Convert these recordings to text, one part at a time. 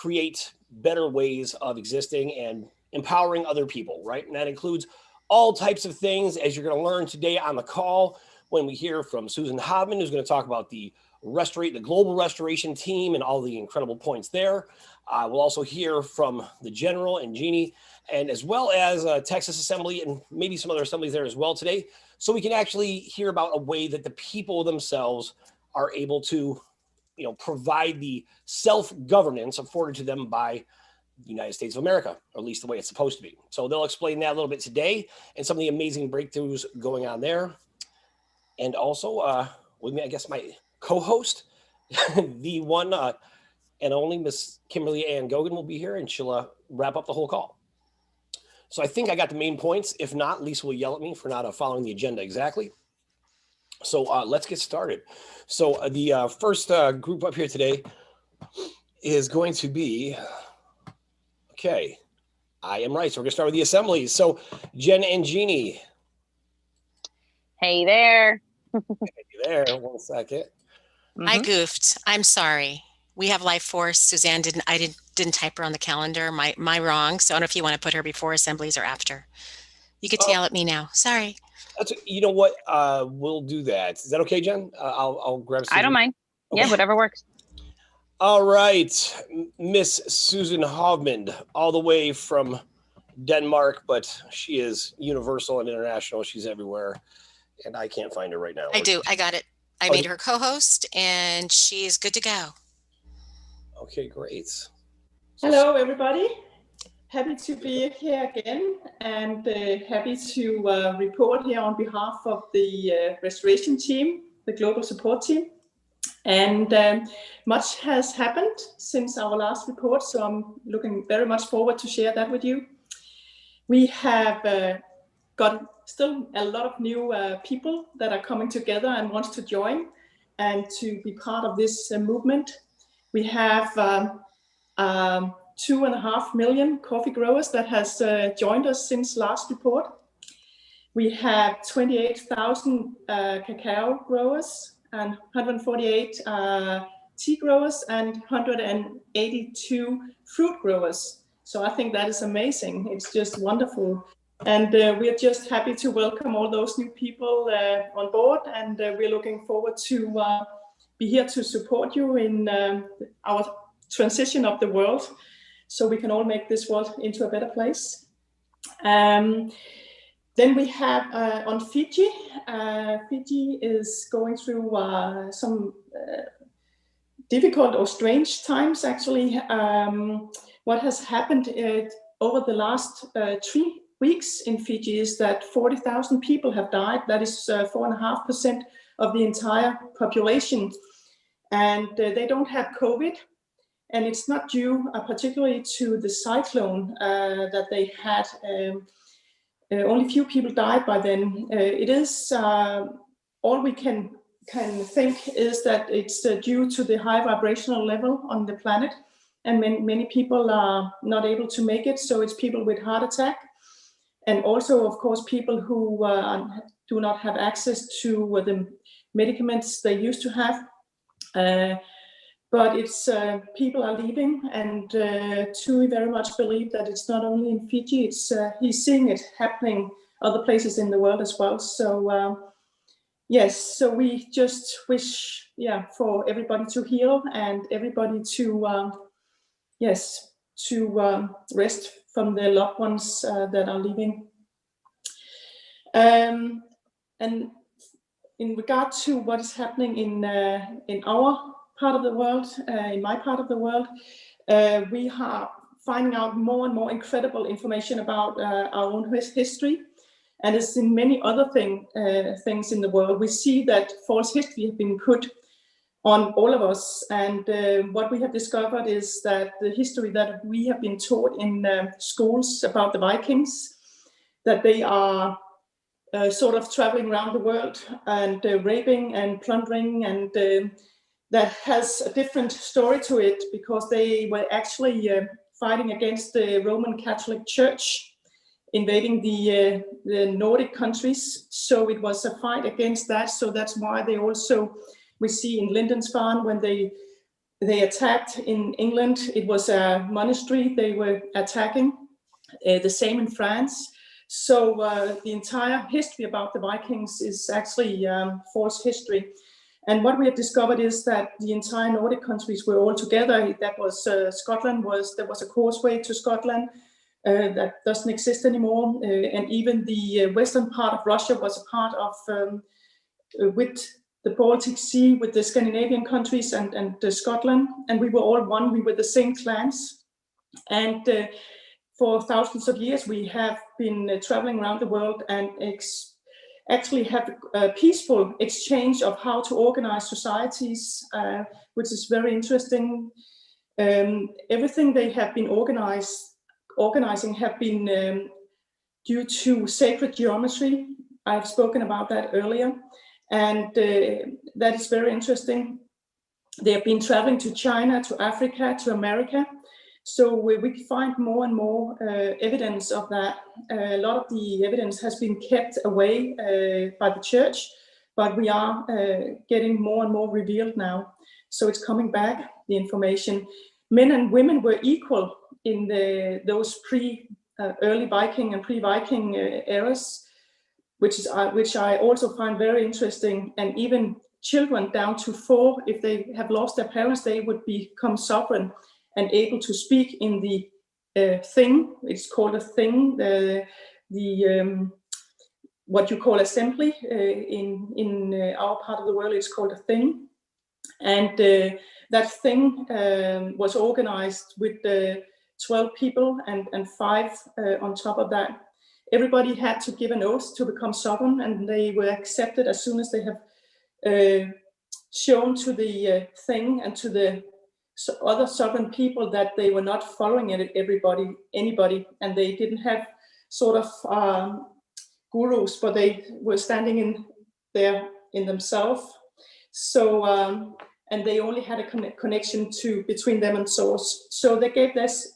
create better ways of existing and empowering other people, right? And that includes all types of things, as you're going to learn today on the call when we hear from Susan Hovman, who's going to talk about the global restoration team and all the incredible points there. We'll also hear from the General and Jeannie, and as well as Texas Assembly and maybe some other assemblies there as well today. So we can actually hear about a way that the people themselves are able to, provide the self-governance afforded to them by the United States of America, or at least the way it's supposed to be. So they'll explain that a little bit today and some of the amazing breakthroughs going on there. And also, with me, I guess my co-host, the one and only Miss Kimberly Ann Gogan will be here, and she'll wrap up the whole call. So I think I got the main points. If not, Lisa will yell at me for not following the agenda exactly. So let's get started. So the first group up here today is going to be, okay, I am right. So we're going to start with the assemblies. So Jen and Jeannie. Hey there. Hey there. 1 second. I goofed. I'm sorry. We have Life Force. Suzanne didn't type her on the calendar. My wrong. So I don't know if you want to put her before assemblies or after. You get to yell at me now. Sorry. You know what? We'll do that. Is that okay, Jen? I'll grab Susan. I don't mind. Okay. Yeah, whatever works. All right. Miss Susan Hovman, all the way from Denmark, but she is universal and international. She's everywhere. And I can't find her right now. I do. I got it. I made her co-host, and she's good to go. Okay, great. Hello, everybody. Happy to be here again, and happy to report here on behalf of the restoration team, the global support team. And much has happened since our last report, so I'm looking very much forward to share that with you. We have got still a lot of new people that are coming together and wants to join and to be part of this movement. We have 2.5 million coffee growers that has joined us since last report. We have 28,000 cacao growers and 148 tea growers and 182 fruit growers. So I think that is amazing. It's just wonderful. And we're just happy to welcome all those new people on board. And we're looking forward to be here to support you in our transition of the world, so we can all make this world into a better place. Then we have on Fiji. Fiji is going through some difficult or strange times, actually. What has happened over the last 3 weeks in Fiji is that 40,000 people have died. That is 4.5% of the entire population. And they don't have COVID. And it's not due particularly to the cyclone that they had. Only few people died by then. It is all we can think is that it's due to the high vibrational level on the planet, and many people are not able to make it. So it's people with heart attack, and also, of course, people who do not have access to the medicaments they used to have. But it's people are leaving, and Tui very much believe that it's not only in Fiji. It's he's seeing it happening other places in the world as well. So yes, so we just wish, for everybody to heal and everybody to rest from their loved ones that are leaving. And in regard to what is happening in our part of the world, in my part of the world, we are finding out more and more incredible information about our own history. And as in many other things in the world, we see that false history has been put on all of us. And what we have discovered is that the history that we have been taught in schools about the Vikings, that they are sort of traveling around the world and raping and plundering, and that has a different story to it, because they were actually fighting against the Roman Catholic Church, invading the Nordic countries. So it was a fight against that. So that's why they also, we see in Lindensfarne, when they they attacked in England. It was a monastery they were attacking. The same in France. So the entire history about the Vikings is actually false history. And what we have discovered is that the entire Nordic countries were all together. That was Scotland. There was a causeway to Scotland that doesn't exist anymore. And even the western part of Russia was a part of, with the Baltic Sea, with the Scandinavian countries and Scotland. And we were all one. We were the same clans. And for thousands of years, we have been traveling around the world and actually have a peaceful exchange of how to organize societies, which is very interesting. Everything they have been organizing have been due to sacred geometry. I've spoken about that earlier, and that is very interesting. They have been traveling to China, to Africa, to America. So we find more and more evidence of that. A lot of the evidence has been kept away by the church, but we are getting more and more revealed now. So it's coming back, the information. Men and women were equal in those early Viking and pre-Viking eras, which I also find very interesting. And even children down to 4, if they have lost their parents, they would become sovereign and able to speak in the thing. It's called a thing. What you call assembly in our part of the world, it's called a thing. And that thing was organized with 12 people and 5 on top of that. Everybody had to give an oath to become sovereign, and they were accepted as soon as they have shown to the thing and to the other sovereign people that they were not following anybody, and they didn't have sort of gurus, but they were standing in there in themselves. So and they only had a connection between them and source. So they gave this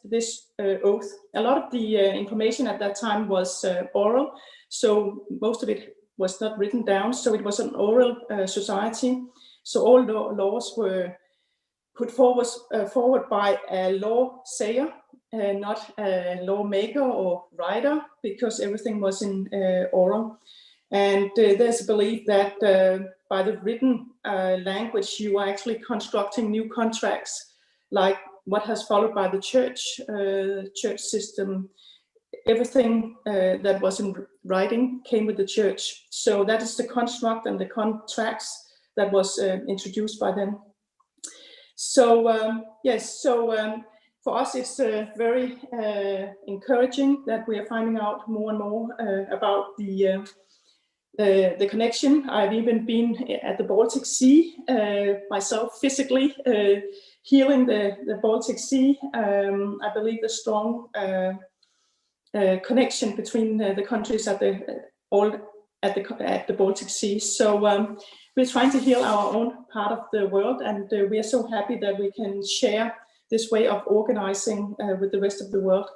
oath. A lot of the information at that time was oral, so most of it was not written down. So it was an oral society. So all laws were put forward by a law sayer, not a lawmaker or writer, because everything was in oral. And there's a belief that by the written language, you are actually constructing new contracts, like what has followed by the church system. Everything that was in writing came with the church. So that is the construct and the contracts that was introduced by them. So yes, so for us it's very encouraging that we are finding out more and more about the connection. I've even been at the Baltic Sea myself, physically healing the Baltic Sea. I believe the strong connection between the countries at the Baltic Sea. So we're trying to heal our own part of the world, and we are so happy that we can share this way of organizing with the rest of the world.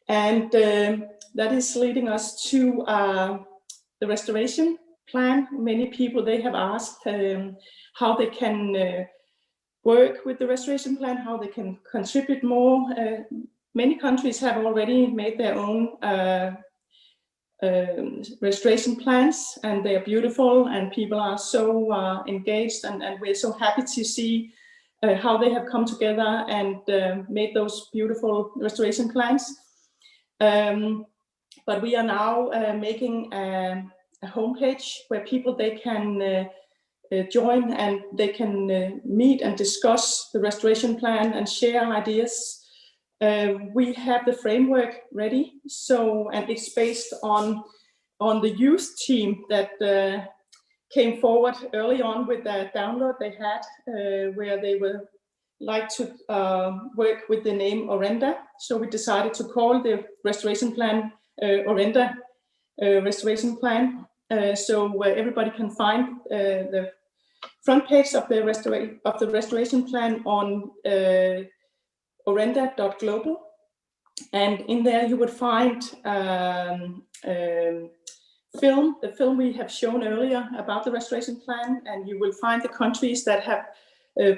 And that is leading us to the restoration plan. Many people, they have asked how they can work with the restoration plan, how they can contribute more. Many countries have already made their own restoration plans, and they are beautiful, and people are so engaged, and we're so happy to see how they have come together and made those beautiful restoration plans. But we are now making a homepage where people, they can join, and they can meet and discuss the restoration plan and share ideas. We have the framework ready, so, and it's based on the youth team that came forward early on with the download they had, where they were like to work with the name Orenda. So we decided to call the restoration plan Orenda restoration plan, so where everybody can find the front page of the restoration plan on orenda.global, and in there you would find the film we have shown earlier about the restoration plan, and you will find the countries that have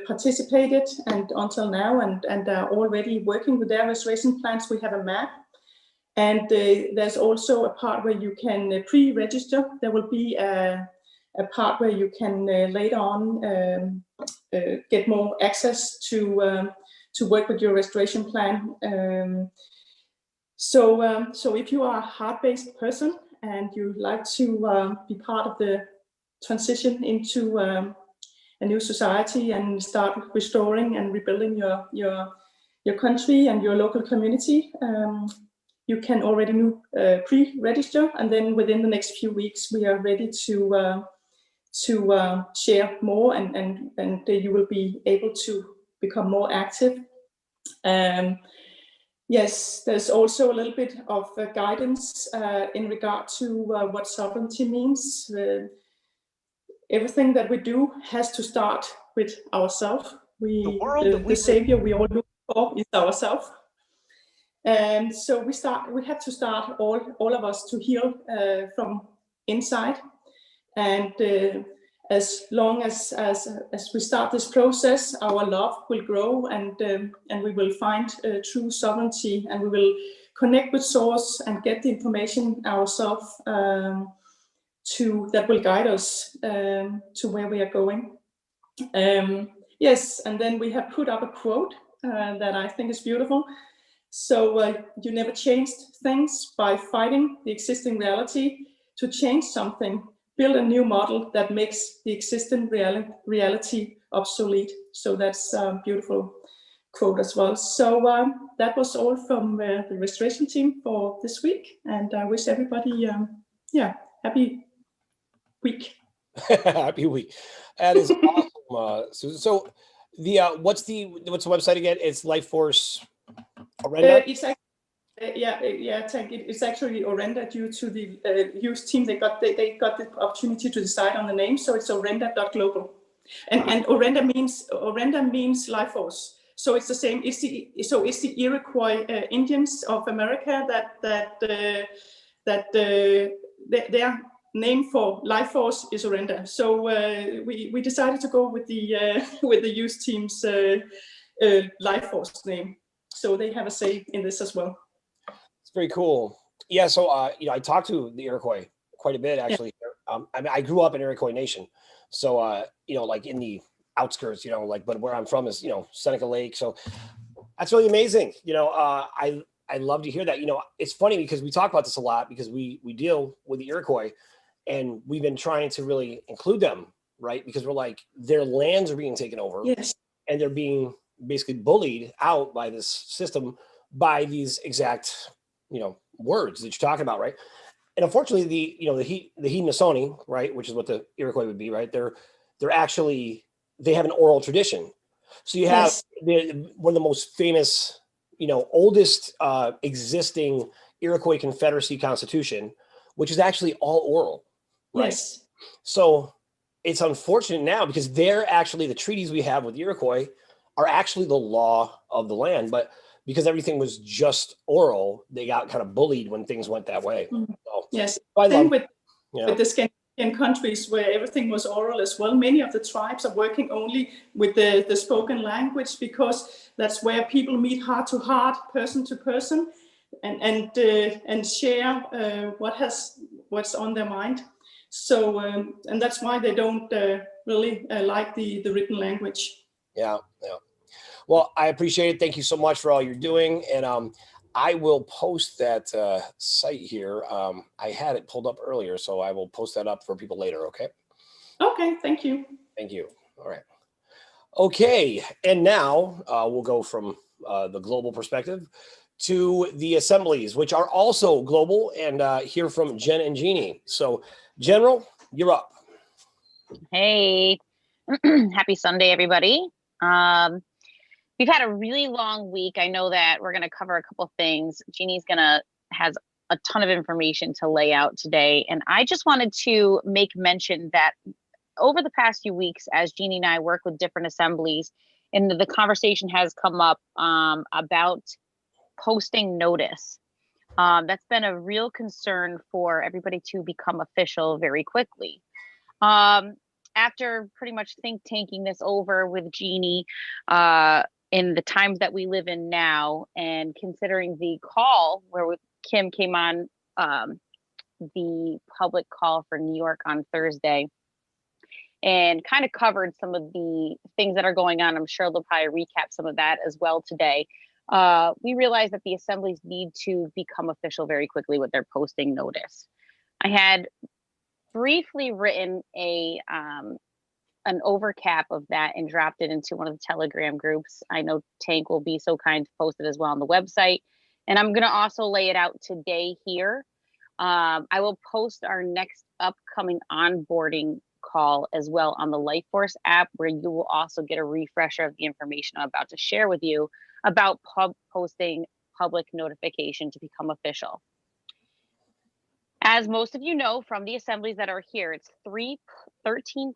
participated and until now and are already working with their restoration plans. We have a map. And there's also a part where you can pre-register. There will be a part where you can later on get more access to work with your restoration plan. So if you are a heart-based person and you like to be part of the transition into a new society and start restoring and rebuilding your country and your local community, you can already pre-register, and then within the next few weeks we are ready to share more, and you will be able to become more active. Yes, there's also a little bit of guidance in regard to what sovereignty means. Everything that we do has to start with ourselves. The savior we all look for is ourselves. And so we have to start all of us to heal from inside. And as long as we start this process, our love will grow, and we will find true sovereignty, and we will connect with source and get the information ourselves that will guide us to where we are going. Yes, and then we have put up a quote that I think is beautiful. So you never changed things by fighting the existing reality. To change something, build a new model that makes the existing reality obsolete. So that's a beautiful quote as well. So that was all from the restoration team for this week, and I wish everybody happy week. Happy week. That is awesome, Susan. So what's the website again? It's Lifeforce Orenda? It's actually Orenda due to the youth team. They got the opportunity to decide on the name, so it's orenda.global. And Orenda means life force. So it's the same. It's the Iroquois Indians of America that their name for life force is Orenda. So we decided to go with the youth team's life force name. So they have a say in this as well. It's very cool. Yeah. So I talked to the Iroquois quite a bit actually. Yeah. I grew up in Iroquois Nation, so like in the outskirts, but where I'm from is Seneca Lake. So that's really amazing. I love to hear that. It's funny because we talk about this a lot because we deal with the Iroquois, and we've been trying to really include them, right? Because we're like, their lands are being taken over. Yes. And they're being basically bullied out by this system by these exact, words that you're talking about, right? And unfortunately, the Haudenosaunee, right, which is what the Iroquois would be, right? They have an oral tradition. So you have one of the most famous, oldest existing Iroquois Confederacy Constitution, which is actually all oral, right? Yes. So it's unfortunate now because they're actually the treaties we have with Iroquois are actually the law of the land, but because everything was just oral, they got kind of bullied when things went that way. Mm-hmm. So, yes, with the Scandinavian countries where everything was oral as well, many of the tribes are working only with the spoken language because that's where people meet heart to heart, person to person, and share what's on their mind. So and that's why they don't really like the written language. Yeah. Well, I appreciate it. Thank you so much for all you're doing. And I will post that site here. I had it pulled up earlier, so I will post that up for people later. Okay. Okay. Thank you. Thank you. All right. Okay. And now we'll go from the global perspective to the assemblies, which are also global, and hear from Jen and Jeannie. So, General, you're up. Hey, happy Sunday, everybody. We've had a really long week. I know that we're going to cover a couple things. Jeannie's has a ton of information to lay out today. And I just wanted to make mention that over the past few weeks, as Jeannie and I work with different assemblies, and the conversation has come up about posting notice. That's been a real concern for everybody to become official very quickly. after pretty much think tanking this over with Jeannie, in the times that we live in now, and considering the call where Kim came on, the public call for New York on Thursday, and kind of covered some of the things that are going on. I'm sure they'll probably recap some of that as well today. We realized that the assemblies need to become official very quickly with their posting notice. I had briefly written an overcap of that and dropped it into one of the Telegram groups. I know Tank will be so kind to post it as well on the website. And I'm going to also lay it out today here. I will post our next upcoming onboarding call as well on the LifeForce app, where you will also get a refresher of the information I'm about to share with you about posting public notification to become official. As most of you know from the assemblies that are here, it's 13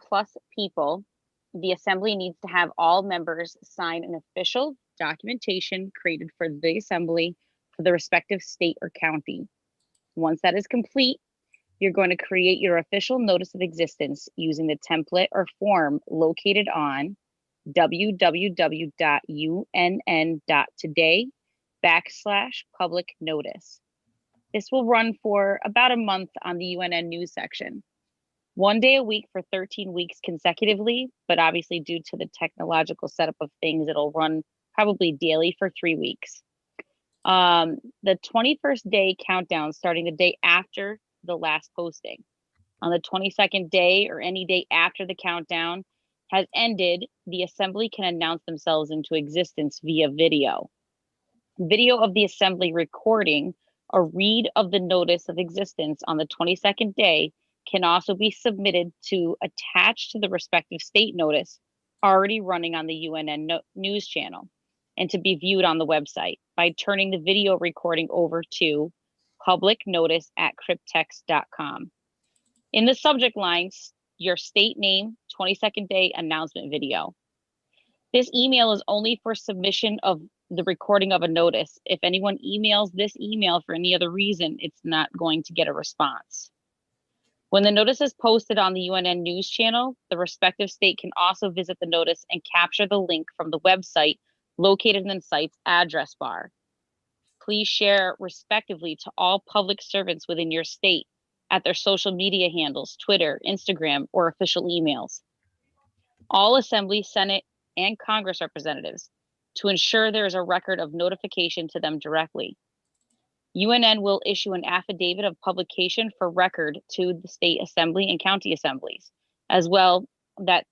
plus people. The assembly needs to have all members sign an official documentation created for the assembly for the respective state or county. Once that is complete, you're going to create your official notice of existence using the template or form located on www.unn.today/public notice. This will run for about a month on the UNN news section. 1 day a week for 13 weeks consecutively, but obviously due to the technological setup of things, it'll run probably daily for 3 weeks. The 21st day countdown starting the day after the last posting. On the 22nd day or any day after the countdown has ended, the assembly can announce themselves into existence via video. Video of the assembly recording a read of the notice of existence on the 22nd day can also be submitted to attach to the respective state notice already running on the UNN news channel and to be viewed on the website by turning the video recording over to public notice at cryptex.com. In the subject lines, your state name, 22nd day announcement video. This email is only for submission of the recording of a notice. If anyone emails this email for any other reason, it's not going to get a response. When the notice is posted on the UNN news channel, the respective state can also visit the notice and capture the link from the website located in the site's address bar. Please share respectively to all public servants within your state at their social media handles, Twitter, Instagram, or official emails. All Assembly, Senate, and Congress representatives to ensure there is a record of notification to them directly. UNN will issue an affidavit of publication for record to the state assembly and county assemblies, as well that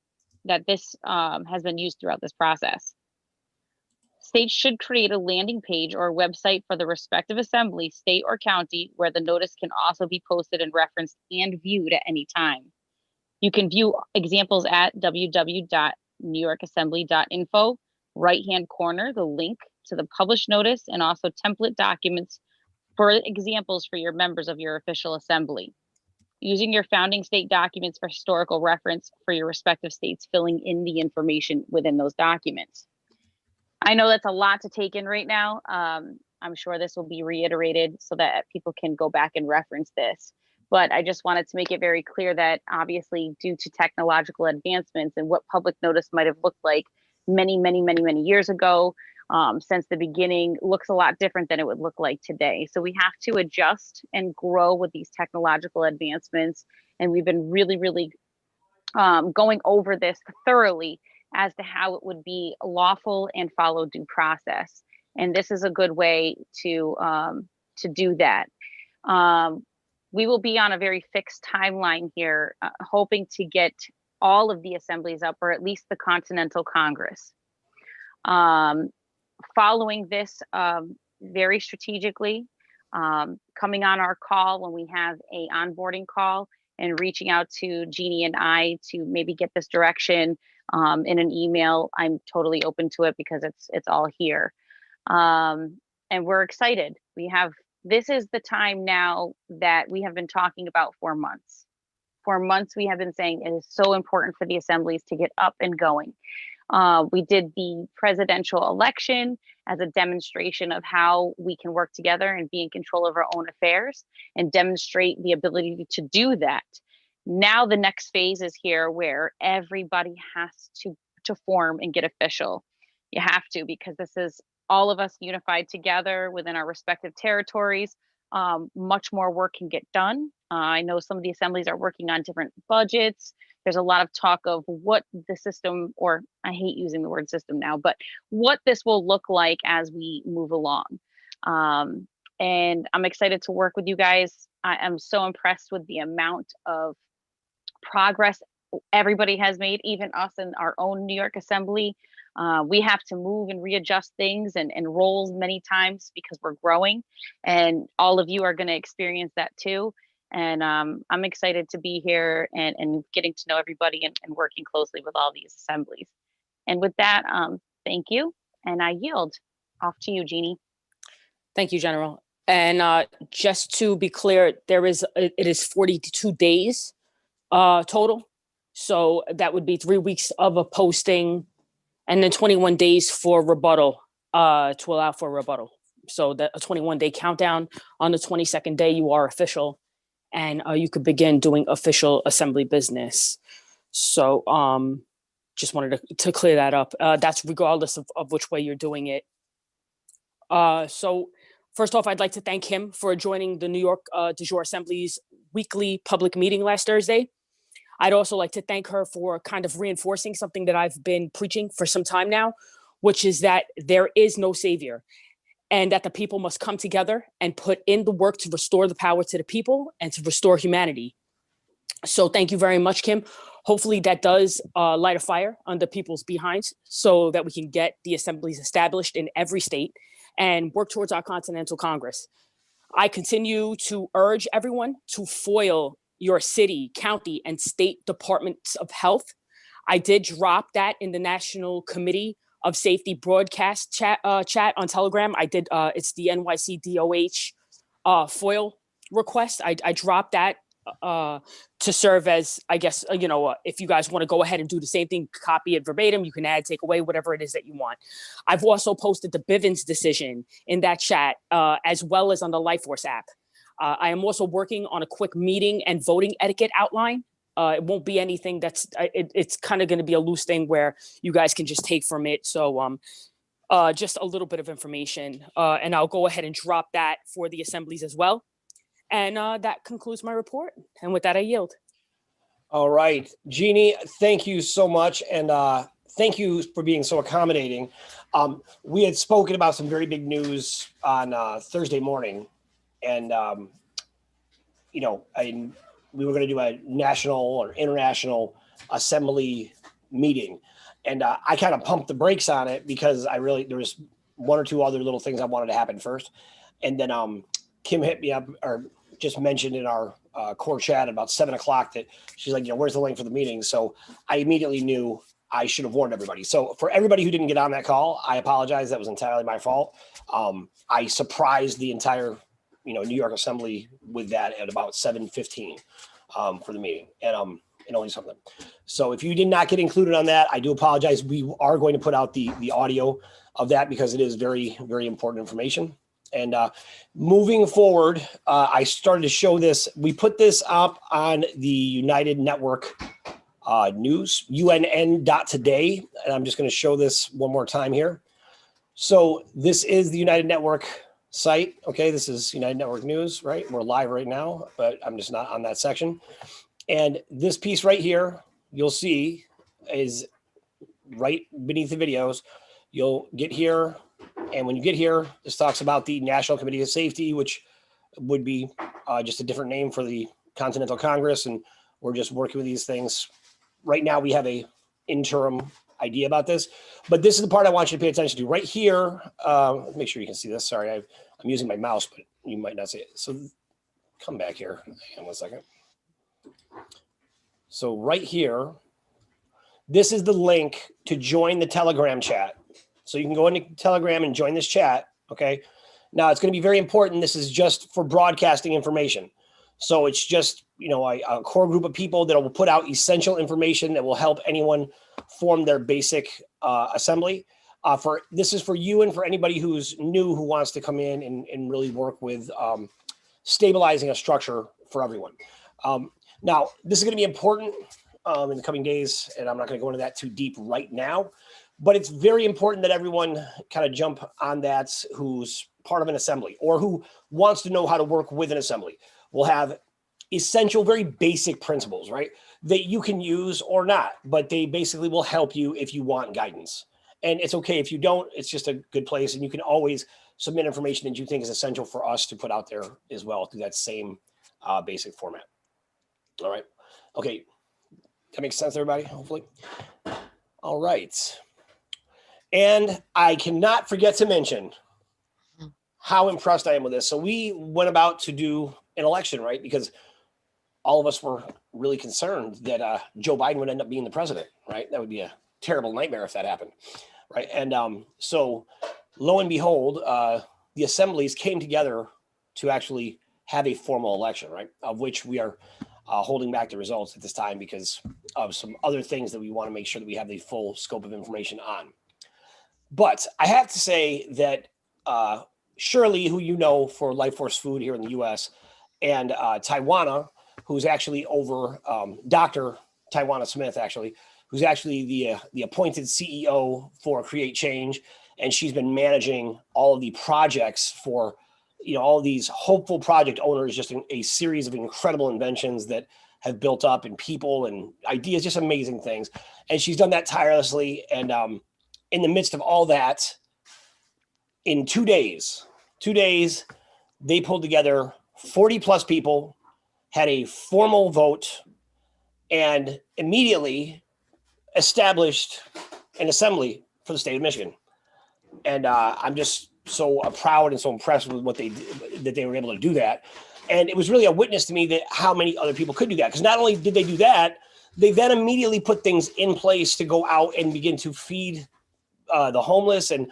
this has been used throughout this process. States should create a landing page or website for the respective assembly, state, or county where the notice can also be posted and referenced and viewed at any time. You can view examples at www.newyorkassembly.info, right-hand corner, the link to the published notice, and also template documents for examples for your members of your official assembly. Using your founding state documents for historical reference for your respective states, filling in the information within those documents. I know that's a lot to take in right now. I'm sure this will be reiterated so that people can go back and reference this. But I just wanted to make it very clear that obviously due to technological advancements and what public notice might have looked like many years ago, since the beginning, looks a lot different than it would look like today. So we have to adjust and grow with these technological advancements. And we've been really going over this thoroughly as to how it would be lawful and follow due process. And this is a good way to do that. We will be on a very fixed timeline here, hoping to get all of the assemblies up, or at least the Continental Congress. Following this very strategically, coming on our call when we have a onboarding call and reaching out to Jeannie and I to maybe get this direction in an email. I'm totally open to it because it's all here. And we're excited. This is the time now that we have been talking about for months. For months, we have been saying it is so important for the assemblies to get up and going. We did the presidential election as a demonstration of how we can work together and be in control of our own affairs and demonstrate the ability to do that. Now the next phase is here where everybody has to form and get official. You have to, because this is all of us unified together within our respective territories. Much more work can get done. I know some of the assemblies are working on different budgets. There's a lot of talk of what the system, or I hate using the word system now, but what this will look like as we move along. And I'm excited to work with you guys. I am so impressed with the amount of progress everybody has made, even us in our own New York Assembly. We have to move and readjust things and roles many times because we're growing, and all of you are going to experience that too. And I'm excited to be here and getting to know everybody and working closely with all these assemblies. And with that, thank you. And I yield off to you, Jeannie. Thank you, General. And just to be clear, it is 42 days total. So that would be 3 weeks of a posting and then 21 days for rebuttal, to allow for rebuttal. So that a 21-day countdown. On the 22nd day, you are official, and you could begin doing official assembly business. So just wanted to clear that up. That's regardless of which way you're doing it. So first off, I'd like to thank him for joining the New York Du Jour Assembly's weekly public meeting last Thursday. I'd also like to thank her for kind of reinforcing something that I've been preaching for some time now, which is that there is no savior, and that the people must come together and put in the work to restore the power to the people and to restore humanity. So thank you very much, Kim. Hopefully that does light a fire under people's behinds so that we can get the assemblies established in every state and work towards our Continental Congress. I continue to urge everyone to foil your city, county, and state departments of health. I did drop that in the National Committee of Safety broadcast chat on Telegram. I did, it's the NYCDOH FOIL request. I dropped that to serve as, I guess, if you guys want to go ahead and do the same thing, copy it verbatim, you can add, take away, whatever it is that you want. I've also posted the Bivens decision in that chat, as well as on the LifeForce app. I am also working on a quick meeting and voting etiquette outline. It won't be anything it's kind of going to be a loose thing where you guys can just take from it. So just a little bit of information, and I'll go ahead and drop that for the assemblies as well. And that concludes my report. And with that, I yield. All right, Jeannie, thank you so much. And thank you for being so accommodating. We had spoken about some very big news on Thursday morning. And, we were going to do a national or international assembly meeting. And I kind of pumped the brakes on it because there was one or two other little things I wanted to happen first. And then Kim hit me up or just mentioned in our core chat at about 7:00 that she's like, where's the link for the meeting? So I immediately knew I should have warned everybody. So for everybody who didn't get on that call, I apologize. That was entirely my fault. I surprised the entire New York Assembly with that at about 7:15 for the meeting, and only something. So if you did not get included on that, I do apologize. We are going to put out the audio of that because it is very, very important information. And moving forward, I started to show this. We put this up on the United Network news, UNN.today, and I'm just going to show this one more time here. So this is the United Network site. Okay, this is United Network News, right? We're live right now, but I'm just not on that section. And this piece right here, you'll see is right beneath the videos. You'll get here. And when you get here, this talks about the National Committee of Safety, which would be just a different name for the Continental Congress. And we're just working with these things. Right now, we have a interim idea about this, but this is the part I want you to pay attention to right here. Make sure you can see this. Sorry, I'm using my mouse, but you might not see it. So come back here. Hang on 1 second. So right here, this is the link to join the Telegram chat. So you can go into Telegram and join this chat. Okay. Now it's going to be very important. This is just for broadcasting information. So it's just, a core group of people that will put out essential information that will help anyone form their basic assembly. This is for you and for anybody who's new who wants to come in and really work with stabilizing a structure for everyone. Now, this is going to be important in the coming days, and I'm not going to go into that too deep right now, but it's very important that everyone kind of jump on that who's part of an assembly or who wants to know how to work with an assembly. We'll have essential, very basic principles, right, that you can use or not, but they basically will help you if you want guidance. And it's okay if you don't. It's just a good place, and you can always submit information that you think is essential for us to put out there as well through that same basic format. All right. Okay. That makes sense, everybody, hopefully. All right. And I cannot forget to mention how impressed I am with this. So we went about to do an election, right? Because all of us were really concerned that Joe Biden would end up being the president, right? That would be a terrible nightmare if that happened, right? And so lo and behold, the assemblies came together to actually have a formal election, right? Of which we are holding back the results at this time because of some other things that we want to make sure that we have the full scope of information on. But I have to say that Shirley, who you know for Life Force Food here in the U.S., and Taiwana, who's actually over Dr. Taiwana Smith, actually, who's actually the appointed CEO for Create Change, and she's been managing all of the projects for all of these hopeful project owners, just a series of incredible inventions that have built up in people and ideas, just amazing things. And she's done that tirelessly. And in the midst of all that, in 2 days, they pulled together 40 plus people, had a formal vote, and immediately established an assembly for the state of Michigan. And I'm just so proud and so impressed with what they did, that they were able to do that. And it was really a witness to me that how many other people could do that. Because not only did they do that, they then immediately put things in place to go out and begin to feed the homeless and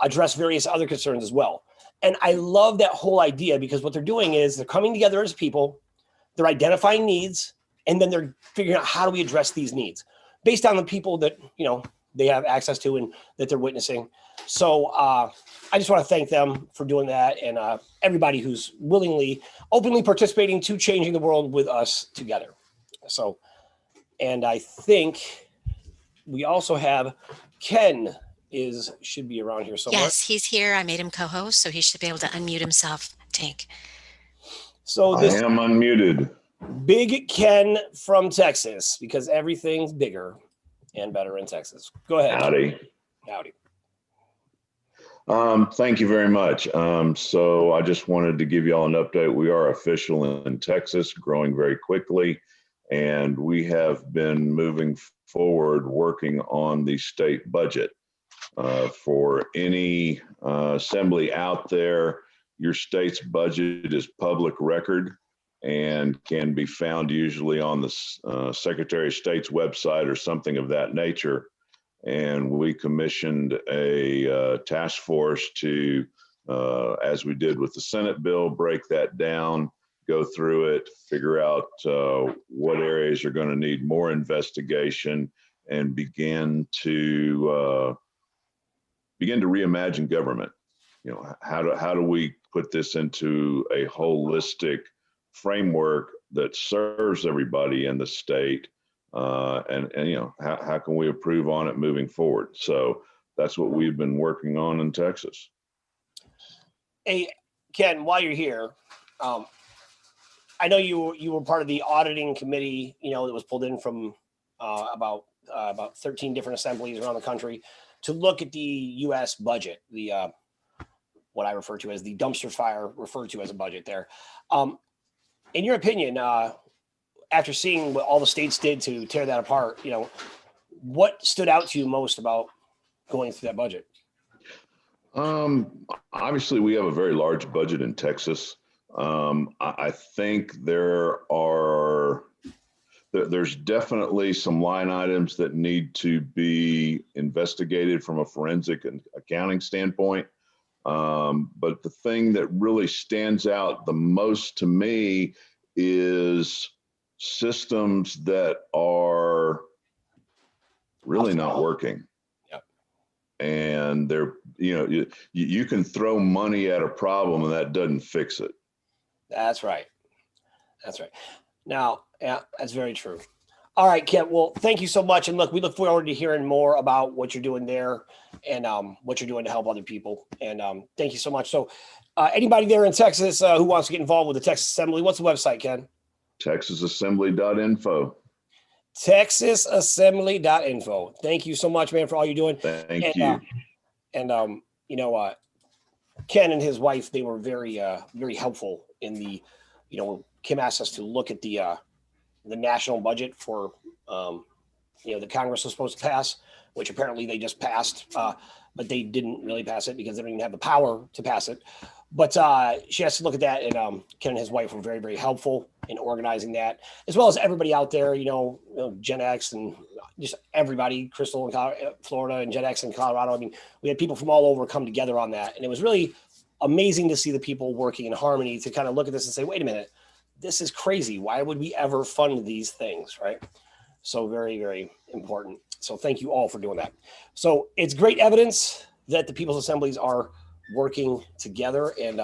address various other concerns as well. And I love that whole idea because what they're doing is they're coming together as people, they're identifying needs, and then they're figuring out how do we address these needs based on the people that, they have access to and that they're witnessing. So I just want to thank them for doing that and everybody who's openly participating to changing the world with us together. So, and I think we also have Ken should be around here somewhere. Yes, he's here. I made him co-host, so he should be able to unmute himself. Tank. So I am unmuted. Big Ken from Texas, because everything's bigger and better in Texas. Go ahead. Howdy. Thank you very much. So I just wanted to give you all an update. We are official in Texas, growing very quickly, and we have been moving forward working on the state budget. For any assembly out there, your state's budget is public record and can be found usually on the Secretary of State's website or something of that nature. And we commissioned a task force to, as we did with the Senate bill, break that down, go through it, figure out what areas are going to need more investigation, and begin to reimagine government. How do we put this into a holistic framework that serves everybody in the state, and how can we improve on it moving forward? So that's what we've been working on in Texas. Hey, Ken, while you're here, I know you were part of the auditing committee, that was pulled in from about 13 different assemblies around the country to look at the U.S. budget, the what I refer to as the dumpster fire, referred to as a budget there. In your opinion, after seeing what all the states did to tear that apart, what stood out to you most about going through that budget? Obviously, we have a very large budget in Texas. I think there's definitely some line items that need to be investigated from a forensic and accounting standpoint. But the thing that really stands out the most to me is systems that are really not working. Yep. And they're, you can throw money at a problem and that doesn't fix it. That's right. Now, yeah, that's very true. All right, Kent. Well, thank you so much. And look, we look forward to hearing more about what you're doing there and what you're doing to help other people. And thank you so much. So anybody there in Texas who wants to get involved with the Texas Assembly, what's the website, Ken? TexasAssembly.info. TexasAssembly.info. Thank you so much, man, for all you're doing. Thank you. Ken and his wife, they were very, very helpful in the, Kim asked us to look at the national budget for, the Congress was supposed to pass, which apparently they just passed, but they didn't really pass it because they don't even have the power to pass it. But she has to look at that, and Ken and his wife were very, very helpful in organizing that, as well as everybody out there, Gen X and just everybody, Crystal in Florida and Gen X in Colorado. I mean, we had people from all over come together on that, and it was really amazing to see the people working in harmony to kind of look at this and say, wait a minute, this is crazy. Why would we ever fund these things, right? So very, very important. So thank you all for doing that. So it's great evidence that the People's Assemblies are working together, and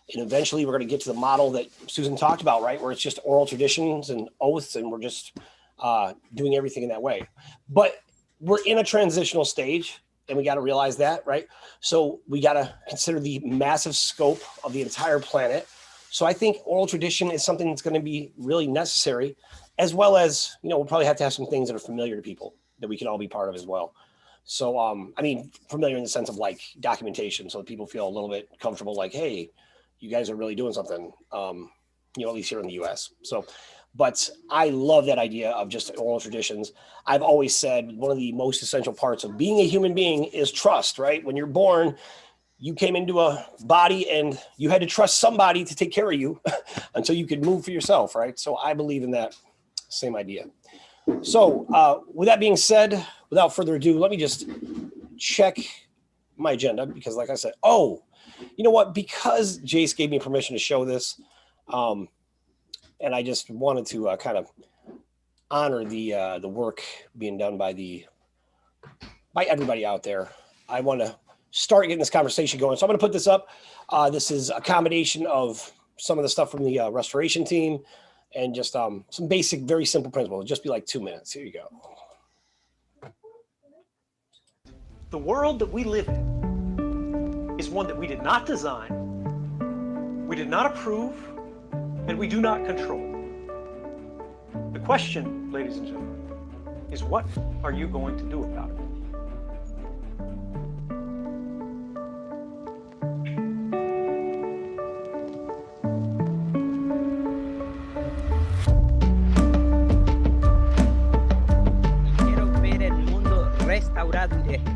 eventually we're going to get to the model that Susan talked about, right? Where it's just oral traditions and oaths, and we're just doing everything in that way. But we're in a transitional stage, and we got to realize that, right? So we got to consider the massive scope of the entire planet. So I think oral tradition is something that's going to be really necessary, as well as, we'll probably have to have some things that are familiar to people that we can all be part of as well. So, familiar in the sense of like documentation, so that people feel a little bit comfortable, like, hey, you guys are really doing something, at least here in the US. So, but I love that idea of just oral traditions. I've always said one of the most essential parts of being a human being is trust, right? When you're born, you came into a body and you had to trust somebody to take care of you until you could move for yourself, right? So I believe in that same idea. So with that being said, without further ado, let me just check my agenda, because like I said, you know what? Because Jace gave me permission to show this, and I just wanted to kind of honor the work being done by everybody out there. I want to start getting this conversation going. So I'm going to put this up. This is a combination of some of the stuff from the restoration team and just some basic, very simple principles. It'll just be like 2 minutes. Here you go. The world that we live in is one that we did not design, we did not approve, and we do not control. The question, ladies and gentlemen, is what are you going to do about it?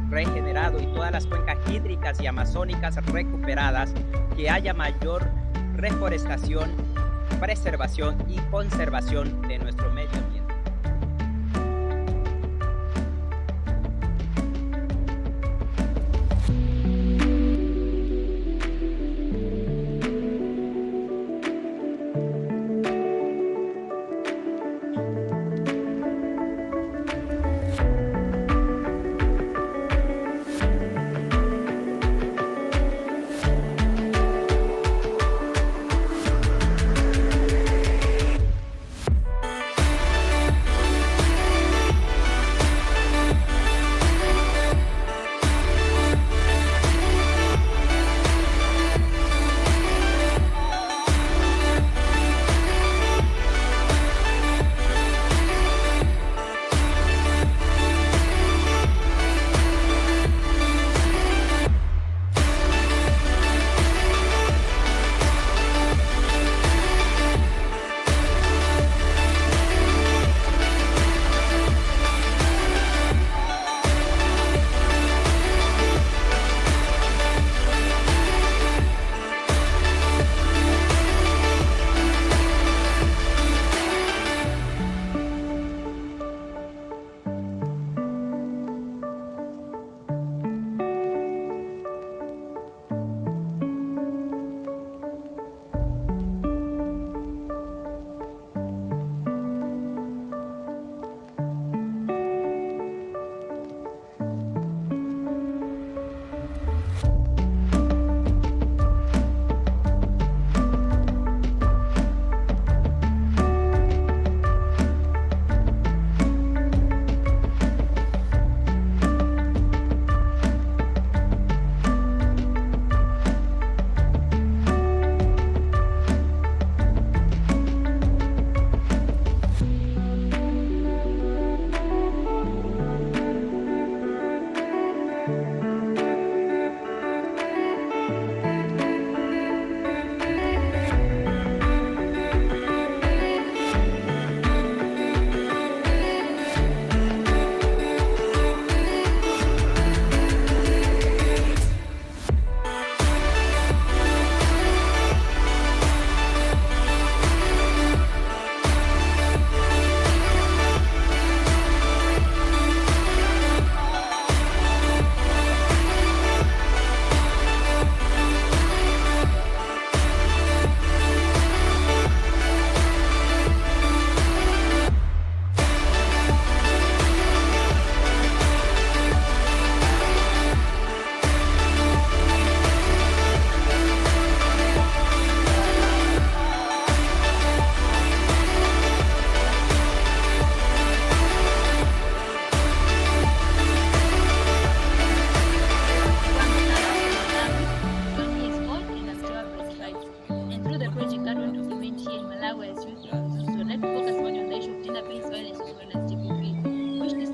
Regenerado y todas las cuencas hídricas y amazónicas recuperadas, que haya mayor reforestación, preservación y conservación de nuestro medio ambiente.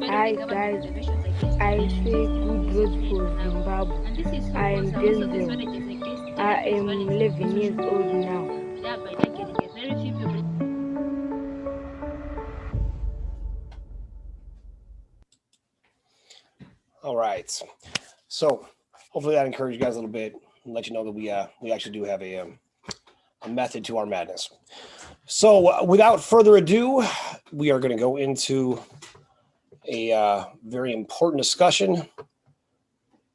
Hi guys, I say good road for Zimbabwe. I am Denzel. I am 11 years old now. All right. So hopefully that encouraged you guys a little bit and let you know that we actually do have a method to our madness. So without further ado, we are going to go into a very important discussion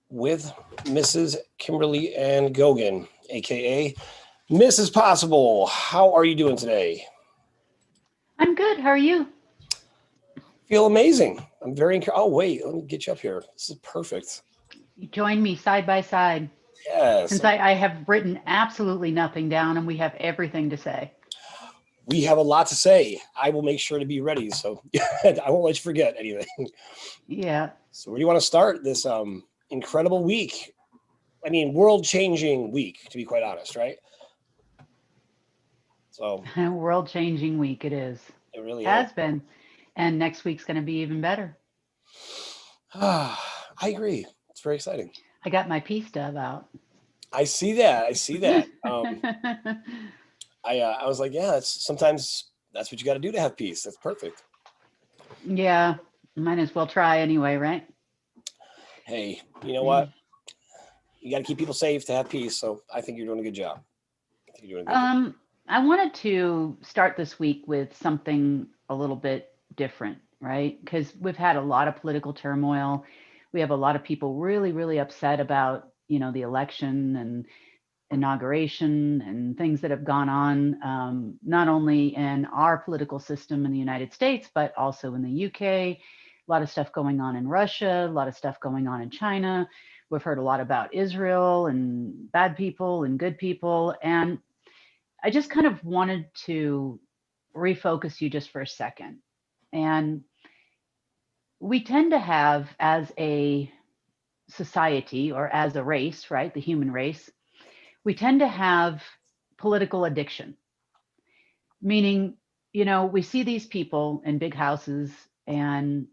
with Mrs. Kimberly Ann Gogan, aka Mrs. Possible. How are you doing today? I'm good. How are you? Feel amazing. I'm very encouraged. Oh, wait, let me get you up here. This is perfect. You join me side by side. Yes. Since I have written absolutely nothing down and we have everything to say. We have a lot to say. I will make sure to be ready. So I won't let you forget anything. Yeah. So where do you want to start this incredible week? I mean, world-changing week, to be quite honest, right? So World-changing week it is. It really has is. been. And next week's going to be even better. I agree. It's very exciting. I got my peace dove out. I see that. I was like, yeah, sometimes that's what you got to do to have peace. That's perfect. Yeah, might as well try anyway, right? Hey, you know what? You got to keep people safe to have peace. So I think you're doing a good job. I wanted to start this week with something a little bit different, right? Because we've had a lot of political turmoil. We have a lot of people really, really upset about, the election and inauguration and things that have gone on, not only in our political system in the United States, but also in the UK. A lot of stuff going on in Russia, a lot of stuff going on in China. We've heard a lot about Israel and bad people and good people. And I just kind of wanted to refocus you just for a second. And we tend to have, as a society or as a race, right, the human race, we tend to have political addiction, meaning, we see these people in big houses and,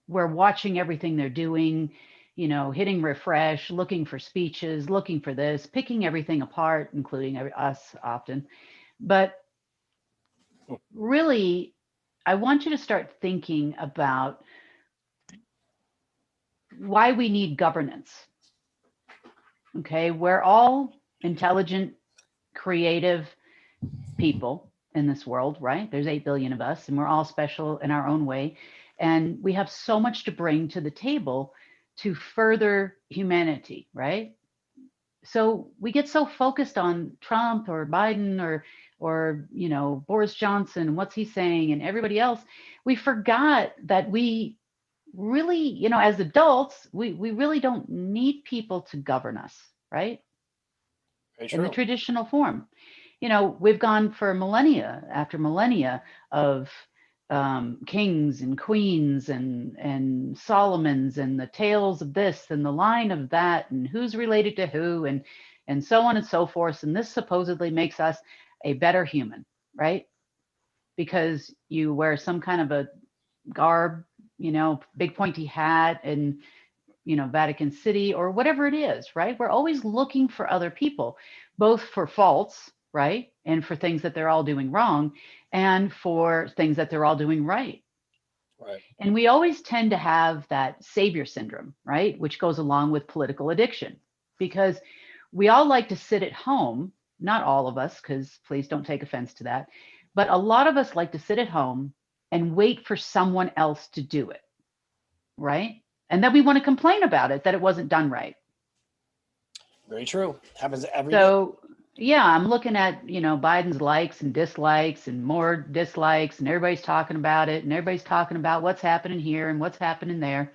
we're watching everything they're doing, hitting refresh, looking for speeches, looking for this, picking everything apart, including us often. But really, I want you to start thinking about why we need governance. Okay, we're all intelligent, creative people in this world, right? There's 8 billion of us, and we're all special in our own way. And we have so much to bring to the table to further humanity, right? So we get so focused on Trump or Biden or Boris Johnson, what's he saying, and everybody else. We forgot that we really, as adults, we really don't need people to govern us, right? In the traditional form. We've gone for millennia after millennia of kings and queens and Solomons and the tales of this and the line of that and who's related to who and so on and so forth. And this supposedly makes us a better human, right? Because you wear some kind of a garb, big pointy hat and Vatican City or whatever it is, right? We're always looking for other people, both for faults, right? And for things that they're all doing wrong and for things that they're all doing right. Right. And we always tend to have that savior syndrome, right? Which goes along with political addiction, because we all like to sit at home, not all of us, because please don't take offense to that, but a lot of us like to sit at home and wait for someone else to do it, right? And then we want to complain about it, that it wasn't done right. Very true. Happens every day. So yeah, I'm looking at, Biden's likes and dislikes and more dislikes, and everybody's talking about it, and everybody's talking about what's happening here and what's happening there.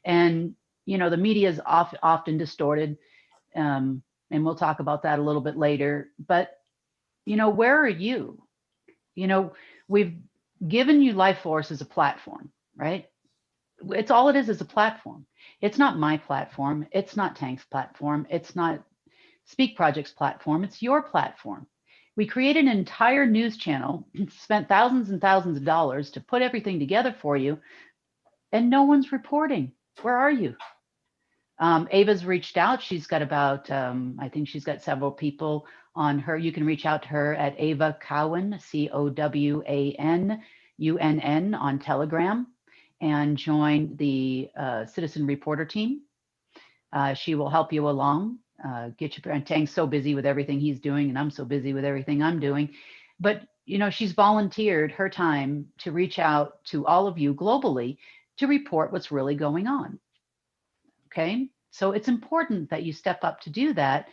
And, the media is often distorted. And we'll talk about that a little bit later. But, where are you? We've given you Life Force as a platform, right? It's all it is a platform. It's not my platform. It's not Tank's platform. It's not Speak Project's platform. It's your platform. We created an entire news channel, spent thousands and thousands of dollars to put everything together for you, and no one's reporting. Where are you? Ava's reached out. She's got about, I think she's got several people on her. You can reach out to her at Ava Cowan, COWANUNN on Telegram, and join the Citizen Reporter team. She will help you along. And Tank's so busy with everything he's doing, and I'm so busy with everything I'm doing. But, she's volunteered her time to reach out to all of you globally to report what's really going on. Okay, so it's important that you step up to do that,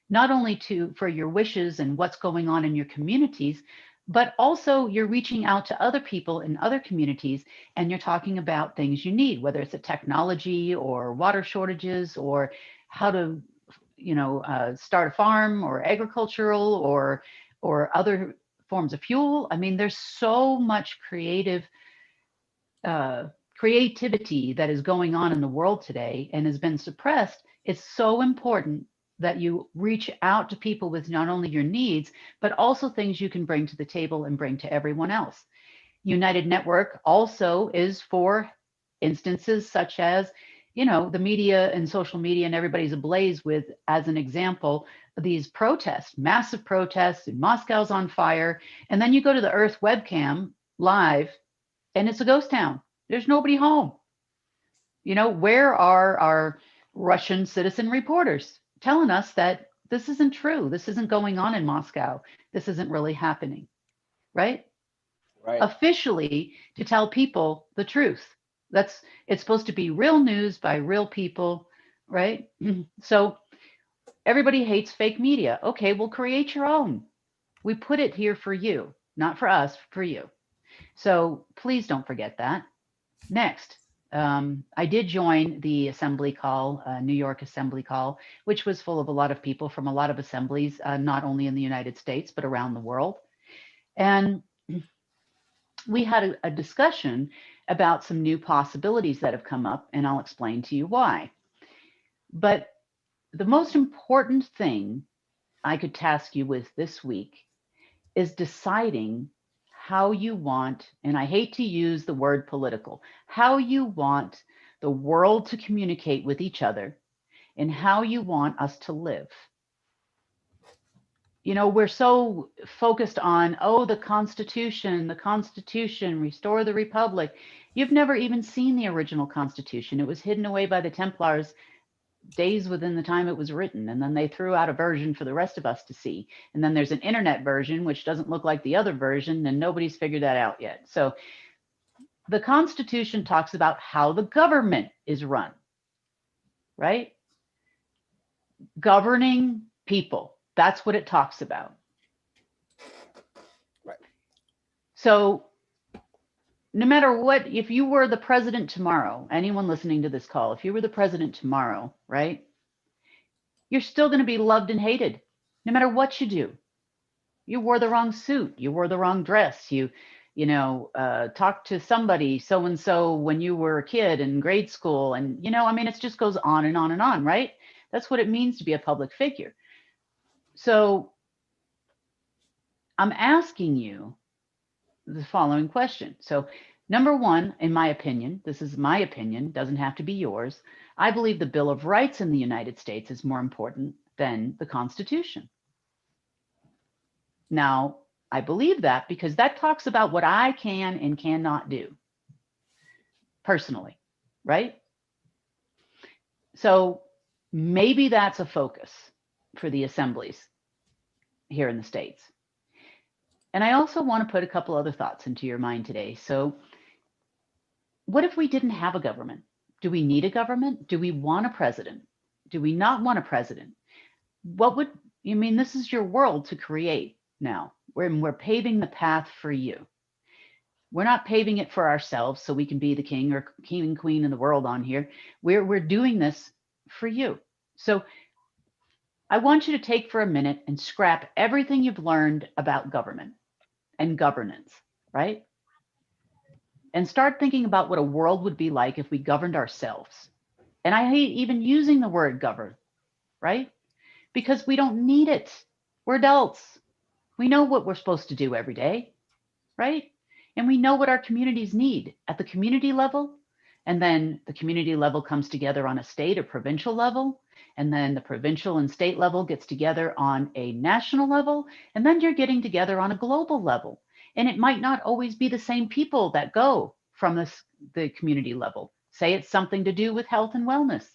not only for your wishes and what's going on in your communities, but also you're reaching out to other people in other communities and you're talking about things you need, whether it's a technology or water shortages or how to, start a farm or agricultural or other forms of fuel. I mean, there's so much creativity that is going on in the world today and has been suppressed. It's so important that you reach out to people with not only your needs, but also things you can bring to the table and bring to everyone else. United Network also is for instances such as, the media and social media and everybody's ablaze with, as an example, these protests, massive protests, and Moscow's on fire. And then you go to the Earth webcam live and it's a ghost town. There's nobody home. Where are our Russian citizen reporters telling us that this isn't true? This isn't going on in Moscow. This isn't really happening, right? Right. Officially, to tell people the truth. It's supposed to be real news by real people, right? So everybody hates fake media. Okay, well, create your own. We put it here for you, not for us, for you. So please don't forget that. Next, I did join the assembly call, New York assembly call, which was full of a lot of people from a lot of assemblies, not only in the United States, but around the world. And we had a discussion about some new possibilities that have come up, and I'll explain to you why. But the most important thing I could task you with this week is deciding how you want, and I hate to use the word political, how you want the world to communicate with each other and how you want us to live. We're so focused on, the Constitution, restore the Republic. You've never even seen the original Constitution. It was hidden away by the Templars days within the time it was written. And then they threw out a version for the rest of us to see. And then there's an internet version, which doesn't look like the other version, and nobody's figured that out yet. So the Constitution talks about how the government is run, right? Governing people. That's what it talks about. Right. So no matter what, if you were the president tomorrow, anyone listening to this call, if you were the president tomorrow, right, you're still going to be loved and hated no matter what you do. You wore the wrong suit. You wore the wrong dress. You talked to somebody so-and-so when you were a kid in grade school. And, it just goes on and on and on, right? That's what it means to be a public figure. So I'm asking you the following question. So Number one, in my opinion, this is my opinion, doesn't have to be yours. I believe the Bill of Rights in the United States is more important than the Constitution. Now, I believe that because that talks about what I can and cannot do personally, right? So maybe that's a focus for the assemblies here in the States. And I also want to put a couple other thoughts into your mind today. So what if we didn't have a government? Do we need a government? Do we want a president? Do we not want a president? What would, you mean, this is your world to create now. We're paving the path for you. We're not paving it for ourselves so we can be the king or king and queen of the world on here. We're doing this for you. So I want you to take for a minute and scrap everything you've learned about government and governance, right? And start thinking about what a world would be like if we governed ourselves. And I hate even using the word govern, right? Because we don't need it. We're adults. We know what we're supposed to do every day, right? And we know what our communities need at the community level. And then the community level comes together on a state or provincial level. And then the provincial and state level gets together on a national level. And then you're getting together on a global level. And it might not always be the same people that go from the community level. Say it's something to do with health and wellness.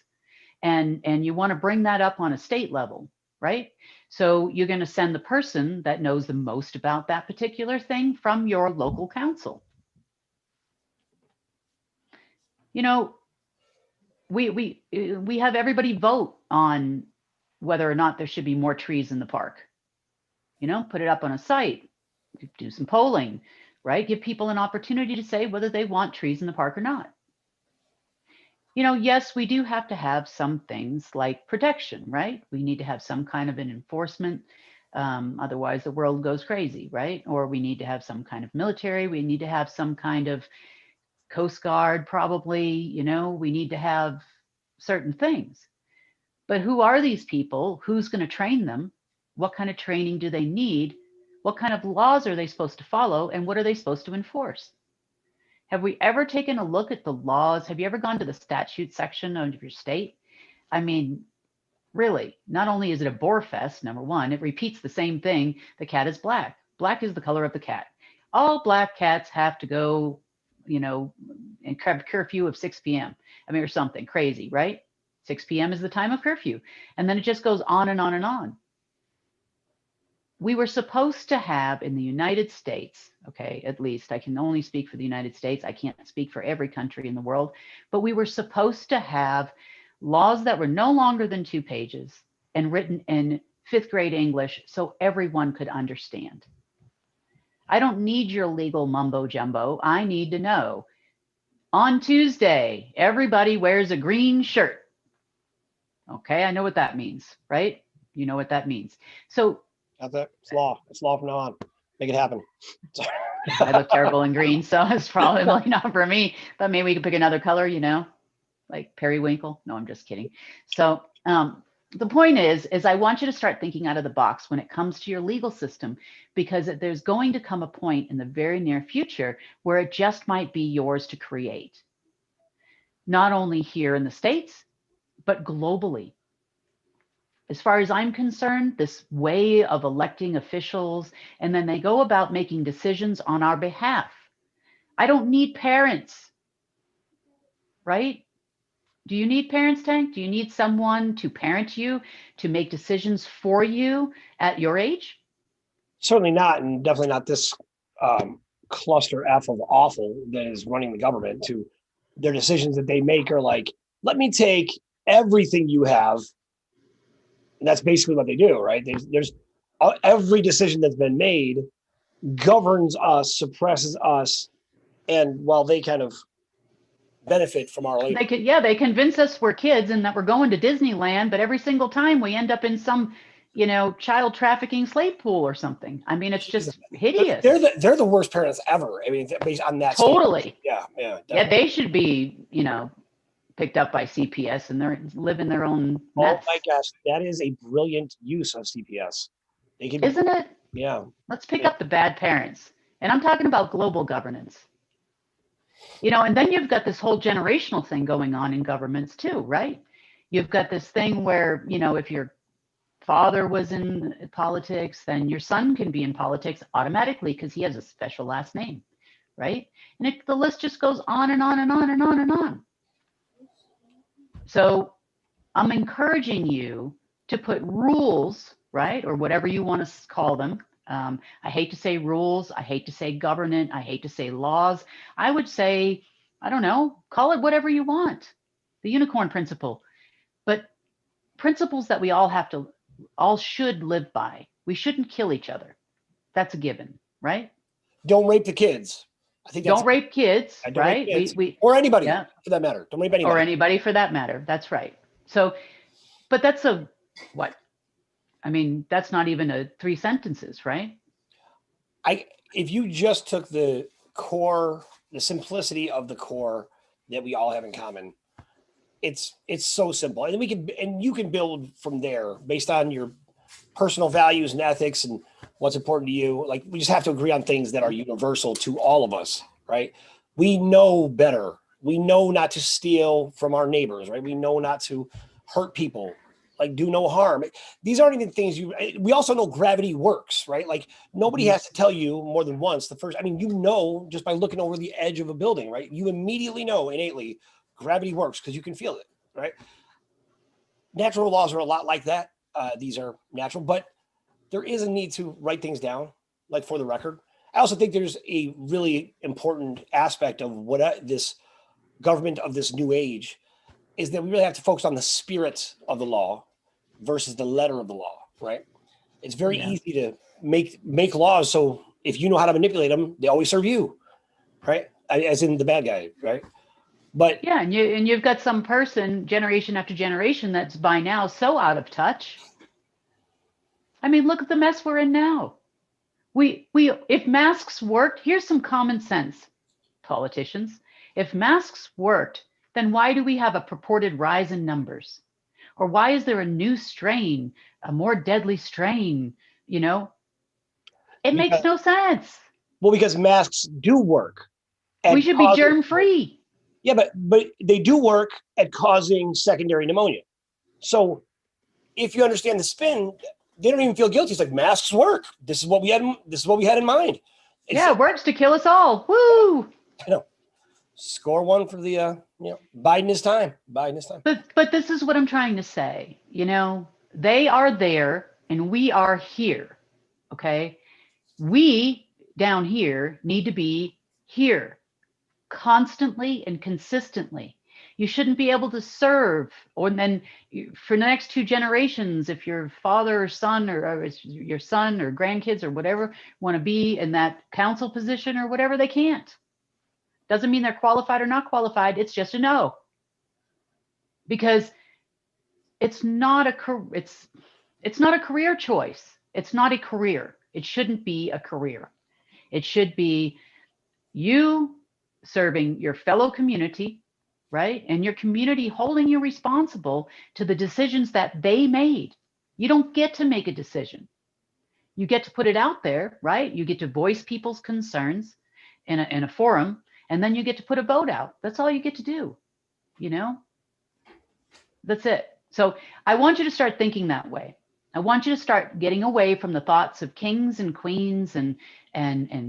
And you want to bring that up on a state level, right? So you're going to send the person that knows the most about that particular thing from your local council. You know, we have everybody vote on whether or not there should be more trees in the park. You know, put it up on a site, do some polling, right? Give people an opportunity to say whether they want trees in the park or not. You know, yes, we do have to have some things like protection, right? We need to have some kind of an enforcement. Otherwise, the world goes crazy, right? Or we need to have some kind of military. We need to have some kind of Coast Guard, probably. You know, we need to have certain things. But who are these people? Who's going to train them? What kind of training do they need? What kind of laws are they supposed to follow? And what are they supposed to enforce? Have we ever taken a look at the laws? Have you ever gone to the statute section of your state? I mean, really, not only is it a bore fest, number one, it repeats the same thing. The cat is black. Black is the color of the cat. All black cats have to go, you know, and have curfew of 6 p.m. I mean, or something crazy, right? 6 p.m. is the time of curfew. And then it just goes on and on and on. We were supposed to have in the United States, okay, at least I can only speak for the United States. I can't speak for every country in the world, but we were supposed to have laws that were no longer than 2 pages and written in 5th grade English so everyone could understand. I don't need your legal mumbo jumbo. I need to know on Tuesday, everybody wears a green shirt. Okay, I know what that means, right? You know what that means. So That's it. It's law. It's law from now on. Make it happen. I look terrible in green, so it's probably not for me. But maybe we could pick another color, you know, like periwinkle. No, I'm just kidding. So the point is I want you to start thinking out of the box when it comes to your legal system, because there's going to come a point in the very near future where it just might be yours to create. Not only here in the States, but globally. As far as I'm concerned, this way of electing officials, and then they go about making decisions on our behalf. I don't need parents, right? Do you need parents, Tank? Do you need someone to parent you, to make decisions for you at your age? Certainly not, and definitely not this cluster F of awful that is running the government. To their decisions that they make are like, let me take everything you have. And that's basically what they do, right? There's every decision that's been made governs us, suppresses us, and while they kind of benefit from our labor. They convince us we're kids and that we're going to Disneyland, but every single time we end up in some, you know, child trafficking slave pool or something. I mean, it's just hideous. They're the worst parents ever. I mean, based on that. Totally. Yeah. Definitely. Yeah, they should be, you know, picked up by CPS and they're living their own mess. Oh my gosh, that is a brilliant use of CPS. Isn't it? Yeah. Let's pick up the bad parents. And I'm talking about global governance. You know, and then you've got this whole generational thing going on in governments too, right? You've got this thing where, you know, if your father was in politics, then your son can be in politics automatically because he has a special last name, right? And the list just goes on and on and on and on and on. So I'm encouraging you to put rules, right, or whatever you want to call them. I hate to say rules. I hate to say government. I hate to say laws. I would say, I don't know, call it whatever you want. The unicorn principle. But principles that we all should live by. We shouldn't kill each other. That's a given, right? Don't rape the kids. I think that's don't rape kids, don't right? Rape kids. Or anybody for that matter. Don't rape anybody. Or anybody for that matter. That's right. So, but that's what? I mean, that's not even 3 sentences, right? If you just took the core, the simplicity of the core that we all have in common, it's so simple. And you can build from there based on your personal values and ethics and what's important to you. Like, we just have to agree on things that are universal to all of us, right? We know better. We know not to steal from our neighbors, right? We know not to hurt people, like do no harm. These aren't even things we also know gravity works, right? Like, nobody has to tell you more than once. You know, just by looking over the edge of a building, right? You immediately know innately gravity works because you can feel it, right? Natural laws are a lot like that. These are natural, but there is a need to write things down, like for the record. I also think there's a really important aspect of what this government of this new age is, that we really have to focus on the spirit of the law versus the letter of the law, right? It's very easy to make laws. So if you know how to manipulate them, they always serve you, right? As in the bad guy, right? But yeah, and you've got some person generation after generation that's by now so out of touch. I mean, look at the mess we're in now. If masks worked, here's some common sense, politicians. If masks worked, then why do we have a purported rise in numbers? Or why is there a new strain, a more deadly strain? You know, it makes no sense. Well, because masks do work. We should be germ-free. Yeah, but they do work at causing secondary pneumonia. So if you understand the spin, they don't even feel guilty. It's like, masks work. This is what we had in mind. It works to kill us all. Woo! I know. Score one for the Biden is time. But this is what I'm trying to say. You know, they are there and we are here. Okay. We down here need to be here constantly and consistently. You shouldn't be able to serve, or then for the next 2 generations, if your father or son or your son or grandkids or whatever want to be in that council position or whatever, they can't. Doesn't mean they're qualified or not qualified. It's just a no. Because it's not a career choice. It's not a career. It shouldn't be a career. It should be you serving your fellow community, right? And your community holding you responsible to the decisions that they made. You don't get to make a decision. You get to put it out there, right? You get to voice people's concerns in a forum, and then you get to put a vote out. That's all you get to do, you know? That's it. So I want you to start thinking that way. I want you to start getting away from the thoughts of kings and queens and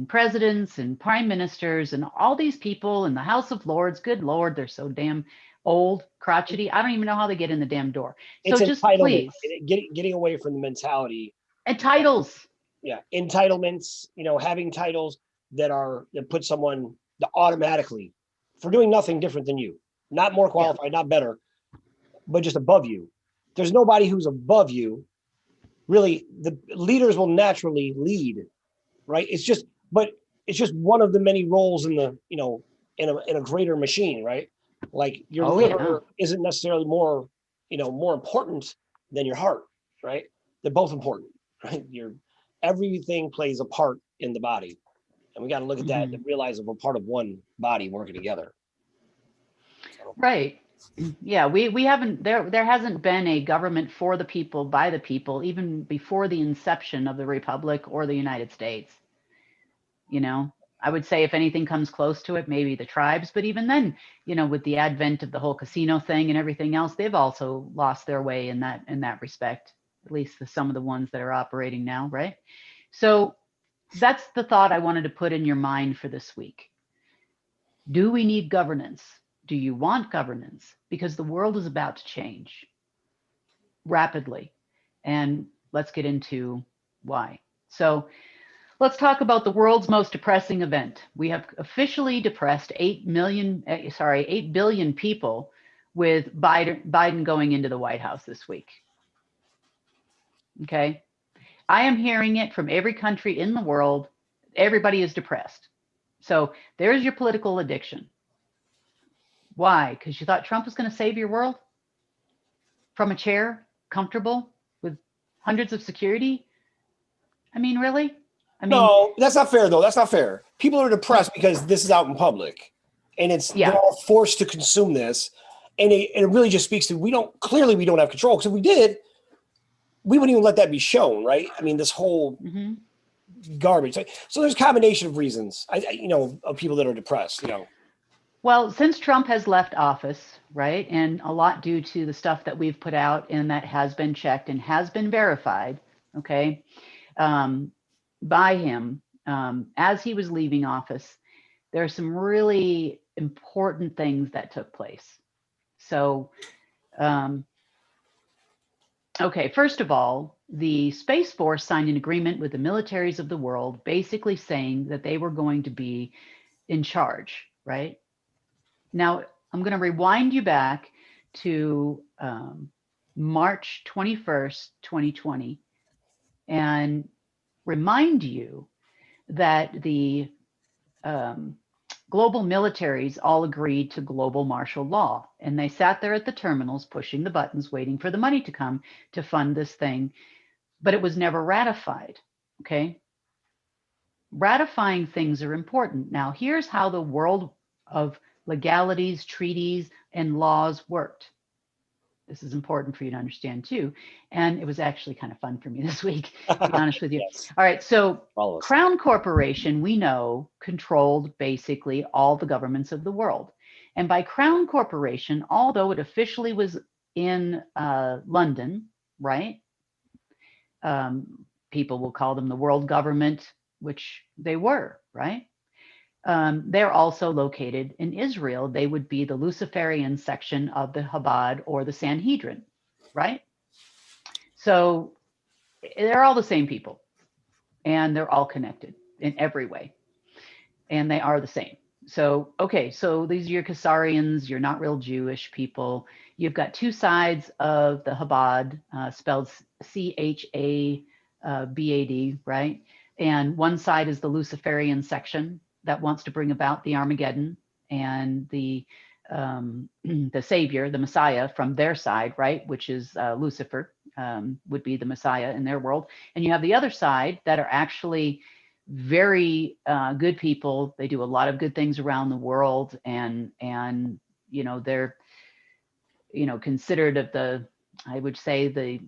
presidents and prime ministers and all these people in the House of Lords. Good Lord, they're so damn old, crotchety. I don't even know how they get in the damn door. So just please. Getting away from the mentality. And titles. Yeah, entitlements, having titles that put someone automatically for doing nothing different than you. Not more qualified, not better, but just above you. There's nobody who's above you. Really, the leaders will naturally lead, right? It's just one of the many roles in the, in a greater machine, right? Like your liver isn't necessarily more important than your heart, right? They're both important, right? Everything plays a part in the body. And we got to look at that and realize that we're part of one body working together. Right. Yeah, we haven't, there hasn't been a government for the people, by the people, even before the inception of the Republic or the United States. I would say if anything comes close to it, maybe the tribes. But even then, with the advent of the whole casino thing and everything else, they've also lost their way in that respect, at least some of the ones that are operating now, right? So that's the thought I wanted to put in your mind for this week. Do we need governance? Do you want governance? Because the world is about to change rapidly. And let's get into why. So let's talk about the world's most depressing event. We have officially depressed 8 billion people with Biden going into the White House this week. Okay. I am hearing it from every country in the world. Everybody is depressed. So there's your political addiction. Why? Because you thought Trump was going to save your world from a chair, comfortable with hundreds of security? I mean, really? No, that's not fair, though. That's not fair. People are depressed because this is out in public, and they're all forced to consume this, and it really just speaks to we don't have control, because if we did, we wouldn't even let that be shown, right? I mean, this whole garbage. So there's a combination of reasons, of people that are depressed. Well, since Trump has left office, right, and a lot due to the stuff that we've put out and that has been checked and has been verified, okay, by him as he was leaving office, there are some really important things that took place. So, okay, first of all, the Space Force signed an agreement with the militaries of the world, basically saying that they were going to be in charge, right? Now, I'm going to rewind you back to March 21st, 2020, and remind you that the global militaries all agreed to global martial law, and they sat there at the terminals pushing the buttons, waiting for the money to come to fund this thing, but it was never ratified, okay? Ratifying things are important. Now, here's how the world of legalities, treaties, and laws worked. This is important for you to understand too. And it was actually kind of fun for me this week, to be honest with you. Yes. All right, so Crown Corporation, we know, controlled basically all the governments of the world. And by Crown Corporation, although it officially was in London, right? People will call them the world government, which they were, right? They're also located in Israel. They would be the Luciferian section of the Chabad or the Sanhedrin, right? So they're all the same people, and they're all connected in every way, and they are the same. So, okay, so these are your Khazarians, you're not real Jewish people. You've got two sides of the Chabad, spelled Chabad, right? And one side is the Luciferian section that wants to bring about the Armageddon and the Savior, the Messiah from their side, right? Which is Lucifer, would be the Messiah in their world. And you have the other side that are actually very good people. They do a lot of good things around the world, and they're considered I would say the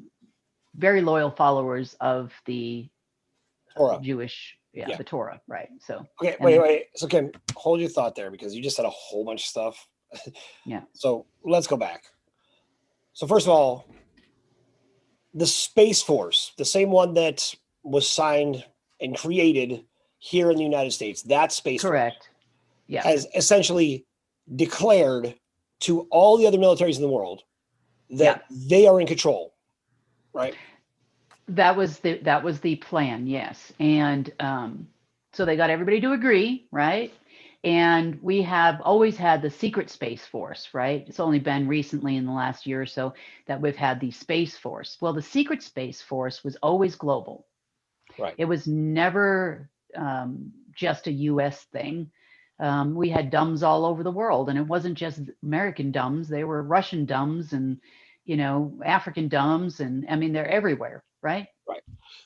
very loyal followers of the Torah. Jewish. Yeah, the Torah, right? So okay, wait. So Kim, hold your thought there, because you just said a whole bunch of stuff. Yeah. So let's go back. So first of all, the Space Force, the same one that was signed and created here in the United States, that Space Correct. Force, yeah, has essentially declared to all the other militaries in the world that they are in control, right? That was the plan, yes. And so they got everybody to agree, right? And we have always had the secret Space Force, right? It's only been recently in the last year or so that we've had the Space Force. Well, the secret Space Force was always global. Right. It was never just a US thing. We had DUMs all over the world, and it wasn't just American DUMs. They were Russian DUMs and, African DUMs. And I mean, they're everywhere. Right.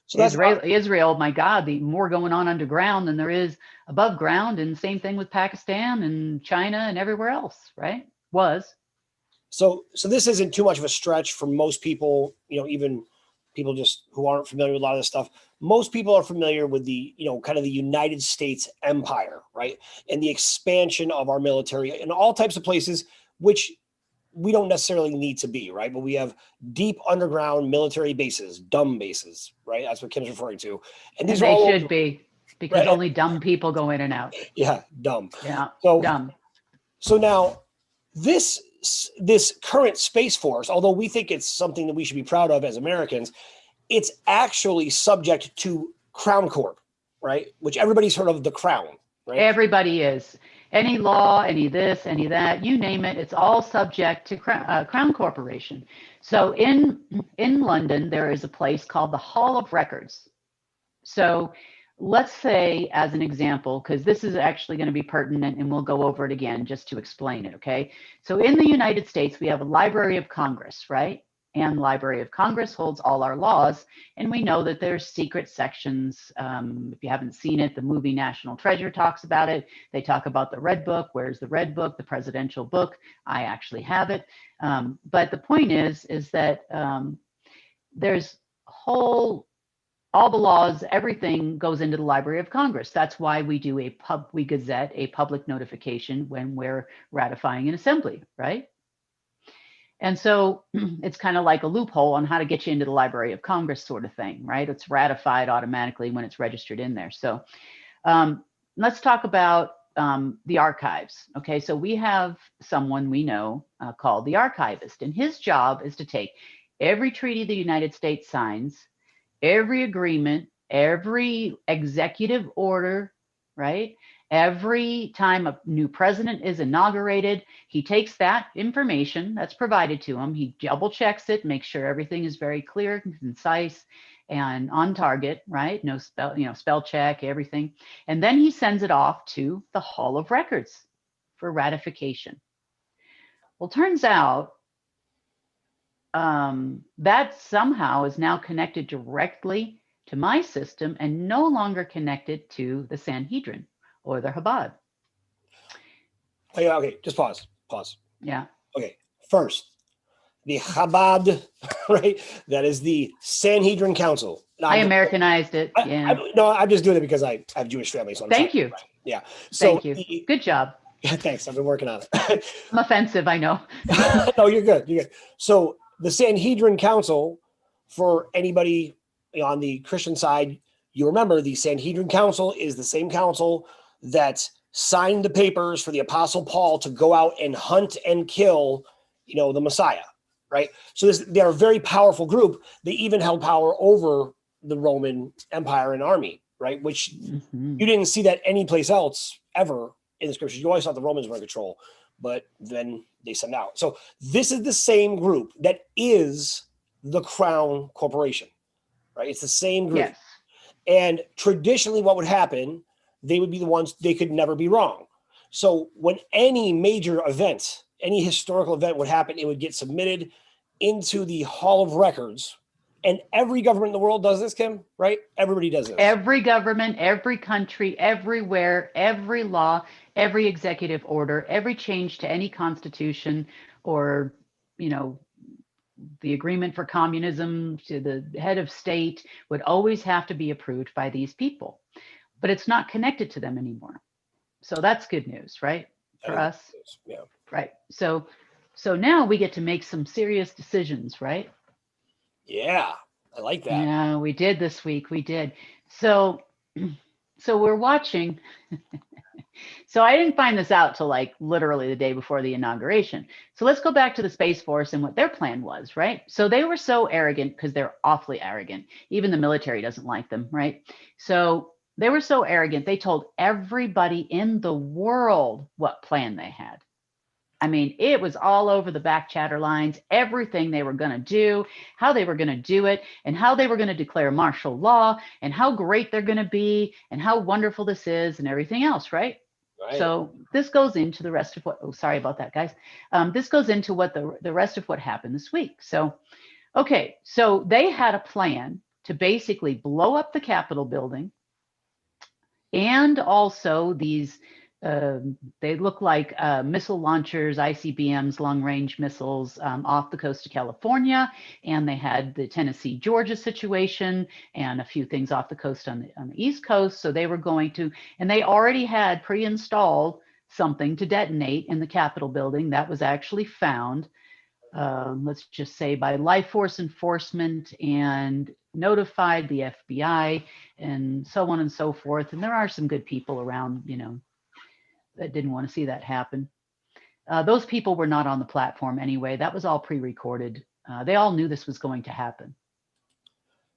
So that's Israel, my God, the more going on underground than there is above ground, and same thing with Pakistan and China and everywhere else, right? So this isn't too much of a stretch for most people, even people just who aren't familiar with a lot of this stuff, most people are familiar with the, kind of the United States empire, right? And the expansion of our military in all types of places, which we don't necessarily need to be, right? But we have deep underground military bases, dumb bases, right? That's what Kim's referring to. And these they are all should be, because right? only dumb people go in and out. Yeah, dumb. Yeah, So dumb. So now this current Space Force, although we think it's something that we should be proud of as Americans, it's actually subject to Crown Corp, right? Which everybody's heard of, the Crown, right? Everybody is. Any law, any this, any that, you name it, it's all subject to Crown Corporation. So in London, there is a place called the Hall of Records. So let's say, as an example, because this is actually going to be pertinent and we'll go over it again just to explain it, okay? So in the United States, we have a Library of Congress, right? And Library of Congress holds all our laws. And we know that there's secret sections. If you haven't seen it, the movie National Treasure talks about it. They talk about the Red Book. Where's the Red Book, the presidential book? I actually have it. But the point is that there's all the laws, everything goes into the Library of Congress. That's why we do we gazette a public notification when we're ratifying an assembly, right? And so it's kind of like a loophole on how to get you into the Library of Congress sort of thing, right? It's ratified automatically when it's registered in there. So let's talk about the archives. Okay, so we have someone we know called the archivist, and his job is to take every treaty the United States signs, every agreement, every executive order, right? Every time a new president is inaugurated, he takes that information that's provided to him, he double checks it, makes sure everything is very clear, concise, and on target, right? No spell check, everything. And then he sends it off to the Hall of Records for ratification. Well, turns out that somehow is now connected directly to my system and no longer connected to the Sanhedrin or the Chabad. Oh, yeah, okay, just pause. Yeah. Okay, first, the Chabad, right? That is the Sanhedrin Council. I Americanized it. Yeah. I'm just doing it because I have Jewish family. So Thank you. Right. Yeah. So Thank you. Good job. Yeah, thanks. I've been working on it. I'm offensive, I know. No, you're good. You're good. So the Sanhedrin Council, for anybody on the Christian side, you remember the Sanhedrin Council is the same council that signed the papers for the Apostle Paul to go out and hunt and kill, the Messiah, right? So they're a very powerful group. They even held power over the Roman Empire and army, right? Which you didn't see that anyplace else ever in the scriptures. You always thought the Romans were in control, but then they sent out. So this is the same group that is the Crown Corporation, right? It's the same group. Yes. And traditionally what would happen, they would be the ones, they could never be wrong. So when any major event, any historical event would happen, it would get submitted into the Hall of Records. And every government in the world does this, Kim, right? Everybody does this. Every government, every country, everywhere, every law, every executive order, every change to any constitution or, the agreement for communism to the head of state would always have to be approved by these people. But it's not connected to them anymore. So that's good news, right? For us. Yeah. Right. So now we get to make some serious decisions, right? Yeah, I like that. Yeah, we did this week. We did. So we're watching. So I didn't find this out till like literally the day before the inauguration. So let's go back to the Space Force and what their plan was, right? So they were so arrogant because they're awfully arrogant. Even the military doesn't like them, right? So they were so arrogant. They told everybody in the world what plan they had. I mean, it was all over the back chatter lines, everything they were going to do, how they were going to do it, and how they were going to declare martial law, and how great they're going to be, and how wonderful this is, and everything else, right? Right. So this goes into the rest of what, sorry about that, guys. This goes into what the rest of what happened this week. So, okay, so they had a plan to basically blow up the Capitol building and also these they look like missile launchers, ICBMs, long-range missiles off the coast of California, and they had the Tennessee, Georgia situation, and a few things off the coast on the East Coast. So they were going to, and they already had pre-installed something to detonate in the Capitol building that was actually found, let's just say, by Life Force Enforcement, and notified the FBI, and so on and so forth. And there are some good people around, you know, that didn't want to see that happen. Those people were not on the platform anyway. That was all pre-recorded. They all knew this was going to happen.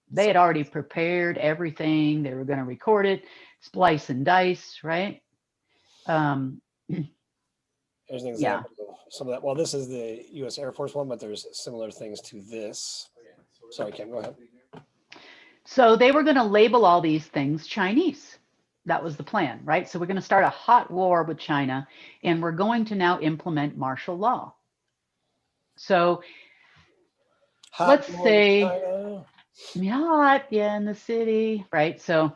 They had already prepared everything. They were going to record it, splice and dice, right? There's an example of some of that. Well, this is the U.S. Air Force one, but there's similar things to this. Sorry, Kim, go ahead. So they were going to label all these things Chinese. That was the plan, right? So we're going to start a hot war with China, and we're going to now implement martial law. So let's say, hot, yeah, in the city, right? So,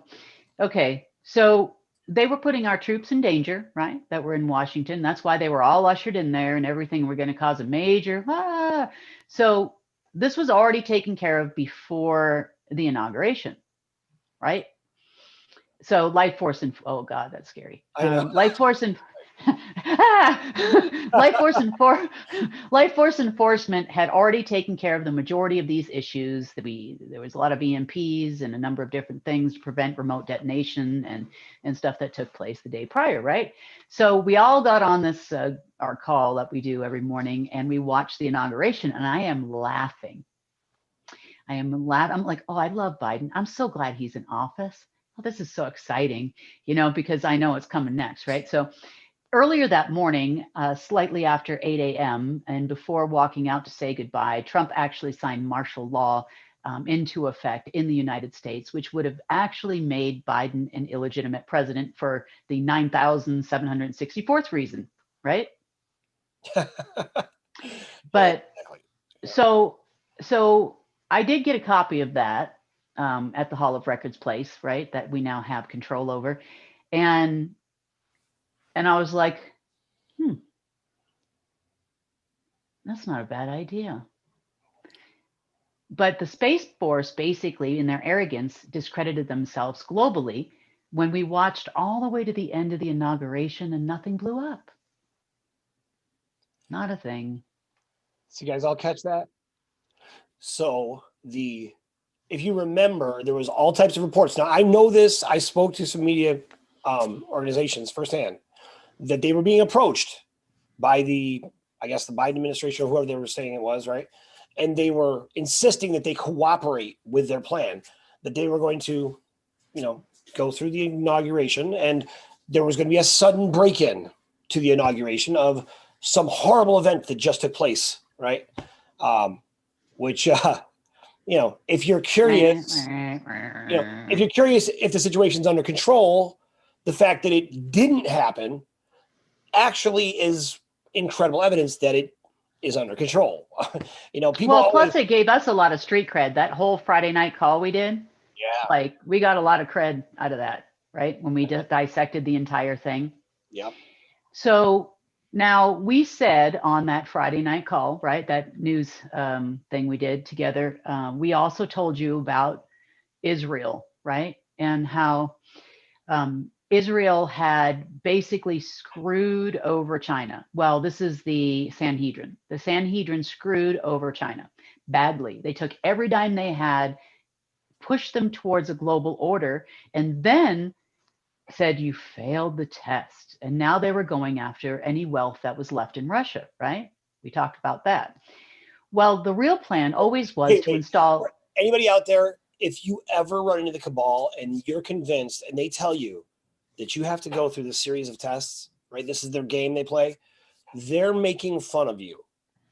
okay, so they were putting our troops in danger, right? That were in Washington. That's why they were all ushered in there and everything. We're going to cause a major, So this was already taken care of before the inauguration, right? So Life Force and oh God, that's scary. Life Force and Life Force Enforcement had already taken care of the majority of these issues. There was a lot of EMPs and a number of different things to prevent remote detonation and stuff that took place the day prior, right? So we all got on this our call that we do every morning, and we watched the inauguration, and I am laughing. I'm like, oh, I love Biden. I'm so glad he's in office. Oh, this is so exciting, you know, because I know it's coming next, right? So earlier that morning, slightly after 8 a.m. and before walking out to say goodbye, Trump actually signed martial law into effect in the United States, which would have actually made Biden an illegitimate president for the 9,764th reason, right? But so I did get a copy of that at the Hall of Records place, right? That we now have control over. And I was like, that's not a bad idea. But the Space Force basically, in their arrogance, discredited themselves globally when we watched all the way to the end of the inauguration and nothing blew up. Not a thing. So you guys all catch that? So if you remember, there was all types of reports. Now I know this, I spoke to some media organizations firsthand, that they were being approached by the Biden administration or whoever they were saying it was, right? And they were insisting that they cooperate with their plan, that they were going to, you know, go through the inauguration, and there was going to be a sudden break-in to the inauguration of some horrible event that just took place, right? Which, you know, if you're curious, if the situation's under control, the fact that it didn't happen actually is incredible evidence that it is under control. You know, people. Well, plus it gave us a lot of street cred. That whole Friday night call we did. Yeah. Like we got a lot of cred out of that, right? When we dissected the entire thing. Yep. So now we said on that Friday night call, right? That news thing we did together. We also told you about Israel, right? And how Israel had basically screwed over China. Well, this is the Sanhedrin. The Sanhedrin screwed over China badly. They took every dime they had, pushed them towards a global order, and then said, you failed the test. And now they were going after any wealth that was left in Russia, right? We talked about that. Well, the real plan always was to install. Anybody out there, if you ever run into the cabal and you're convinced and they tell you that you have to go through this series of tests, right? This is their game they play. They're making fun of you,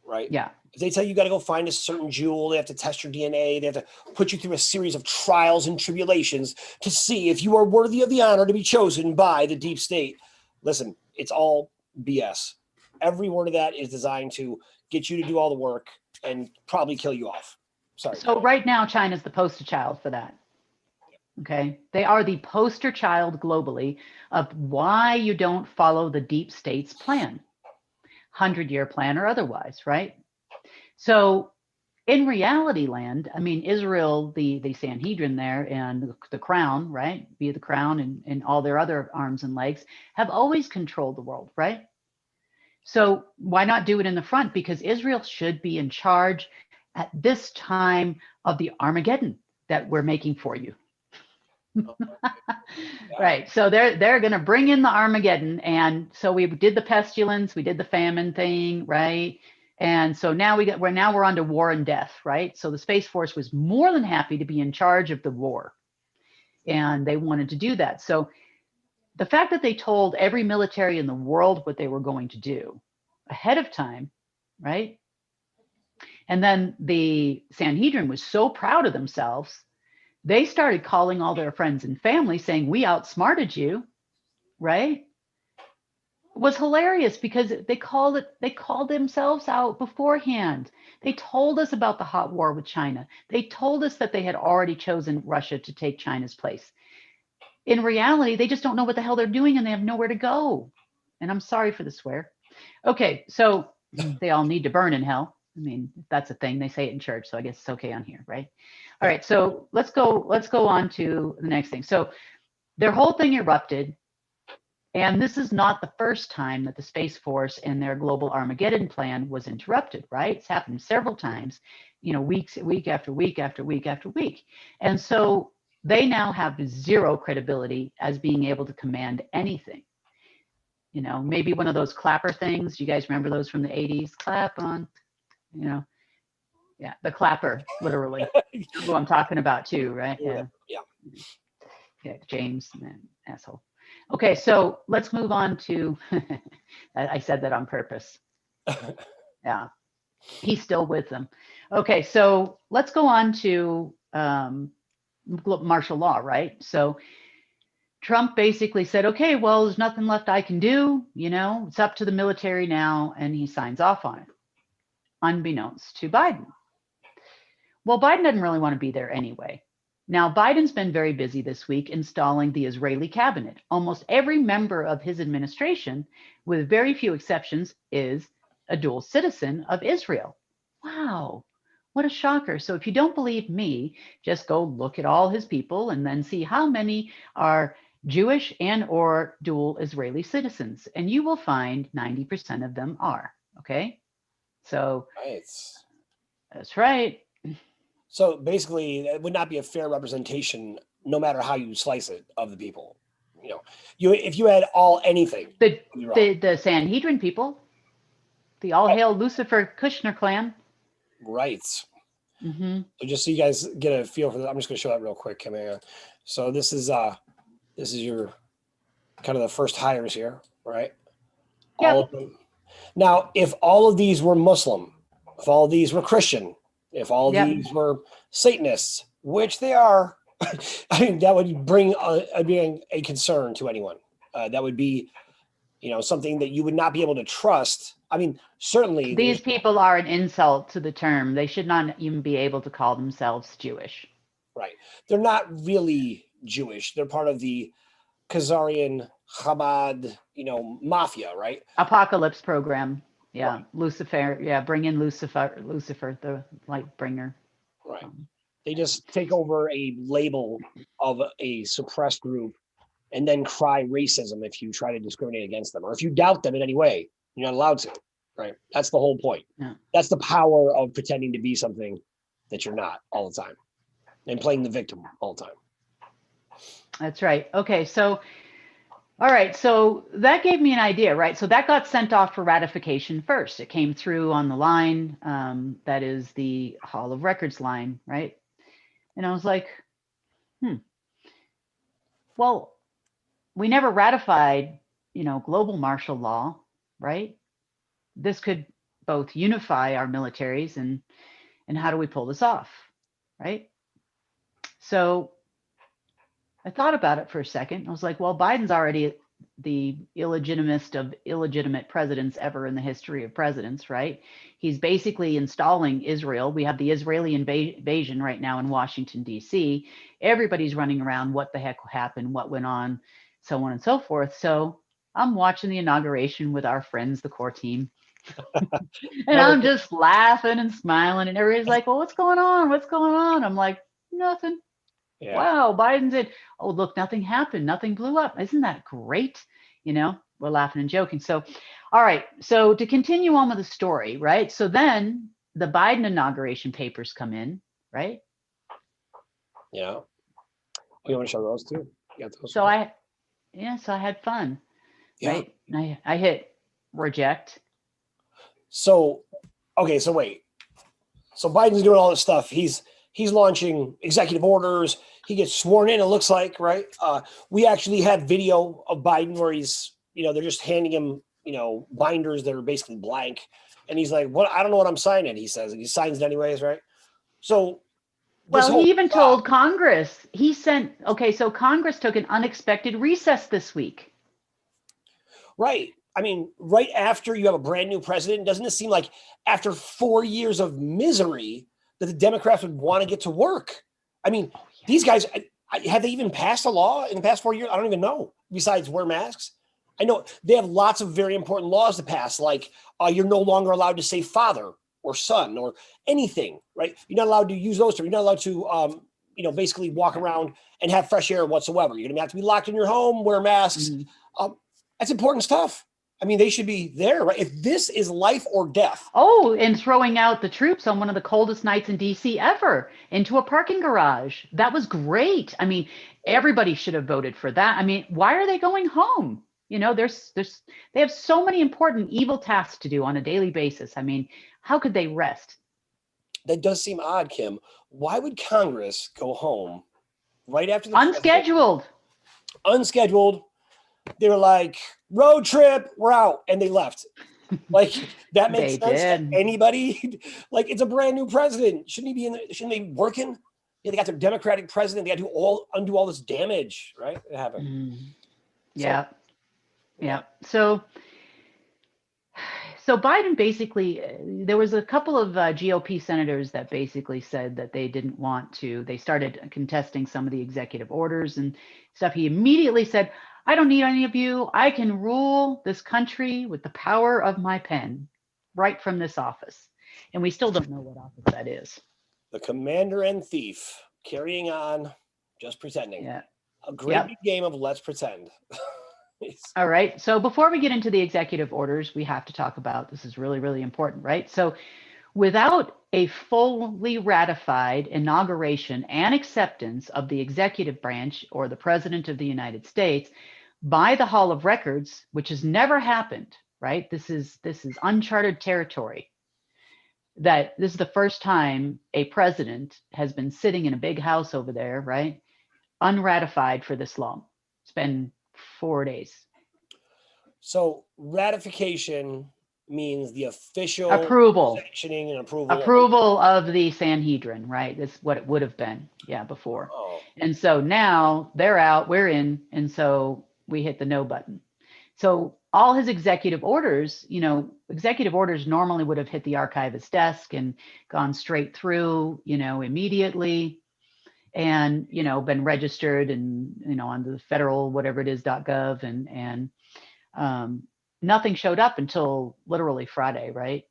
right? Yeah. If they tell you got to go find a certain jewel, they have to test your DNA, they have to put you through a series of trials and tribulations to see if you are worthy of the honor to be chosen by the deep state. Listen, it's all BS. Every word of that is designed to get you to do all the work and probably kill you off. Sorry. So right now, China's the poster child for that. Okay. They are the poster child globally of why you don't follow the deep state's plan, 100-year plan or otherwise, right? So in reality land, I mean, Israel, the Sanhedrin there and the crown, right? Via the crown and all their other arms and legs have always controlled the world, right? So why not do it in the front? Because Israel should be in charge at this time of the Armageddon that we're making for you. Right. So they're going to bring in the Armageddon. And so we did the pestilence, we did the famine thing, right? And so now we're on to war and death, right? So the Space Force was more than happy to be in charge of the war. And they wanted to do that. So the fact that they told every military in the world what they were going to do ahead of time, right? And then the Sanhedrin was so proud of themselves, they started calling all their friends and family saying, we outsmarted you, right? It was hilarious because they called themselves out beforehand. They told us about the hot war with China. They told us that they had already chosen Russia to take China's place. In reality, they just don't know what the hell they're doing and they have nowhere to go. And I'm sorry for the swear. Okay, so they all need to burn in hell. I mean, that's a thing. They say it in church, so I guess it's okay on here, right? All right, so let's go on to the next thing. So their whole thing erupted. And this is not the first time that the Space Force and their global Armageddon plan was interrupted, right? It's happened several times, week after week after week after week. And so they now have zero credibility as being able to command anything. Maybe one of those clapper things. You guys remember those from the 80s? Clap on, yeah, the clapper, literally. Who I'm talking about too, right? Yeah. Yeah, James, man, asshole. Okay, so let's move on to, I said that on purpose. Yeah, he's still with them. Okay, so let's go on to martial law, right? So Trump basically said, okay, well, there's nothing left I can do. It's up to the military now, and he signs off on it, unbeknownst to Biden. Well, Biden doesn't really want to be there anyway. Now, Biden's been very busy this week installing the Israeli cabinet. Almost every member of his administration, with very few exceptions, is a dual citizen of Israel. Wow, what a shocker. So if you don't believe me, just go look at all his people and then see how many are Jewish and or dual Israeli citizens. And you will find 90% of them are, okay? So Nice. That's right. So basically, it would not be a fair representation, no matter how you slice it, of the people. If you had anything, the Sanhedrin people, the all hail Lucifer Kushner clan. Right. Mm-hmm. So just so you guys get a feel for that, I'm just going to show that real quick. So this is your kind of the first hires here, right? Yep. All of them. Now, if all of these were Muslim, if all of these were Christian, if all of these were Satanists, which they are, I mean, that would bring a concern to anyone. That would be, something that you would not be able to trust. I mean, certainly these people are an insult to the term. They should not even be able to call themselves Jewish. Right. They're not really Jewish. They're part of the Khazarian Chabad, mafia, right? Apocalypse program. Yeah. Right. Lucifer. Yeah. Bring in Lucifer, the light bringer. Right. They just take over a label of a suppressed group and then cry racism if you try to discriminate against them, or if you doubt them in any way. You're not allowed to, right? That's the whole point. Yeah. That's the power of pretending to be something that you're not all the time and playing the victim all the time. That's right. Okay. So, all right. So that gave me an idea, right? So that got sent off for ratification first. It came through on the line. That is the Hall of Records line, right? And I was like, well, we never ratified, global martial law, right? This could both unify our militaries and how do we pull this off, right? So I thought about it for a second. I was like, well, Biden's already the illegitimist of illegitimate presidents ever in the history of presidents, right? He's basically installing Israel. We have the Israeli invasion right now in Washington, D.C. Everybody's running around, what the heck happened, what went on, so on and so forth. So I'm watching the inauguration with our friends, the core team. And I'm just laughing and smiling, and everybody's like, well, what's going on? What's going on? I'm like, nothing. Yeah. Wow, Biden did. Oh, look, nothing happened. Nothing blew up. Isn't that great? You know, we're laughing and joking. So, all right. So to continue on with the story, right? So then the Biden inauguration papers come in, right? Yeah. You want to show those too? You got those? So I had fun, Yeah. right? And I hit reject. So, okay. So wait. So Biden's doing all this stuff. He's launching executive orders. He gets sworn in, it looks like, right? We actually had video of Biden where he's, they're just handing him, binders that are basically blank. And he's like, "What? I don't know what I'm signing," he says. And he signs it anyways, right? So, well, he even told Congress, so Congress took an unexpected recess this week. Right. I mean, right after you have a brand new president, doesn't it seem like after 4 years of misery that the Democrats would want to get to work? I mean, these guys, have they even passed a law in the past 4 years? I don't even know, besides wear masks. I know they have lots of very important laws to pass, like you're no longer allowed to say father or son or anything, right? You're not allowed to use those terms. You're not allowed to, basically walk around and have fresh air whatsoever. You're going to have to be locked in your home, wear masks. Mm-hmm. That's important stuff. I mean, they should be there, right? If this is life or death. Oh, and throwing out the troops on one of the coldest nights in DC ever into a parking garage. That was great. I mean, everybody should have voted for that. I mean, why are they going home? They have so many important evil tasks to do on a daily basis. I mean, how could they rest? That does seem odd, Kim. Why would Congress go home right after the unscheduled? Unscheduled. They were like, road trip, we're out, and they left. Like, that makes sense to anybody. Like, it's a brand new president. Shouldn't he be working? Yeah, they got their Democratic president. They got to undo all this damage, right? It happened. Yeah. Yeah. So Biden basically, there was a couple of GOP senators that basically said that they didn't want to. They started contesting some of the executive orders and stuff. He immediately said, "I don't need any of you. I can rule this country with the power of my pen right from this office." And we still don't know what office that is. The commander and thief carrying on, just pretending. Yeah. A great big game of let's pretend. All right. So before we get into the executive orders, we have to talk about, this is really, really important, right? So without a fully ratified inauguration and acceptance of the executive branch or the president of the United States by the Hall of Records, which has never happened, right? This is uncharted territory. That this is the first time a president has been sitting in a big house over there, right? Unratified for this long. It's been 4 days. So ratification means the official approval, sanctioning and approval. Approval of the Sanhedrin, right? That's what it would have been, before. Oh. And so now they're out, we're in, and so we hit the no button. So all his executive orders, executive orders normally would have hit the archivist's desk and gone straight through, immediately. And, been registered and, on the federal, whatever it is, .gov and nothing showed up until literally Friday, right?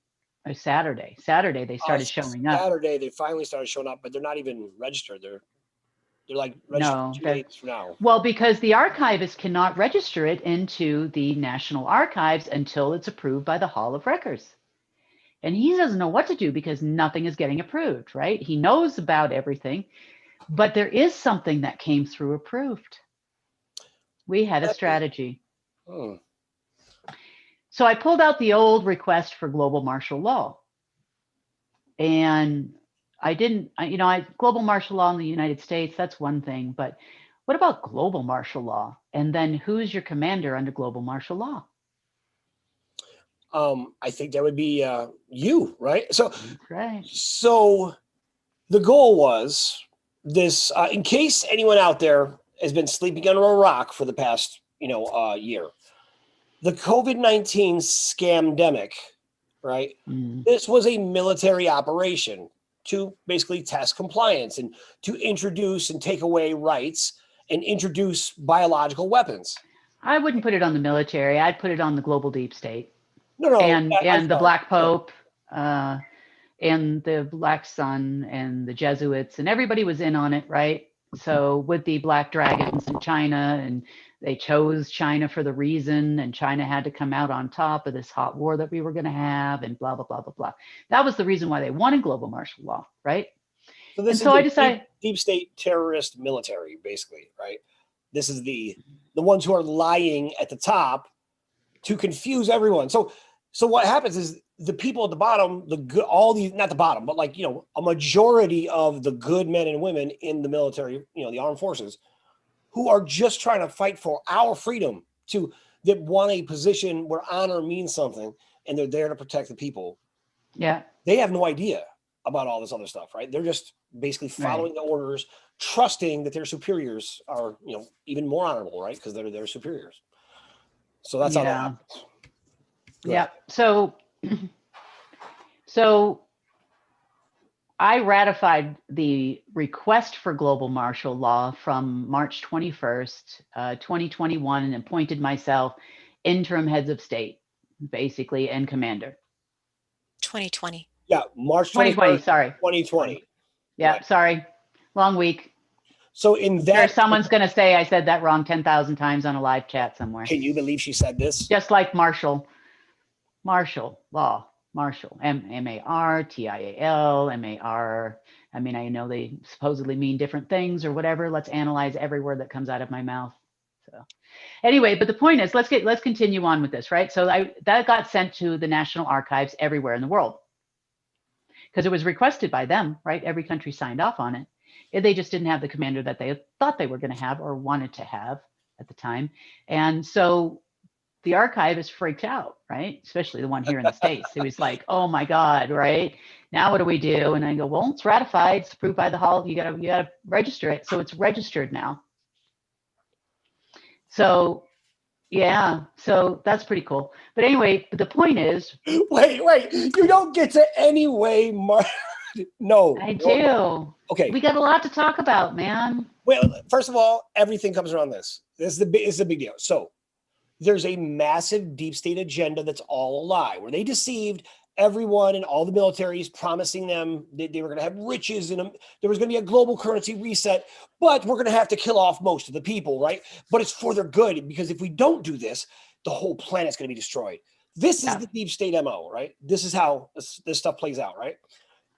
Or Saturday they started showing up. Saturday, they finally started showing up, but they're not even registered. They're like registered 2 days from now. Well, because the archivist cannot register it into the National Archives until it's approved by the Hall of Records. And he doesn't know what to do because nothing is getting approved, right? He knows about everything. But there is something that came through approved. We had a strategy. So I pulled out the old request for global martial law. And global martial law in the United States, that's one thing. But what about global martial law? And then who's your commander under global martial law? I think that would be you, right? So, right. So the goal was this, in case anyone out there has been sleeping under a rock for the past year. The COVID-19 scamdemic, right? This was a military operation to basically test compliance and to introduce and take away rights and introduce biological weapons. I wouldn't put it on the military. I'd put it on the global deep state. No, and the Black Pope, and the Black Sun, and the Jesuits, and everybody was in on it, right? So with the Black Dragons in China, and they chose China for the reason, and China had to come out on top of this hot war that we were going to have, and blah, blah, blah, blah, blah. That was the reason why they wanted global martial law, right? So this is I decided deep state terrorist military, basically, right? This is the ones who are lying at the top to confuse everyone. So what happens is the people at the bottom, not the bottom, but like, a majority of the good men and women in the military, the armed forces, who are just trying to fight for our freedom, that want a position where honor means something, and they're there to protect the people. Yeah. They have no idea about all this other stuff, right? They're just basically following the orders, trusting that their superiors are, even more honorable, right? Because they're their superiors. So that's how that happens. Yeah. So I ratified the request for global martial law from March 21st, 2021, and appointed myself interim heads of state, basically, and commander. 2020. Yeah, March 2020, sorry. 2020. Yeah, right. Sorry. Long week. So in that, someone's going to say I said that wrong 10,000 times on a live chat somewhere. Can you believe she said this? Just like martial law, martial, M-A-R-T-I-A-L, M-A-R. I mean, I know they supposedly mean different things or whatever. Let's analyze every word that comes out of my mouth. So anyway, but the point is, let's continue on with this, right? So that got sent to the National Archives everywhere in the world because it was requested by them, right? Every country signed off on it. They just didn't have the commander that they thought they were going to have or wanted to have at the time. And so the archivist freaked out, right? Especially the one here in the States. It was like, oh my God, right? Now what do we do? And I go, well, it's ratified, it's approved by the Hall. You gotta register it. So it's registered now. So yeah, so that's pretty cool. But anyway, the point is, wait, you don't get to anyway, Mark. No, I do. Okay, we got a lot to talk about, man. Well, first of all, everything comes around this. This is the big deal. So there's a massive deep state agenda that's all a lie, where they deceived everyone and all the militaries, promising them that they were going to have riches and there was going to be a global currency reset, but we're going to have to kill off most of the people, right? But it's for their good, because if we don't do this, the whole planet's going to be destroyed. This is the deep state MO, right? This is how this stuff plays out, right?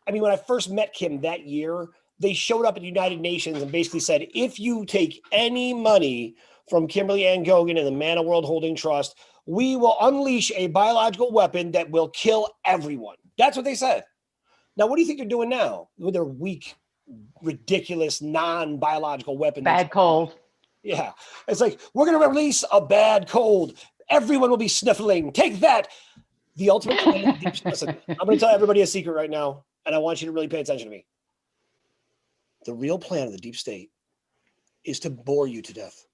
I mean, when I first met Kim that year, they showed up at the United Nations and basically said, if you take any money from Kimberly Ann Gogan and the Mana World Holding Trust, we will unleash a biological weapon that will kill everyone. That's what they said. Now, what do you think they're doing now with their weak, ridiculous, non-biological weapon? Bad cold. Yeah. It's like, we're going to release a bad cold. Everyone will be sniffling. Take that. The ultimate plan. Listen, I'm going to tell everybody a secret right now, and I want you to really pay attention to me. The real plan of the deep state is to bore you to death.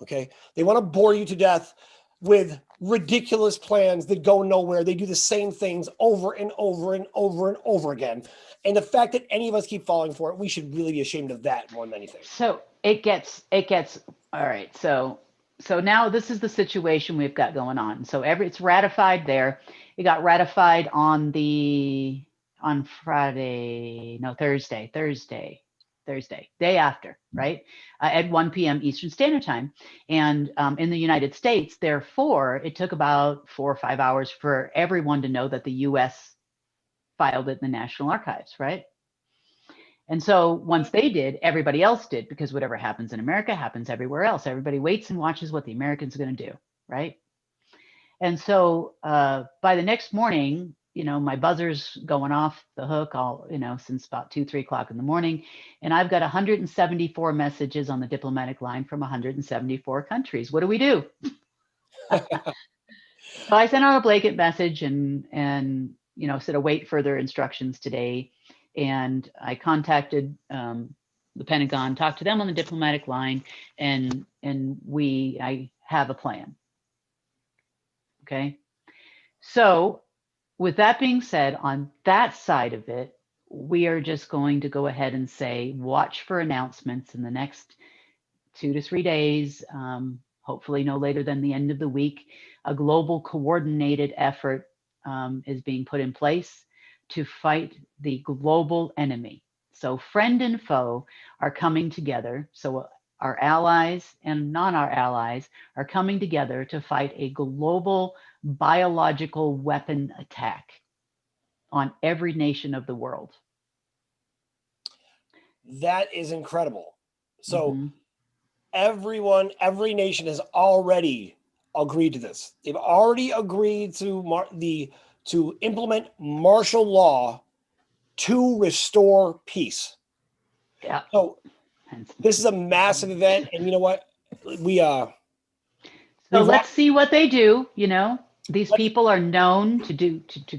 Okay? They want to bore you to death with ridiculous plans that go nowhere. They do the same things over and over and over and over again. And the fact that any of us keep falling for it, we should really be ashamed of that more than anything. So it gets all right. So now this is the situation we've got going on. So it's ratified there. It got ratified on Thursday, day after, right? At 1 p.m. Eastern Standard Time. And in the United States, therefore, it took about 4 or 5 hours for everyone to know that the US filed it in the National Archives, right? And so once they did, everybody else did, because whatever happens in America happens everywhere else. Everybody waits and watches what the Americans are going to do, right? And so by the next morning, my buzzer's going off the hook since about 2-3 o'clock in the morning. And I've got 174 messages on the diplomatic line from 174 countries. What do we do? So I sent out a blanket message and said, await further instructions today. And I contacted the Pentagon, talked to them on the diplomatic line, and I have a plan. Okay. So with that being said, on that side of it, we are just going to go ahead and say, watch for announcements in the next 2 to 3 days, hopefully no later than the end of the week. A global coordinated effort is being put in place to fight the global enemy. So friend and foe are coming together. So our allies and non-our allies are coming together to fight a global biological weapon attack on every nation of the world. That is incredible. So every nation has already agreed to this. They've already agreed to implement martial law to restore peace. Yeah. So this is a massive event, and you know what? So let's see what they do. You know, these people are known to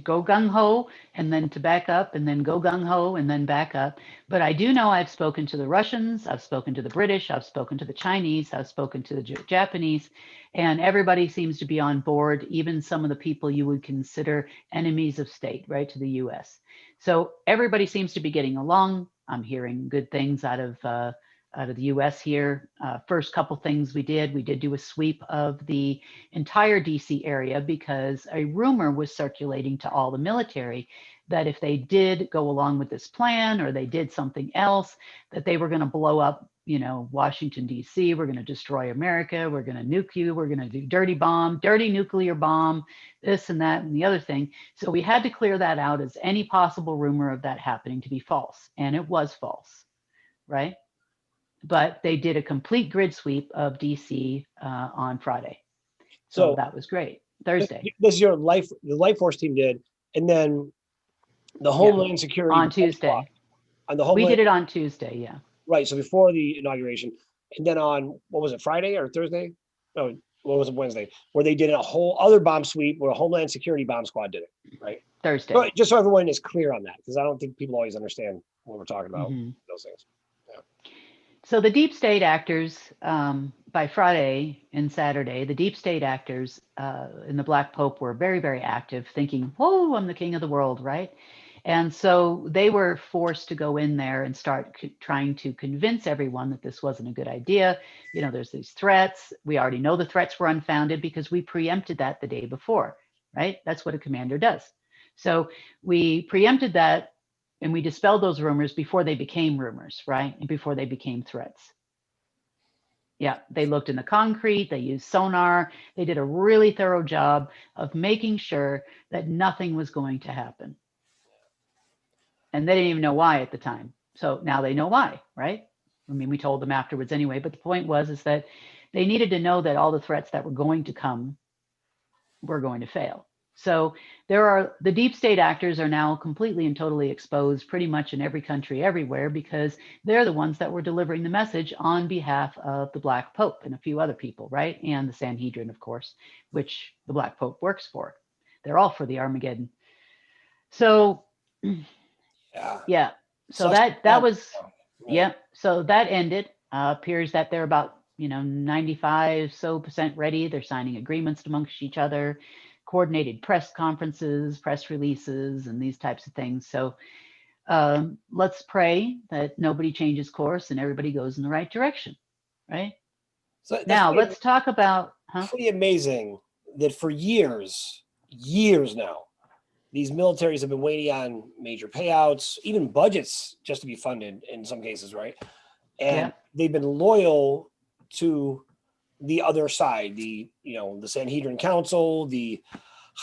go gung ho and then to back up and then go gung ho and then back up. But I do know I've spoken to the Russians, I've spoken to the British, I've spoken to the Chinese, I've spoken to the Japanese, and everybody seems to be on board, even some of the people you would consider enemies of state, right, to the US. So everybody seems to be getting along. I'm hearing good things out of the US here. First couple things we did do a sweep of the entire DC area because a rumor was circulating to all the military that if they did go along with this plan or they did something else, that they were going to blow up, you know, Washington, DC, we're going to destroy America, we're going to nuke you, we're going to do dirty nuclear bomb, this and that and the other thing. So we had to clear that out as any possible rumor of that happening to be false. And it was false, right? But they did a complete grid sweep of DC on Friday. So that was great. Thursday. This is the Life Force team did. And then the Homeland Security. On Tuesday. We did it on Tuesday, yeah. Right, so before the inauguration. And then on, what was it, Friday or Thursday? No, what was it, Wednesday? Where they did a whole other bomb sweep where a Homeland Security bomb squad did it, right? Thursday. So, just so everyone is clear on that, because I don't think people always understand what we're talking about, those things. So the deep state actors, by Friday and Saturday, the deep state actors in the Black Pope were very, very active, thinking, whoa, I'm the king of the world, right? And so they were forced to go in there and start trying to convince everyone that this wasn't a good idea. You know, there's these threats. We already know the threats were unfounded because we preempted that the day before, right? That's what a commander does. So we preempted that and we dispelled those rumors before they became rumors, right? And before they became threats. Yeah, they looked in the concrete, they used sonar, they did a really thorough job of making sure that nothing was going to happen. And they didn't even know why at the time. So now they know why, right? I mean, we told them afterwards anyway, but the point is that they needed to know that all the threats that were going to come were going to fail. So the deep state actors are now completely and totally exposed pretty much in every country everywhere because they're the ones that were delivering the message on behalf of the Black Pope and a few other people, right? And the Sanhedrin, of course, which the Black Pope works for. They're all for the Armageddon. So yeah. So that was, yeah. So that ended. Appears that they're about, 95% ready. They're signing agreements amongst each other, coordinated press conferences, press releases, and these types of things. So let's pray that nobody changes course and everybody goes in the right direction, right? So now let's talk about. Pretty amazing that for years now, these militaries have been waiting on major payouts, even budgets just to be funded in some cases, right? And they've been loyal to the other side, the Sanhedrin Council, the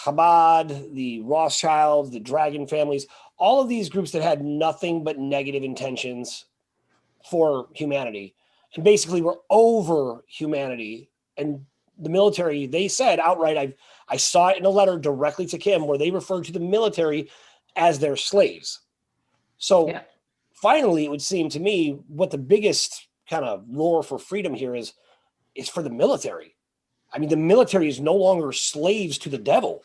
Chabad, the Rothschilds, the Dragon families, all of these groups that had nothing but negative intentions for humanity and basically were over humanity. And the military, they said outright, I saw it in a letter directly to Kim where they referred to the military as their slaves. So finally, it would seem to me what the biggest kind of roar for freedom here is for the military. I mean, the military is no longer slaves to the devil.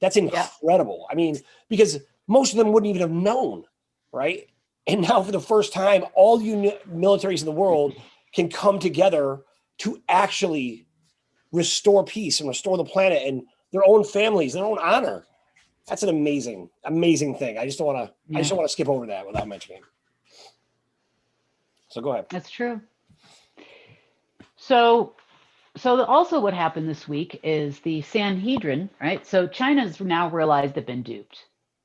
That's incredible. I mean, because most of them wouldn't even have known, right? And now for the first time, all militaries in the world can come together to actually restore peace and restore the planet and their own families, their own honor. That's an amazing, amazing thing. I just don't want to skip over that without mentioning. So go ahead. That's true. So also what happened this week is the Sanhedrin, right? So China's now realized they've been duped.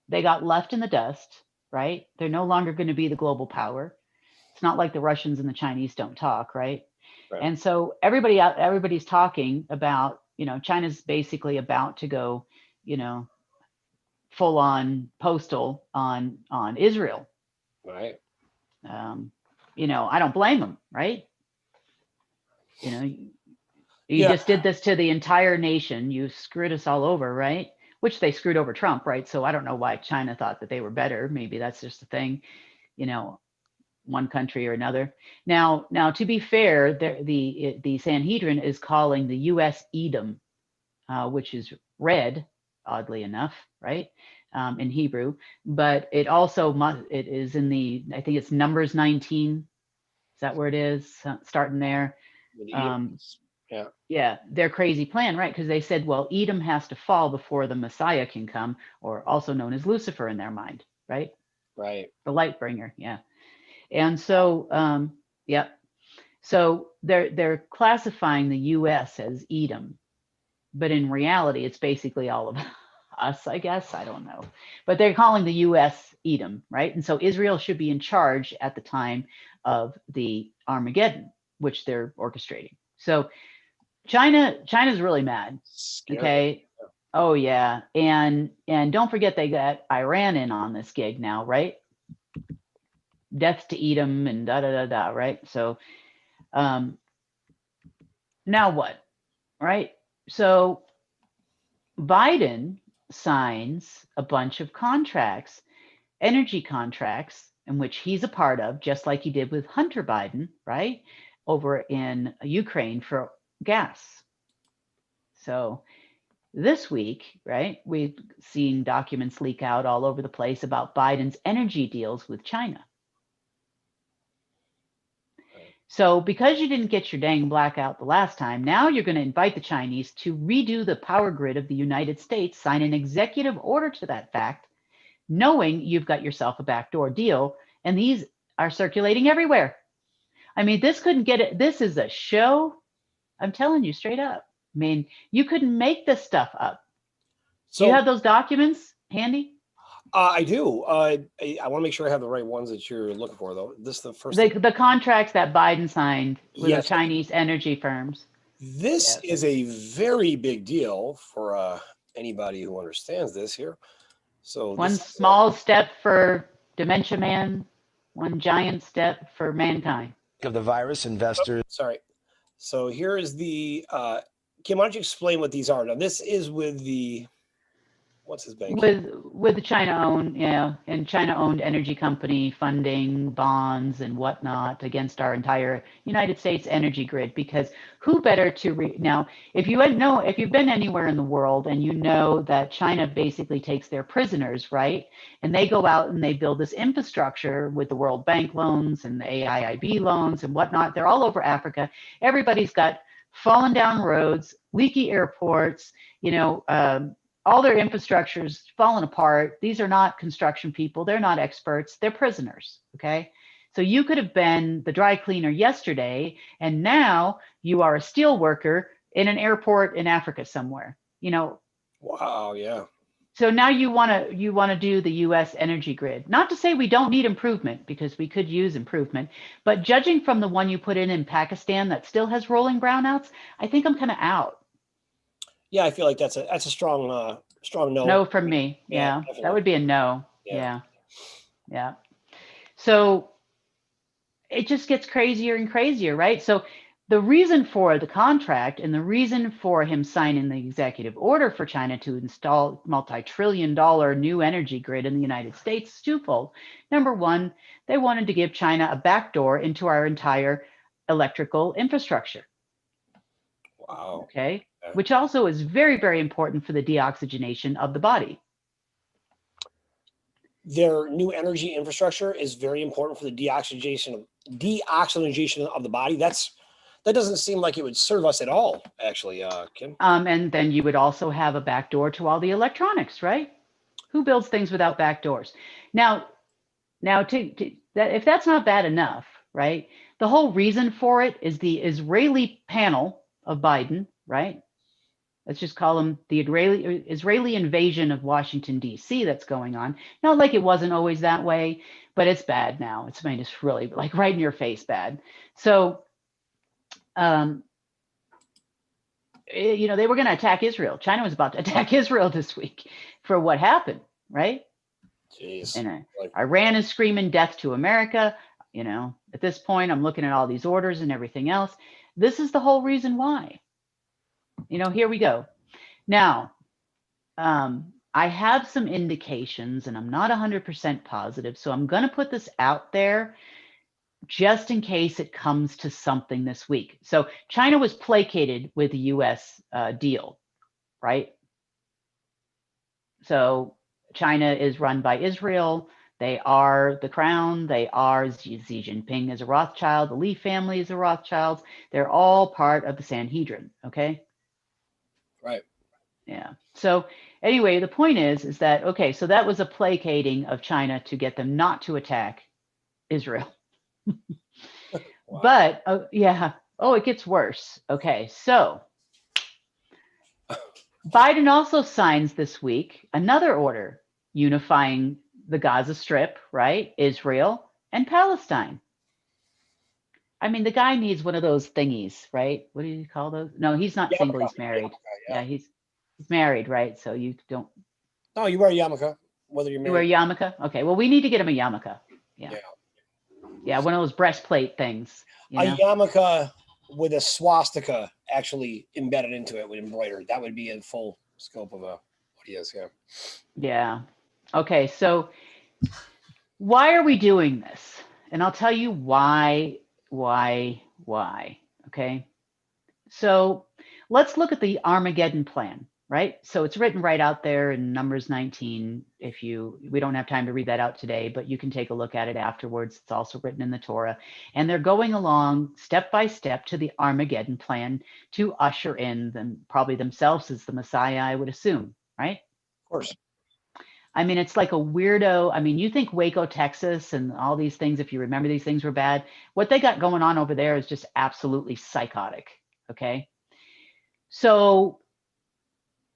They got left in the dust, right? They're no longer going to be the global power. It's not like the Russians and the Chinese don't talk, right? And so everybody's talking about, China's basically about to go, full on postal on Israel. Right. I don't blame them, right? You just did this to the entire nation. You screwed us all over, right? Which they screwed over Trump, right? So I don't know why China thought that they were better. Maybe that's just a thing, one country or another. Now, to be fair, the Sanhedrin is calling the U.S. Edom, which is red, oddly enough, right, in Hebrew. But it also it is in I think it's Numbers 19. Is that where it is? Starting there. Yeah, their crazy plan, right? Because they said, well, Edom has to fall before the Messiah can come, or also known as Lucifer in their mind, right? Right. The light bringer, yeah. And so, so they're classifying the U.S. as Edom, but in reality, it's basically all of us, I guess. I don't know, but they're calling the U.S. Edom, right? And so Israel should be in charge at the time of the Armageddon, which they're orchestrating. So China's really mad. Scary. Okay. Oh yeah, and don't forget they got Iran in on this gig now, right? Death to Edom and da da da da, right? So now what, right? So Biden signs a bunch of contracts, energy contracts, in which he's a part of, just like he did with Hunter Biden, right, over in Ukraine for gas. So this week, right, we've seen documents leak out all over the place about Biden's energy deals with China. So because you didn't get your dang blackout the last time, now you're going to invite the Chinese to redo the power grid of the United States, sign an executive order to that fact, knowing you've got yourself a backdoor deal, and these are circulating everywhere. I mean, this couldn't get it. This is a show. I'm telling you straight up. I mean, you couldn't make this stuff up. So, do you have those documents handy? I do. I want to make sure I have the right ones that you're looking for, though. This is the first. The contracts that Biden signed with the Chinese energy firms. This is a very big deal for anybody who understands this here. So one small step for Dementia Man, one giant step for mankind. Of the virus, investors. Sorry. So here is the Kim, why don't you explain what these are? Now this is with the what's his bank? With the China-owned, and China-owned energy company funding bonds and whatnot against our entire United States energy grid. Because who better to now, if you've been anywhere in the world and you know that China basically takes their prisoners, right? And they go out and they build this infrastructure with the World Bank loans and the AIIB loans and whatnot. They're all over Africa. Everybody's got fallen down roads, leaky airports, all their infrastructure's fallen apart. These are not construction people. They're not experts. They're prisoners. Okay. So you could have been the dry cleaner yesterday, and now you are a steel worker in an airport in Africa somewhere, Wow. Yeah. So now you want to do the U.S. energy grid. Not to say we don't need improvement, because we could use improvement, but judging from the one you put in Pakistan that still has rolling brownouts, I think I'm kind of out. Yeah, I feel like that's a strong no. No from me. Yeah, that would be a no. Yeah. So it just gets crazier and crazier, right? So the reason for the contract and the reason for him signing the executive order for China to install multi-trillion-dollar new energy grid in the United States is twofold. Number one, they wanted to give China a backdoor into our entire electrical infrastructure. Wow. Okay. Which also is very, very important for the deoxygenation of the body. Their new energy infrastructure is very important for the deoxygenation of the body. That's that doesn't seem like it would serve us at all, actually, Kim. And then you would also have a back door to all the electronics, right? Who builds things without back doors? Now, if that's not bad enough, right? The whole reason for it is the Israeli panel of Biden, right? Let's just call them the Israeli invasion of Washington, D.C. that's going on. Not like it wasn't always that way, but it's bad now. It's really like right in your face bad. So, they were going to attack Israel. China was about to attack Israel this week for what happened, right? Jeez. And Iran is screaming death to America. At this point, I'm looking at all these orders and everything else. This is the whole reason why. Here we go. Now, I have some indications, and I'm not 100% positive, so I'm going to put this out there just in case it comes to something this week. So China was placated with the U.S. Deal, right? So China is run by Israel. They are the crown. They are Xi Jinping is a Rothschild. The Li family is a Rothschild. They're all part of the Sanhedrin, okay? Right. Yeah. So anyway, the point is that, okay, so that was a placating of China to get them not to attack Israel. Wow. But it gets worse. Okay, so Biden also signs this week another order unifying the Gaza Strip, right? Israel and Palestine. I mean, the guy needs one of those thingies, right? What do you call those? No, he's not single, he's married. Yeah, he's married, right? So you don't. No, you wear a yarmulke, whether you're married. You wear a yarmulke? Okay, well, we need to get him a yarmulke. Yeah, one of those breastplate things. A yarmulke with a swastika actually embedded into it with embroidered. That would be in full scope of what he is, Yeah. Okay, so why are we doing this? And I'll tell you why. Okay. So let's look at the Armageddon plan, right? So it's written right out there in Numbers 19. We don't have time to read that out today, but you can take a look at it afterwards. It's also written in the Torah. And they're going along step by step to the Armageddon plan to usher in them, probably themselves as the Messiah, I would assume, right? Of course. I mean, it's like a weirdo. I mean, you think Waco, Texas and all these things, if you remember these things were bad. What they got going on over there is just absolutely psychotic, okay? So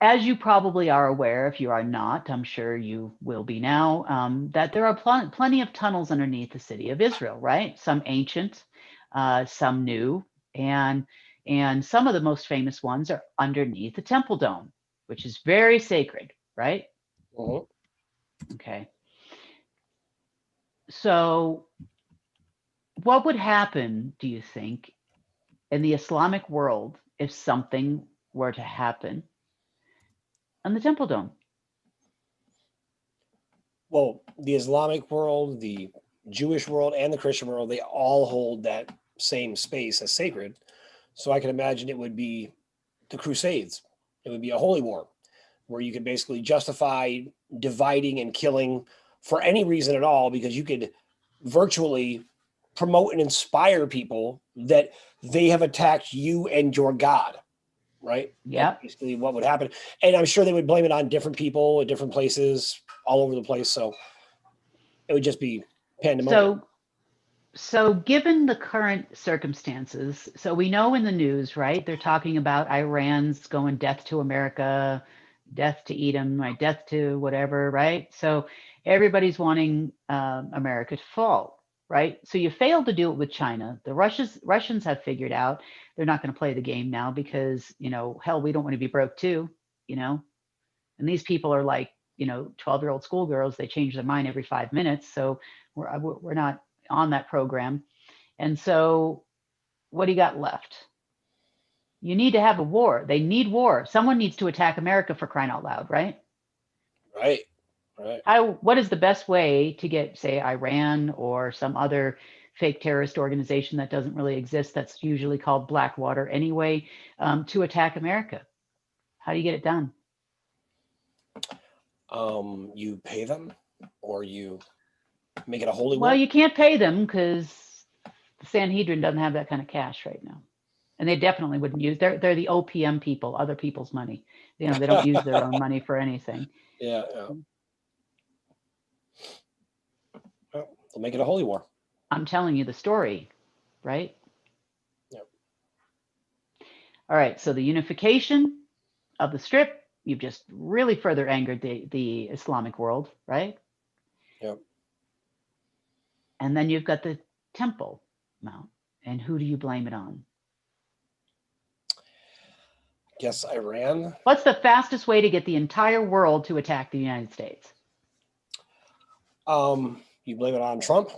as you probably are aware, if you are not, I'm sure you will be now, that there are plenty of tunnels underneath the city of Israel, right? Some ancient, some new, and some of the most famous ones are underneath the Temple Dome, which is very sacred, right? Uh-huh. Okay. So what would happen, do you think, in the Islamic world if something were to happen on the Temple Dome? Well, the Islamic world, the Jewish world, and the Christian world, they all hold that same space as sacred. So I can imagine it would be the Crusades. It would be a holy war where you could basically justify dividing and killing for any reason at all, because you could virtually promote and inspire people that they have attacked you and your God, right? Yeah. That's basically what would happen. And I'm sure they would blame it on different people at different places all over the place. So it would just be pandemonium. So given the current circumstances, so we know in the news, right, they're talking about Iran's going death to America, death to Edom, right, death to whatever, right? So everybody's wanting America to fall, right? So you failed to do it with China. The Russians have figured out they're not going to play the game now because, hell, we don't want to be broke too, and these people are like, 12-year-old schoolgirls. They change their mind every 5 minutes. So we're not on that program. And so what do you got left? You need to have a war. They need war. Someone needs to attack America, for crying out loud, right? Right. What is the best way to get, say, Iran or some other fake terrorist organization that doesn't really exist, that's usually called Blackwater anyway, to attack America? How do you get it done? You pay them, or you make it a holy war? Well, you can't pay them because the Sanhedrin doesn't have that kind of cash right now. And they definitely wouldn't use, they're the OPM people, other people's money. You know, they don't use their own money for anything. Yeah. Well, they'll make it a holy war. I'm telling you the story, right? Yep. All right, so the unification of the Strip, you've just really further angered the Islamic world, right? Yep. And then you've got the Temple Mount. And who do you blame it on? Guess Iran. What's the fastest way to get the entire world to attack the United States? You blame it on Trump?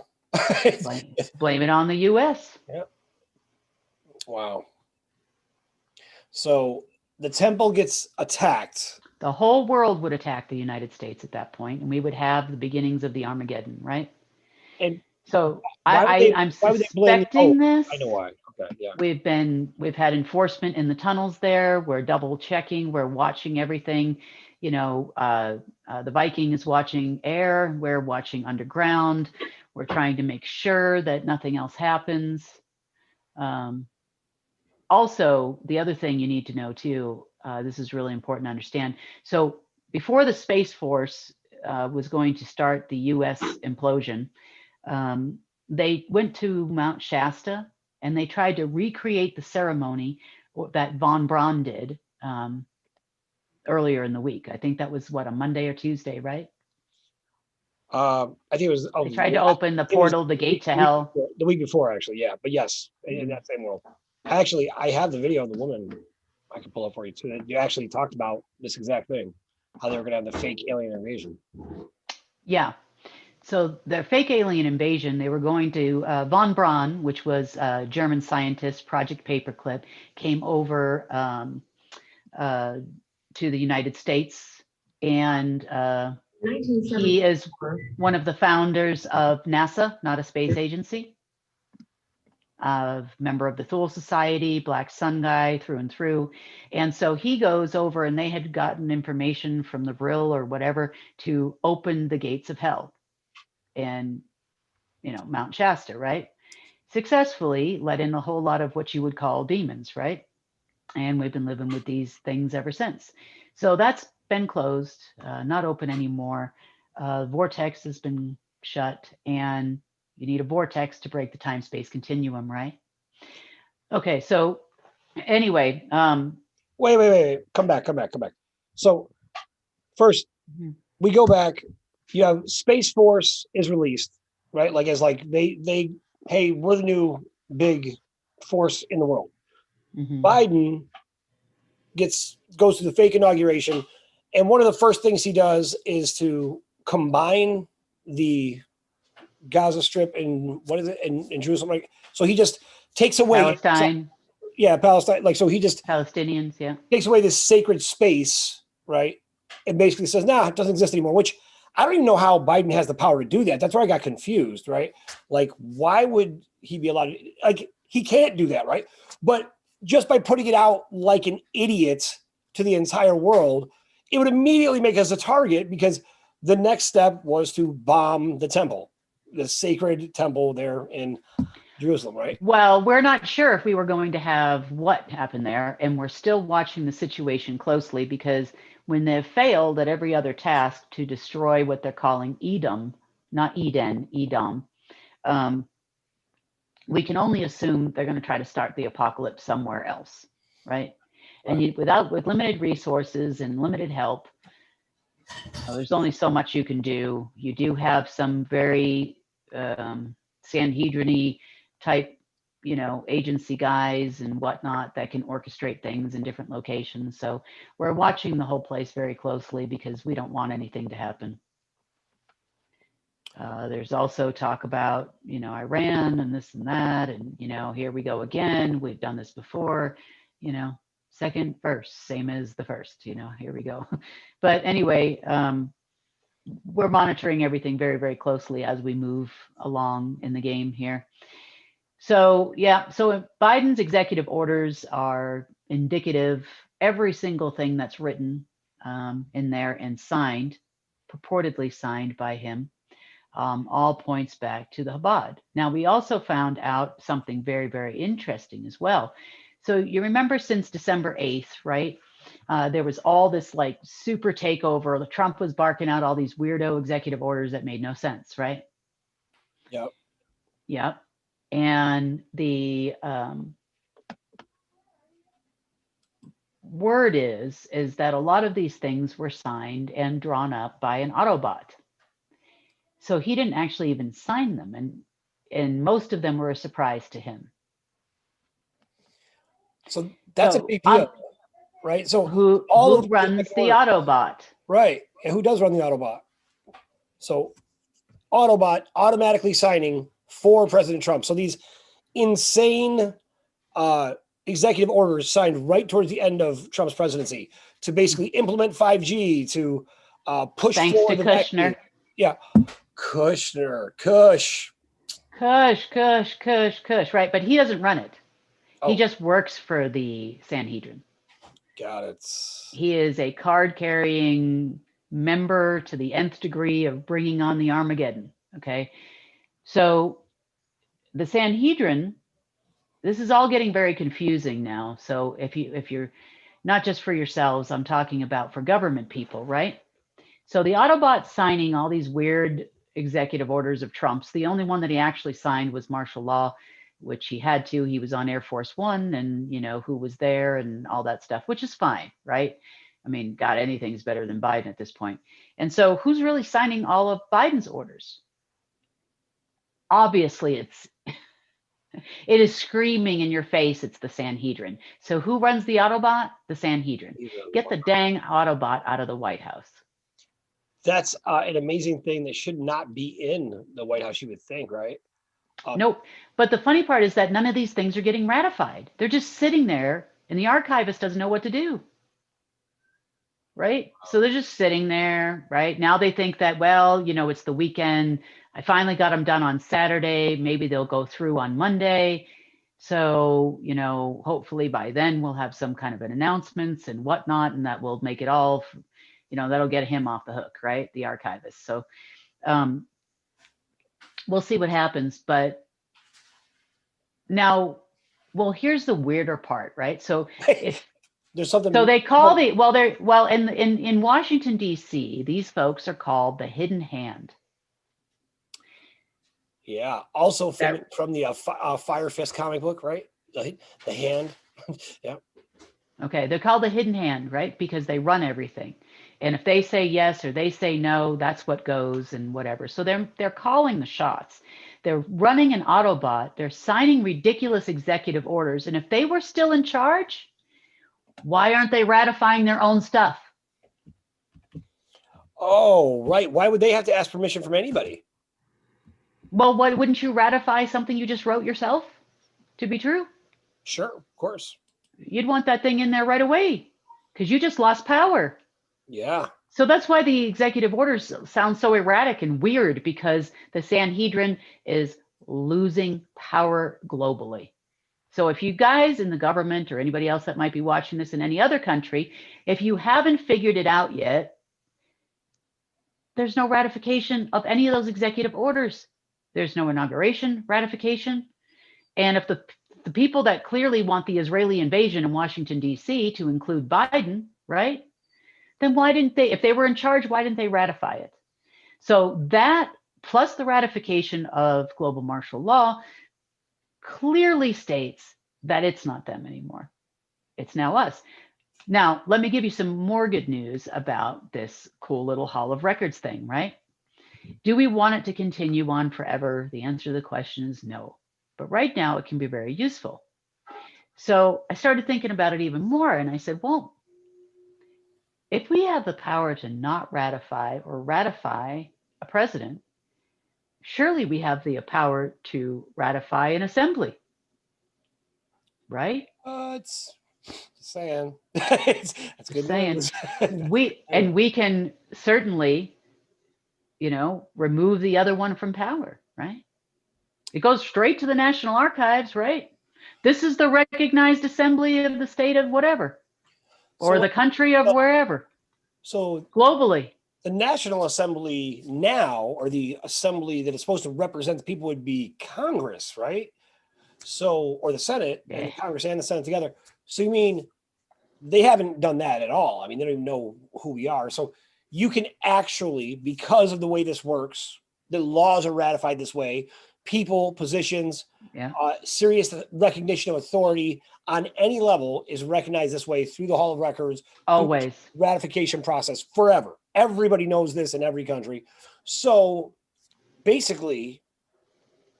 Blame it on the US. Yeah. Wow. So the temple gets attacked. The whole world would attack the United States at that point, and we would have the beginnings of the Armageddon, right? And so I'm why would they blame? suspecting this. I know why. Okay, yeah. We've had enforcement in the tunnels there. We're double checking. We're watching everything. You know, the Viking is watching air. We're watching underground. We're trying to make sure that nothing else happens. Also, the other thing you need to know too, this is really important to understand. So before the Space Force was going to start the US implosion, they went to Mount Shasta and they tried to recreate the ceremony that von Braun did earlier in the week. I think that was what, a Monday or Tuesday, right? I think it was. They tried to open the portal, the gate to hell. The week before, actually, yeah. But yes, in that same world. Actually, I have the video of the woman. I can pull up for you too. You actually talked about this exact thing, how they were going to have the fake alien invasion. Yeah. So the fake alien invasion, they were going to, von Braun, which was a German scientist, Project Paperclip, came over to the United States. And he is one of the founders of NASA, not a space agency. Member of the Thule Society, Black Sun guy through and through. And so he goes over and they had gotten information from the Vril or whatever to open the gates of hell. And, you know, Mount Shasta, right? Successfully let in a whole lot of what you would call demons, right? And we've been living with these things ever since. So that's been closed, not open anymore. Vortex has been shut, and you need a vortex to break the time-space continuum, right? Okay, so anyway. Wait. Come back. So first, we go back. You have Space Force is released, right? Like as like they hey, we're the new big force in the world. Biden goes to the fake inauguration, and one of the first things he does is to combine the Gaza Strip and what is it in Jerusalem? Like, so he just takes away Palestine. Palestine. Like, so he just Palestinians, yeah, takes away this sacred space, right? And basically says, nah, it doesn't exist anymore, which I don't even know how Biden has the power to do that. That's where I got confused, right? Like, why would he be allowed to, like, he can't do that, right? But just by putting it out like an idiot to the entire world, it would immediately make us a target, because the next step was to bomb the temple, the sacred temple there in Jerusalem, right? Well, we're not sure if we were going to have what happened there, and we're still watching the situation closely, because when they've failed at every other task to destroy what they're calling Edom, not Eden, Edom, we can only assume they're going to try to start the apocalypse somewhere else, right? And with limited resources and limited help, there's only so much you can do. You do have some very Sanhedrin-y type, you know, agency guys and whatnot that can orchestrate things in different locations. So we're watching the whole place very closely, because we don't want anything to happen. There's also talk about, you know, Iran and this and that, and, you know, here we go again. We've done this before, you know, second verse, same as the first, you know, here we go. But anyway, we're monitoring everything very, very closely as we move along in the game here. So, yeah, so Biden's executive orders are indicative. Every single thing that's written in there and signed, purportedly signed by him, all points back to the Chabad. Now, we also found out something very, very interesting as well. So you remember since December 8th, right? There was all this like super takeover. Trump was barking out all these weirdo executive orders that made no sense, right? Yep. Yep. And the word is that a lot of these things were signed and drawn up by an Autobot. So he didn't actually even sign them, and most of them were a surprise to him. So that's a big deal, right? So who runs the Autobot? Right. And who does run the Autobot? So Autobot automatically signing for President Trump. So these insane executive orders signed right towards the end of Trump's presidency to basically implement 5G, to push Thanks forward to the Kushner. vaccine. Yeah. Kush. Right. But he doesn't run it. Oh. He just works for the Sanhedrin. Got it. He is a card-carrying member to the nth degree of bringing on the Armageddon. Okay. So the Sanhedrin, this is all getting very confusing now. So if you're not just for yourselves, I'm talking about for government people, right? So the Autobot signing all these weird executive orders of Trump's, the only one that he actually signed was martial law, which he had to. He was on Air Force One, and you know who was there and all that stuff, which is fine, right? I mean, God, anything's better than Biden at this point. And so who's really signing all of Biden's orders? Obviously, it is screaming in your face. It's the Sanhedrin. So who runs the Autobot? The Sanhedrin. Get the dang Autobot out of the White House. That's an amazing thing that should not be in the White House, you would think, right? Nope. But the funny part is that none of these things are getting ratified. They're just sitting there, and the archivist doesn't know what to do. Right? So they're just sitting there, right? Now they think that, well, you know, it's the weekend. I finally got them done on Saturday. Maybe they'll go through on Monday. So, you know, hopefully by then we'll have some kind of an announcements and whatnot, and that will make it all, you know, that'll get him off the hook, right? The archivist. So we'll see what happens. But now, well, here's the weirder part, right? So if there's something. So they call in Washington, D.C., these folks are called the Hidden Hand. Yeah. Also from the Fire Fist comic book, right? The Hand. Yeah. Okay. They're called the Hidden Hand, right? Because they run everything. And if they say yes or they say no, that's what goes and whatever. So they're calling the shots. They're running an Autobot. They're signing ridiculous executive orders. And if they were still in charge, why aren't they ratifying their own stuff? Oh, right. Why would they have to ask permission from anybody? Well, why wouldn't you ratify something you just wrote yourself to be true? Sure, of course. You'd want that thing in there right away because you just lost power. Yeah. So that's why the executive orders sound so erratic and weird, because the Sanhedrin is losing power globally. So if you guys in the government or anybody else that might be watching this in any other country, if you haven't figured it out yet, there's no ratification of any of those executive orders. There's no inauguration ratification. And if the people that clearly want the Israeli invasion in Washington, D.C. to include Biden, right? Then why didn't they, if they were in charge, why didn't they ratify it? So that plus the ratification of global martial law clearly states that it's not them anymore. It's now us. Now, let me give you some more good news about this cool little Hall of Records thing, right? Do we want it to continue on forever? The answer to the question is no. But right now it can be very useful. So I started thinking about it even more, and I said, well, if we have the power to not ratify or ratify a president, surely we have the power to ratify an assembly, right? It's saying. That's good. Saying we can certainly, you know, remove the other one from power, right? It goes straight to the National Archives, right? This is the recognized assembly of the state of whatever, or the country of wherever. So globally, the National Assembly now, or the assembly that is supposed to represent the people, would be Congress, right? So, or the Senate and the Congress and the Senate together. So you mean they haven't done that at all? I mean, they don't even know who we are. So you can actually, because of the way this works, the laws are ratified this way. People, positions, serious recognition of authority on any level is recognized this way through the Hall of Records. Always. Ratification process forever. Everybody knows this in every country. So basically,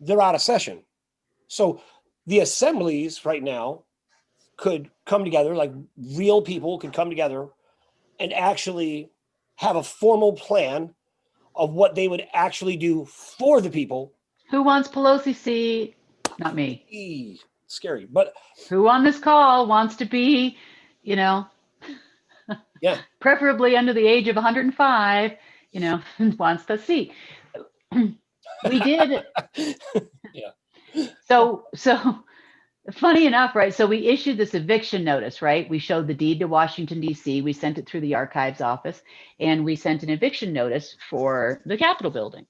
they're out of session. So the assemblies right now could come together, like real people could come together and actually have a formal plan of what they would actually do for the people. Who wants Pelosi seat? Not me. Scary. But who on this call wants to be, you know, preferably under the age of 105, you know, wants the seat. We did. So funny enough, right? So we issued this eviction notice, right? We showed the deed to Washington, D.C. We sent it through the archives office, and we sent an eviction notice for the Capitol building.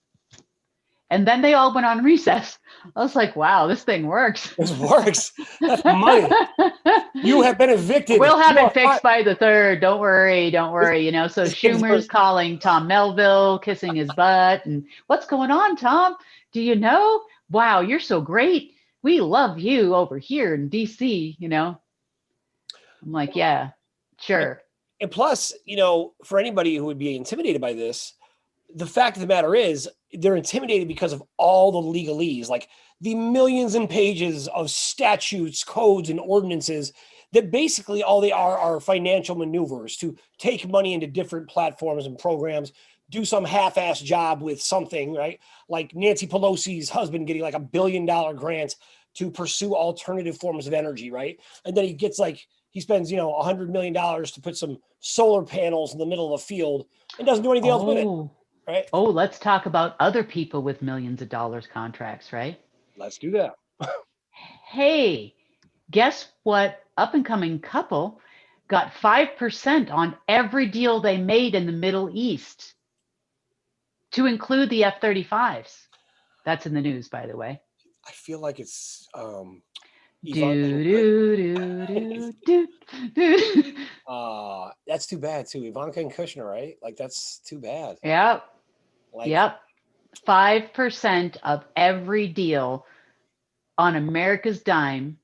And then they all went on recess. I was like, wow, this thing works. This works. That's money. You have been evicted. We'll have it fixed by the 3rd. Don't worry. Don't worry. You know, so Schumer's calling Tom Melville, kissing his butt. And what's going on, Tom? Do you know? Wow, you're so great. We love you over here in DC, you know? I'm like, yeah, sure. And plus, you know, for anybody who would be intimidated by this, the fact of the matter is they're intimidated because of all the legalese, like the millions and pages of statutes, codes, and ordinances that basically all they are financial maneuvers to take money into different platforms and programs, do some half-ass job with something, right? Like Nancy Pelosi's husband getting like $1 billion grant to pursue alternative forms of energy, right? And then he gets like, he spends, you know, $100 million to put some solar panels in the middle of a field and doesn't do anything else with it. Right. Oh, let's talk about other people with millions of dollars contracts, right? Let's do that. Hey, guess what? Up and coming couple got 5% on every deal they made in the Middle East, to include the F-35s. That's in the news, by the way. I feel like it's that's too bad too. Ivanka and Kushner, right? Like that's too bad. Yep. Yep. 5% of every deal on America's dime.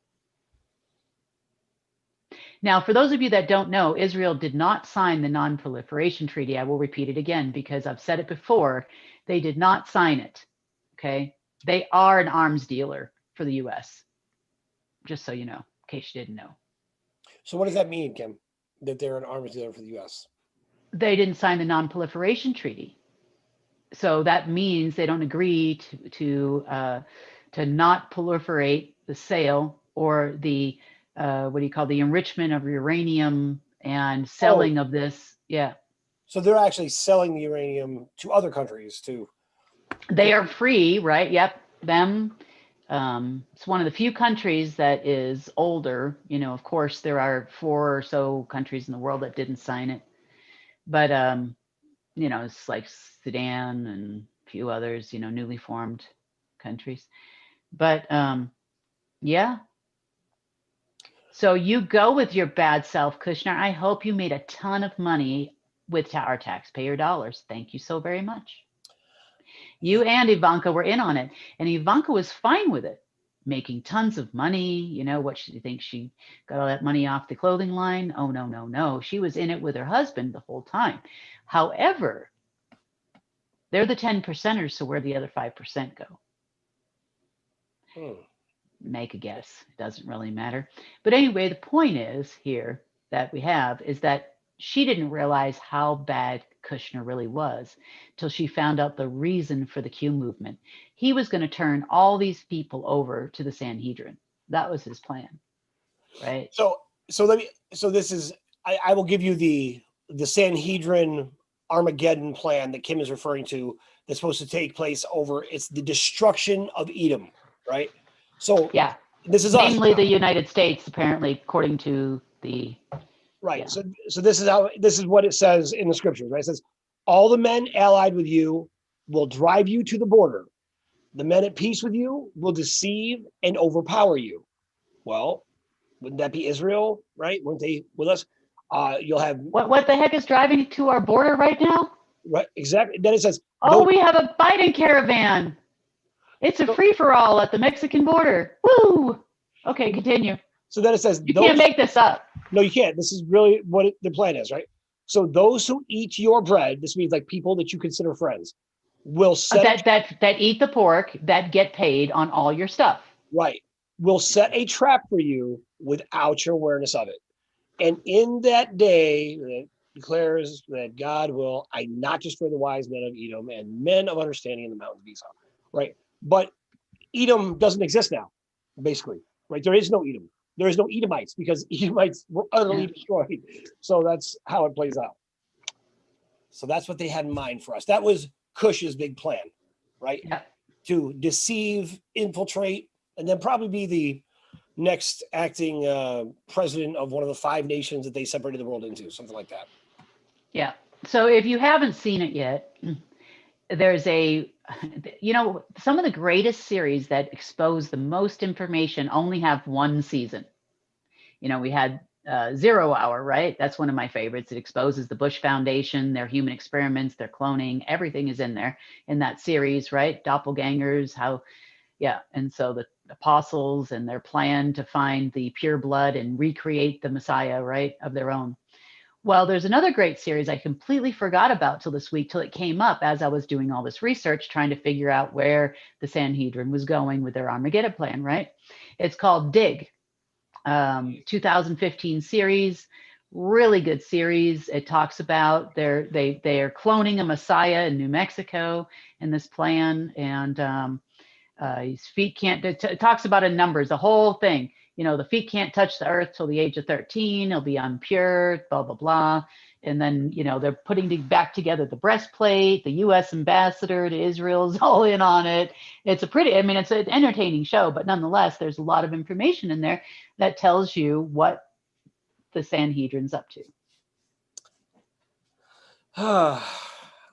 Now, for those of you that don't know, Israel did not sign the Non-Proliferation Treaty. I will repeat it again because I've said it before. They did not sign it. Okay. They are an arms dealer for the U.S. Just so you know, in case you didn't know. So what does that mean, Kim? That they're an arms dealer for the U.S.? They didn't sign the Non-Proliferation Treaty. So that means they don't agree to not proliferate the sale or the the enrichment of uranium and selling of this. Yeah. So they're actually selling the uranium to other countries too. They are free, right? Yep. Them. It's one of the few countries that is older. You know, of course, there are 4 or so countries in the world that didn't sign it. But, you know, it's like Sudan and a few others, you know, newly formed countries. But, yeah. So you go with your bad self, Kushner. I hope you made a ton of money with our taxpayer dollars. Thank you so very much. You and Ivanka were in on it, and Ivanka was fine with it, making tons of money. You know, what she thinks she got all that money off the clothing line? Oh, no, no, no. She was in it with her husband the whole time. However, they're the 10%ers, so where the other 5% go? Make a guess. It doesn't really matter. But anyway, the point is here that we have is that she didn't realize how bad Kushner really was till she found out the reason for the Q movement. He was going to turn all these people over to the Sanhedrin. That was his plan, right? So this is, I will give you the Sanhedrin Armageddon plan that Kim is referring to that's supposed to take place over, it's the destruction of Edom, right? So yeah, this is namely us. The United States, apparently, according to the right. Yeah. So this is what it says in the scriptures, right? It says, all the men allied with you will drive you to the border, The men at peace with you will deceive and overpower you. Well, wouldn't that be Israel, right? Weren't they with us? You'll have What the heck is driving to our border right now? right exactly. Then it says, Oh, we have a Biden caravan. It's a free-for-all at the Mexican border. Woo! Okay, continue. so then it says, You can't make this up. No, you can't. This is really what the plan is, right? So those who eat your bread, this means like people that you consider friends, will set That eat the pork, that get paid on all your stuff. right, will set a trap for you without your awareness of it. And in that day, it declares that God will, I not destroy the wise men of Edom and men of understanding in the mountains of Esau, right? But Edom doesn't exist now, basically, right? There is no Edom. There is no Edomites because Edomites were utterly destroyed. So that's how it plays out. So that's what they had in mind for us. That was Cush's big plan, right? Yeah. To deceive, infiltrate, and then probably be the next acting president of one of the 5 nations that they separated the world into, something like that. Yeah. So if you haven't seen it yet, there's some of the greatest series that expose the most information only have one season. We had 0 Hour, right? That's one of my favorites. It exposes the Bush Foundation, their human experiments, their cloning, everything is in there in that series, right? Doppelgangers, and so the apostles and their plan to find the pure blood and recreate the Messiah, right, of their own. Well, there's another great series I completely forgot about till this week, till it came up as I was doing all this research, trying to figure out where the Sanhedrin was going with their Armageddon plan, right? It's called Dig, 2015 series, really good series. It talks about they are cloning a Messiah in New Mexico in this plan, and his feet can't. It talks about in numbers, the whole thing. The feet can't touch the earth till the age of 13. He'll be impure, blah, blah, blah. And then, they're putting back together the breastplate. The U.S. ambassador to Israel is all in on it. It's it's an entertaining show, but nonetheless, there's a lot of information in there that tells you what the Sanhedrin's up to.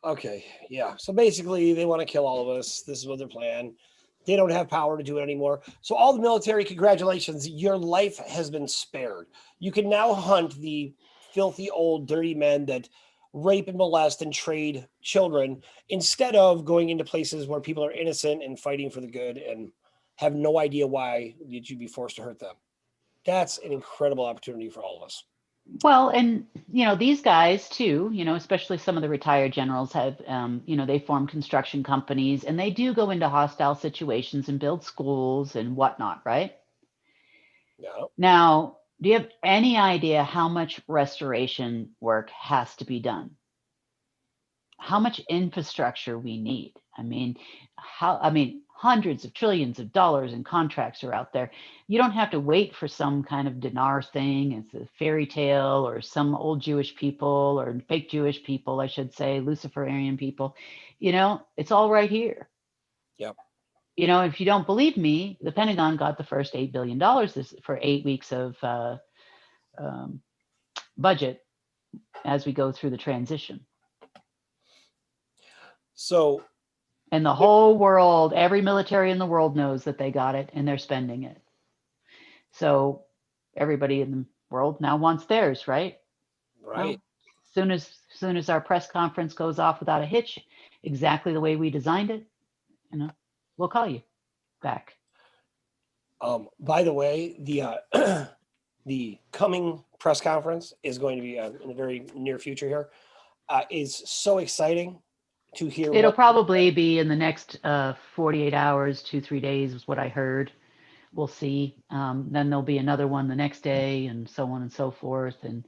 Okay. Yeah. So basically, they want to kill all of us. This is what their plan. They don't have power to do it anymore. So all the military, congratulations, your life has been spared. You can now hunt the filthy old dirty men that rape and molest and trade children instead of going into places where people are innocent and fighting for the good and have no idea why you'd be forced to hurt them. That's an incredible opportunity for all of us. Well, and, these guys too, especially some of the retired generals have, they form construction companies and they do go into hostile situations and build schools and whatnot, right? Yeah. Now, do you have any idea how much restoration work has to be done? How much infrastructure we need? Hundreds of trillions of dollars in contracts are out there. You don't have to wait for some kind of dinar thing. It's a fairy tale or some old Jewish people or fake Jewish people, I should say, Luciferian people. It's all right here. Yep. If you don't believe me, the Pentagon got the first $8 billion for 8 weeks of budget as we go through the transition. So, and the whole world, every military in the world knows that they got it and they're spending it. So everybody in the world now wants theirs, right? Right. Well, soon as our press conference goes off without a hitch, exactly the way we designed it, we'll call you back. By the way, the coming press conference is going to be in the very near future here. Is so exciting to hear. It'll probably be in the next 48 hours, 2-3 days is what I heard. We'll see. Then there'll be another one the next day and so on and so forth. And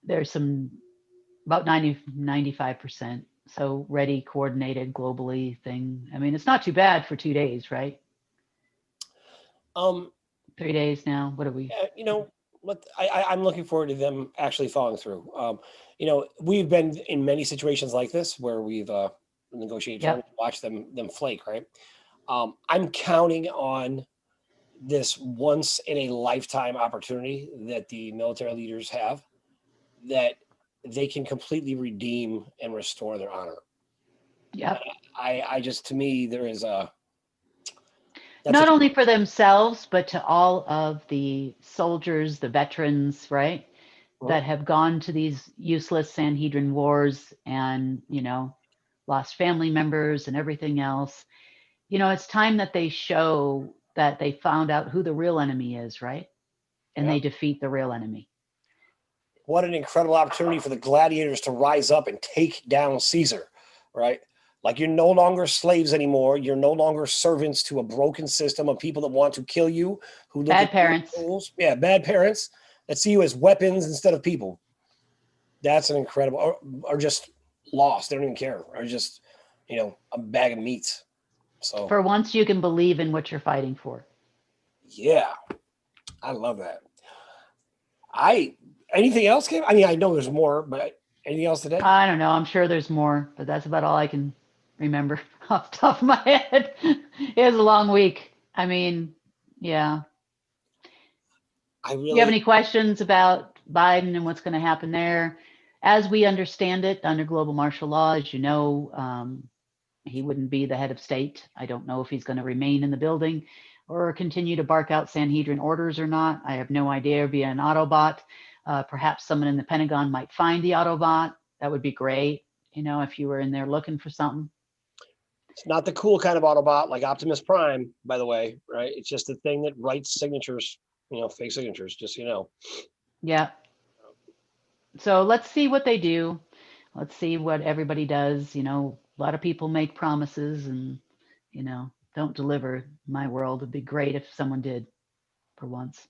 there's about 95%. So ready, coordinated globally thing. It's not too bad for 2 days, right? 3 days now. What are we? I'm looking forward to them actually following through. We've been in many situations like this where we've negotiated, Yep. watch them flake, right? I'm counting on this once in a lifetime opportunity that the military leaders have, that they can completely redeem and restore their honor. Yeah. I just, to me, there is Not only for themselves, but to all of the soldiers, the veterans, right? That have gone to these useless Sanhedrin wars and, lost family members and everything else. It's time that they show that they found out who the real enemy is, right? And they defeat the real enemy. What an incredible opportunity for the gladiators to rise up and take down Caesar, right? Like, you're no longer slaves anymore. You're no longer servants to a broken system of people that want to kill you, who look Bad at parents. Tools. Yeah, bad parents that see you as weapons instead of people. That's an incredible, or just lost. They don't even care. Or just, a bag of meat. So For once, you can believe in what you're fighting for. yeah, I love that. Anything else, Kim? I mean, I know there's more, but anything else today? I don't know. I'm sure there's more, but that's about all I can remember off the top of my head. It was a long week. I mean, yeah. Do you have any questions about Biden and what's going to happen there? As we understand it, under global martial law, as you know, he wouldn't be the head of state. I don't know if he's going to remain in the building or continue to bark out Sanhedrin orders or not. I have no idea via an Autobot. Perhaps someone in the Pentagon might find the Autobot. That would be great, if you were in there looking for something. It's not the cool kind of Autobot like Optimus Prime, by the way, right? It's just the thing that writes signatures, fake signatures, just so you know. Yeah. So let's see what they do. Let's see what everybody does. A lot of people make promises and, don't deliver. My world would be great if someone did for once.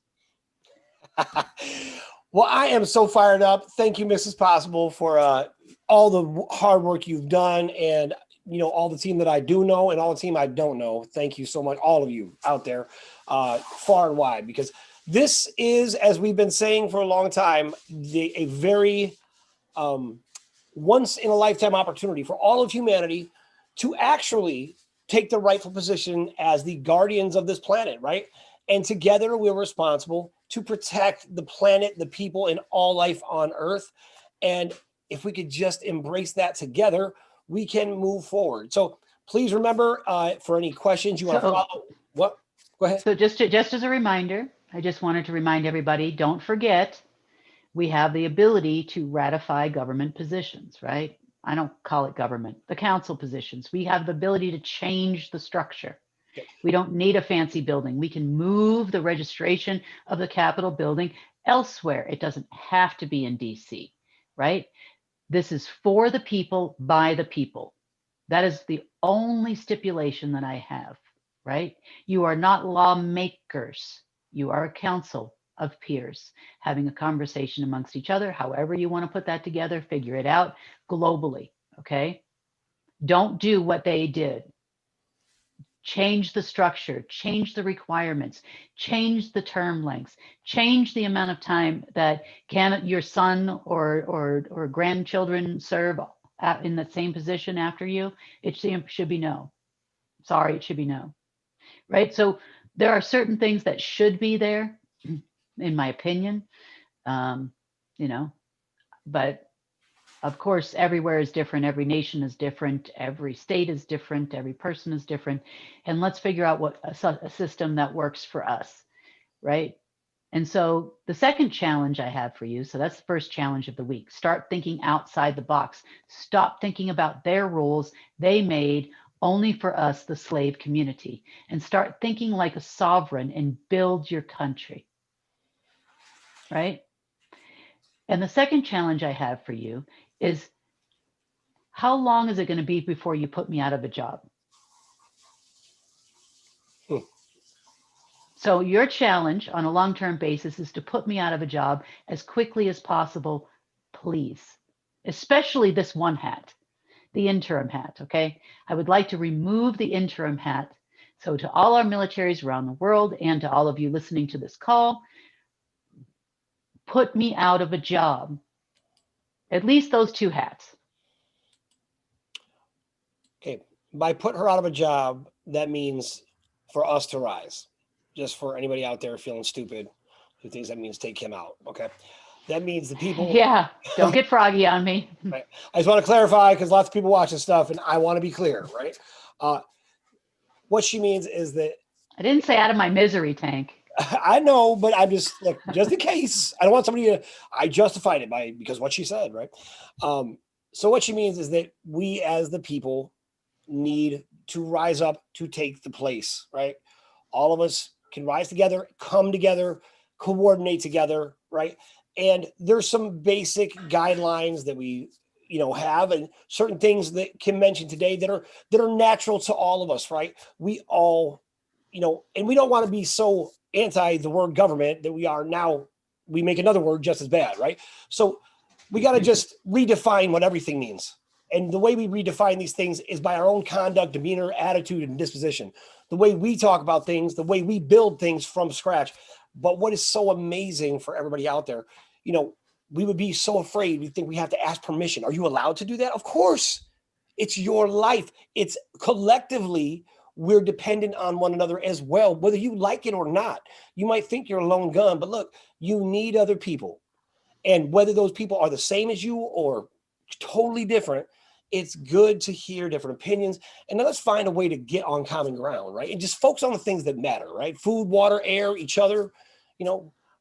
Well, I am so fired up. Thank you, Mrs. Possible, for all the hard work you've done, and all the team that I do know and all the team I don't know. Thank you so much, all of you out there, far and wide, because this is, as we've been saying for a long time, a very once in a lifetime opportunity for all of humanity to actually take the rightful position as the guardians of this planet, right? And together we're responsible to protect the planet, the people, and all life on Earth. And if we could just embrace that together, we can move forward. So please remember, for any questions you want to follow. What? Go ahead. So just as a reminder, I just wanted to remind everybody, don't forget, we have the ability to ratify government positions, right? I don't call it government, the council positions. We have the ability to change the structure. We don't need a fancy building. We can move the registration of the Capitol building elsewhere. It doesn't have to be in DC, right? This is for the people, by the people. That is the only stipulation that I have, right? You are not lawmakers. You are a council of peers having a conversation amongst each other. However you want to put that together, figure it out globally, okay? Don't do what they did. Change the structure, change the requirements, change the term lengths, change the amount of time that your son or grandchildren serve in the same position after you. It should be no. Sorry, it should be no. Right? So there are certain things that should be there, in my opinion, but of course, everywhere is different. Every nation is different. Every state is different. Every person is different. And let's figure out what a system that works for us, right? And so the second challenge I have for you, so that's the first challenge of the week. Start thinking outside the box. Stop thinking about their rules they made only for us, the slave community, and start thinking like a sovereign and build your country, right? And the second challenge I have for you is, how long is it going to be before you put me out of a job? So your challenge on a long-term basis is to put me out of a job as quickly as possible, please. Especially this one hat, the interim hat, okay? I would like to remove the interim hat. So to all our militaries around the world and to all of you listening to this call, put me out of a job. At least those two hats. Okay, by put her out of a job, that means for us to rise. Just for anybody out there feeling stupid who thinks that means take him out, okay? That means the people... Yeah, don't get froggy on me. Right. I just want to clarify, because lots of people watch this stuff, and I want to be clear, right? What she means is that I didn't say out of my misery tank. I know, but I'm just like, just in case. I don't want somebody to. I justified it because what she said, right? So what she means is that we, as the people, need to rise up to take the place, right? All of us can rise together, come together, coordinate together, right? And there's some basic guidelines that we, have, and certain things that Kim mentioned today that are natural to all of us, right? We all, and we don't want to be so anti the word government that we are now. We make another word just as bad, right? So we got to just redefine what everything means. And the way we redefine these things is by our own conduct, demeanor, attitude, and disposition. The way we talk about things, the way we build things from scratch. But what is so amazing for everybody out there, we would be so afraid. We think we have to ask permission. Are you allowed to do that? Of course. It's your life. It's collectively, we're dependent on one another as well, whether you like it or not. You might think you're a lone gun, but look, you need other people. And whether those people are the same as you or totally different, it's good to hear different opinions. And then let's find a way to get on common ground, right? And just focus on the things that matter, right? Food, water, air, each other,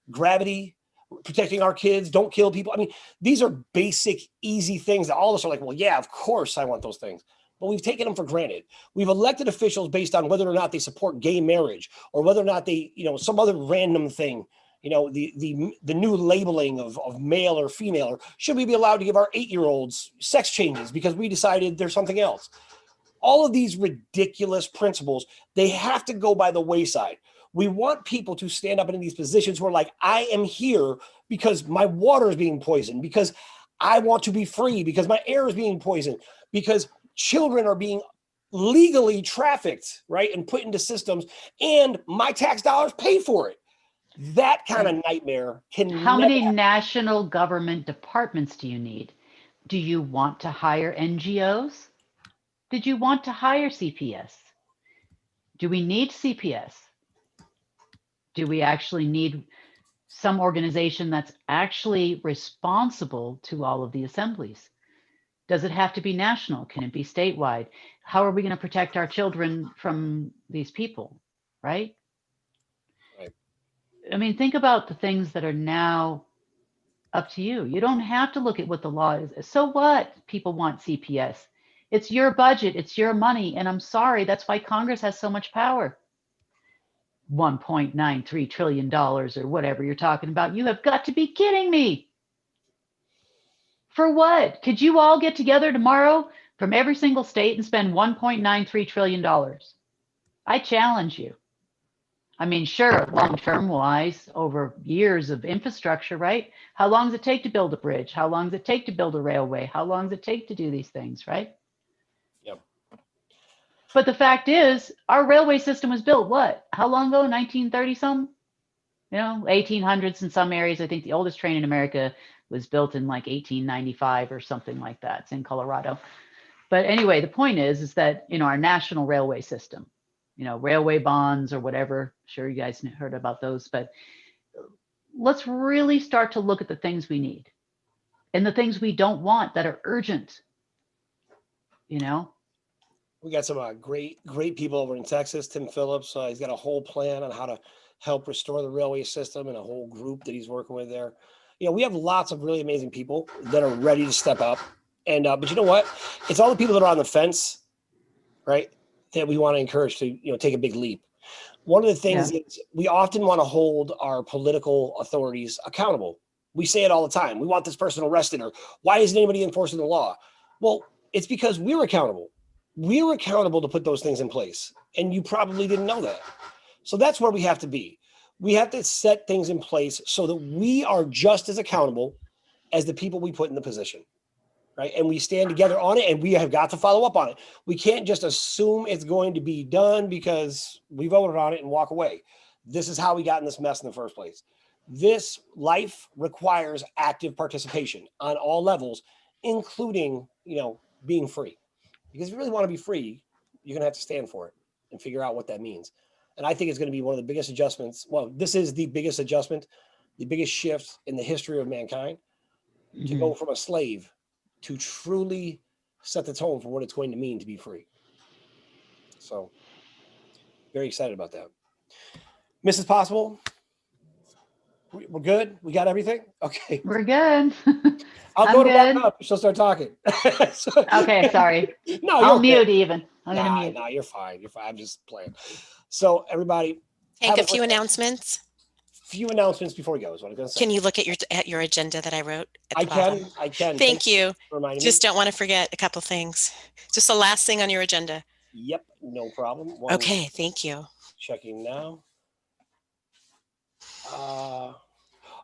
gravity, protecting our kids, don't kill people. I mean, these are basic, easy things that all of us are like, well, yeah, of course I want those things. But we've taken them for granted. We've elected officials based on whether or not they support gay marriage or whether or not they, some other random thing. The new labeling of male or female, or should we be allowed to give our 8-year-olds sex changes because we decided there's something else? All of these ridiculous principles, they have to go by the wayside. We want people to stand up in these positions who are like, I am here because my water is being poisoned, because I want to be free, because my air is being poisoned, because children are being legally trafficked, right, and put into systems, and my tax dollars pay for it. That kind of nightmare can. How many national government departments do you need? Do you want to hire NGOs? Did you want to hire CPS? Do we need CPS? Do we actually need some organization that's actually responsible to all of the assemblies? Does it have to be national? Can it be statewide? How are we going to protect our children from these people, right? I mean, think about the things that are now up to you. You don't have to look at what the law is. So what? People want CPS. It's your budget. It's your money. And I'm sorry, that's why Congress has so much power. $1.93 trillion or whatever you're talking about. You have got to be kidding me. For what? Could you all get together tomorrow from every single state and spend $1.93 trillion? I challenge you. I mean, sure, long-term wise, over years of infrastructure, right? How long does it take to build a bridge? How long does it take to build a railway? How long does it take to do these things, right? Yep. But the fact is, our railway system was built, what? How long ago? 1930 some? 1800s in some areas. I think the oldest train in America was built in like 1895 or something like that. It's in Colorado. But anyway, the point is that, our national railway system, railway bonds or whatever. Sure, you guys heard about those, but let's really start to look at the things we need and the things we don't want that are urgent. We got some great people over in Texas. Tim Phillips, he's got a whole plan on how to help restore the railway system and a whole group that he's working with there. We have lots of really amazing people that are ready to step up. And but you know what? It's all the people that are on the fence, right, that we want to encourage to take a big leap. One of the things is we often want to hold our political authorities accountable. We say it all the time. We want this person arrested, or why isn't anybody enforcing the law? Well, it's because we're accountable. We're accountable to put those things in place. And you probably didn't know that. So that's where we have to be. We have to set things in place so that we are just as accountable as the people we put in the position. Right? And we stand together on it, and we have got to follow up on it. We can't just assume it's going to be done because we voted on it and walk away. This is how we got in this mess in the first place. This life requires active participation on all levels, including, being free. Because if you really want to be free, you're going to have to stand for it and figure out what that means. And I think it's going to be one of the biggest adjustments. Well, this is the biggest adjustment, the biggest shift in the history of mankind, to go from a slave to truly set the tone for what it's going to mean to be free. So very excited about that. Mrs. Possible, we're good. We got everything. Okay. We're good. I'll I'm go to back good. up. She'll start talking. Okay, sorry. No, I'll you're okay. mute even. I'm gonna Nah, mute. nah, you're fine. You're fine. I'm just playing. So everybody, Hank, have a few great- announcements. few announcements before we go is what I'm going to say. Can you look at your agenda that I wrote at the I bottom? can. Thank you. for reminding Just me. don't want to forget a couple things. Just the last thing on your agenda. Yep, no problem. One Okay, thank you. Checking now.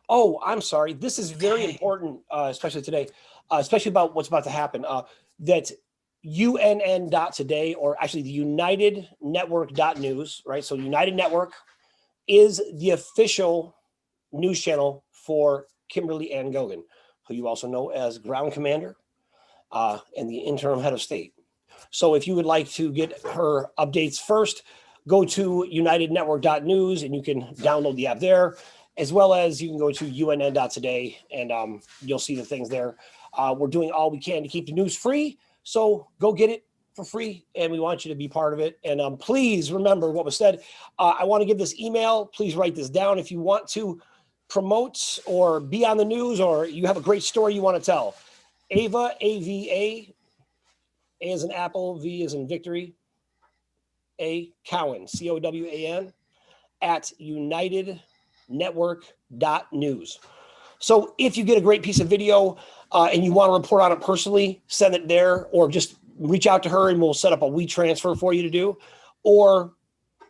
Oh, I'm sorry. This is very Okay. important, especially today, especially about what's about to happen. That UNN.today, or actually the United Network.news, right? So United Network is the official news channel for Kimberly Ann Gogan, who you also know as Ground Commander and the interim head of state. So if you would like to get her updates first, go to unitednetwork.news and you can download the app there, as well as you can go to unn.today and you'll see the things there. We're doing all we can to keep the news free. So go get it for free and we want you to be part of it. And please remember what was said. I want to give this email. Please write this down if you want to promote or be on the news or you have a great story you want to tell. Ava, A-V-A, A as in Apple, V as in Victory, A Cowan, C-O-W-A-N, at unitednetwork.news. So if you get a great piece of video and you want to report on it personally, send it there or just reach out to her and we'll set up a WeTransfer for you to do. Or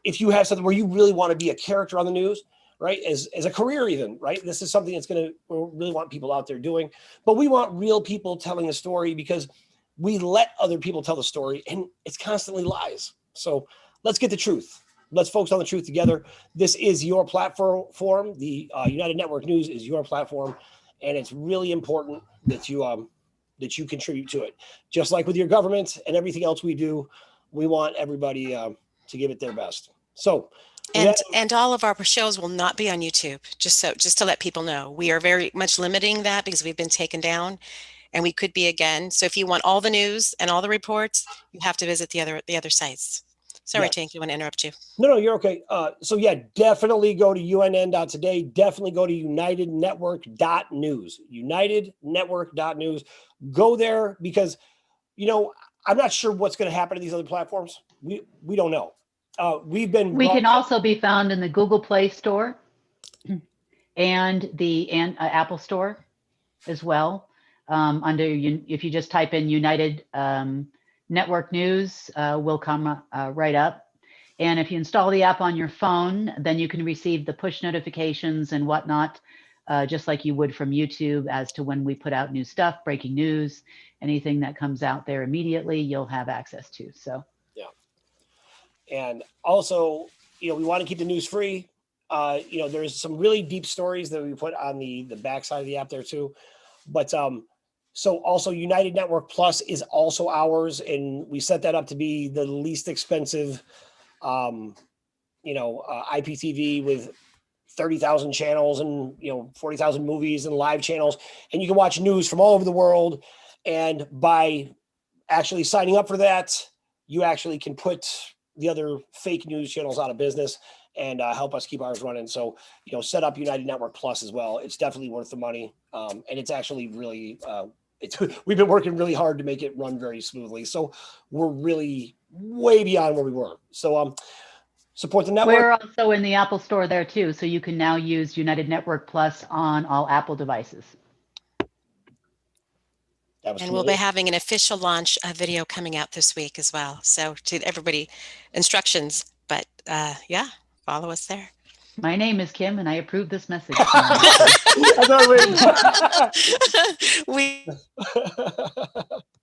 if you have something where you really want to be a character on the news, right, as a career even, right? This is something that's we really want people out there doing. But we want real people telling the story because we let other people tell the story and it's constantly lies. So let's get the truth. Let's focus on the truth together. This is your platform. The United Network News is your platform. And it's really important that you contribute to it. Just like with your government and everything else we do, we want everybody to give it their best. So, And all of our shows will not be on YouTube, just to let people know. We are very much limiting that because we've been taken down and we could be again. So if you want all the news and all the reports, you have to visit the other sites. Sorry, Tank, you want to interrupt you. No, you're okay. So yeah, definitely go to unn.today. Definitely go to unitednetwork.news. Unitednetwork.news. Go there because, I'm not sure what's going to happen to these other platforms. We don't know. We can also be found in the Google Play Store and the Apple Store as well. If you just type in United Network News, will come right up. And if you install the app on your phone, then you can receive the push notifications and whatnot, just like you would from YouTube as to when we put out new stuff, breaking news, anything that comes out there immediately, you'll have access to. So. And also, we want to keep the news free. There's some really deep stories that we put on the backside of the app there too. But so also United Network Plus is also ours, and we set that up to be the least expensive, IPTV with 30,000 channels and 40,000 movies and live channels, and you can watch news from all over the world. And by actually signing up for that, you actually can put the other fake news channels out of business and help us keep ours running. So, set up United Network Plus as well. It's definitely worth the money. And it's actually really, we've been working really hard to make it run very smoothly. So we're really way beyond where we were. So support the network. We're also in the Apple Store there too. So you can now use United Network Plus on all Apple devices. And we'll be having an official launch video coming out this week as well. So to everybody, instructions, but follow us there. My name is Kim and I approve this message. We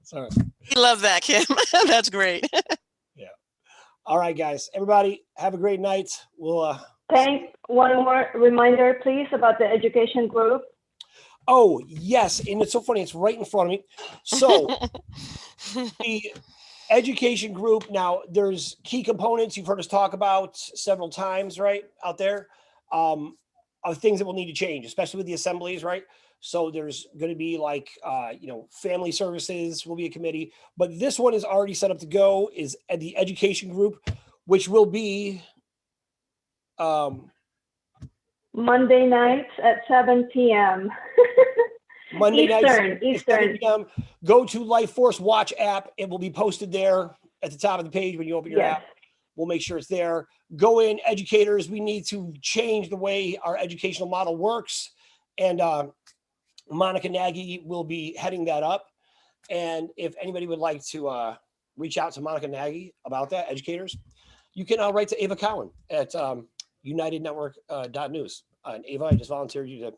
Sorry. We love that, Kim. That's great. Yeah. All right, guys. Everybody have a great night. We'll Thanks. One more reminder, please, about the education group. Oh, yes. And it's so funny. It's right in front of me. So the education group, now there's key components you've heard us talk about several times, right, out there, of things that will need to change, especially with the assemblies, right? So there's going to be like, family services will be a committee, but this one is already set up to go is at the education group, which will be Monday nights at 7 p.m. Monday nights at Eastern. 7 p.m. Go to Life Force Watch app. It will be posted there at the top of the page when you open your Yes. app. We'll make sure it's there. Go in, educators. We need to change the way our educational model works. And Monica Nagy will be heading that up. And if anybody would like to reach out to Monica Nagy about that, educators, you can write to Ava Cowan at UnitedNetwork.news. And Ava, I just volunteered you to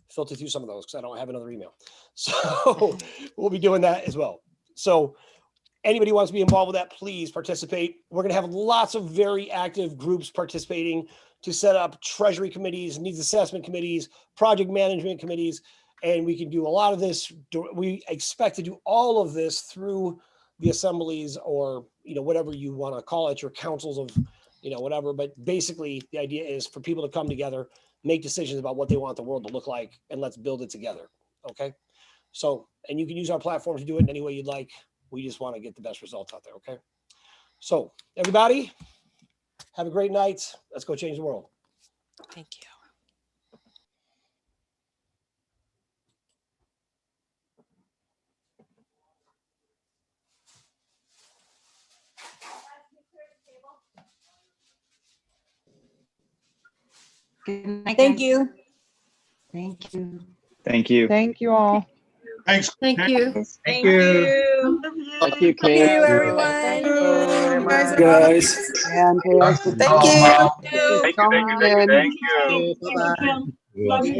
filter through some of those because I don't have another email. So we'll be doing that as well. So anybody who wants to be involved with that, please participate. We're going to have lots of very active groups participating to set up treasury committees, needs assessment committees, project management committees, and we can do a lot of this. We expect to do all of this through the assemblies or, whatever you want to call it, your councils of, whatever. But basically the idea is for people to come together, make decisions about what they want the world to look like, and let's build it together. Okay. So, and you can use our platform to do it in any way you'd like. We just want to get the best results out there. Okay. So everybody have a great night. Let's go change the world. Thank you. Good night, Thank guys. you. Thank you. Thank you. Thank you all. Thanks. Thank you. Thank you. Thank you, everyone. Thank You guys are Guys. And Thank you. Thank you. Thank you. Bye-bye. Thank you. Love you guys.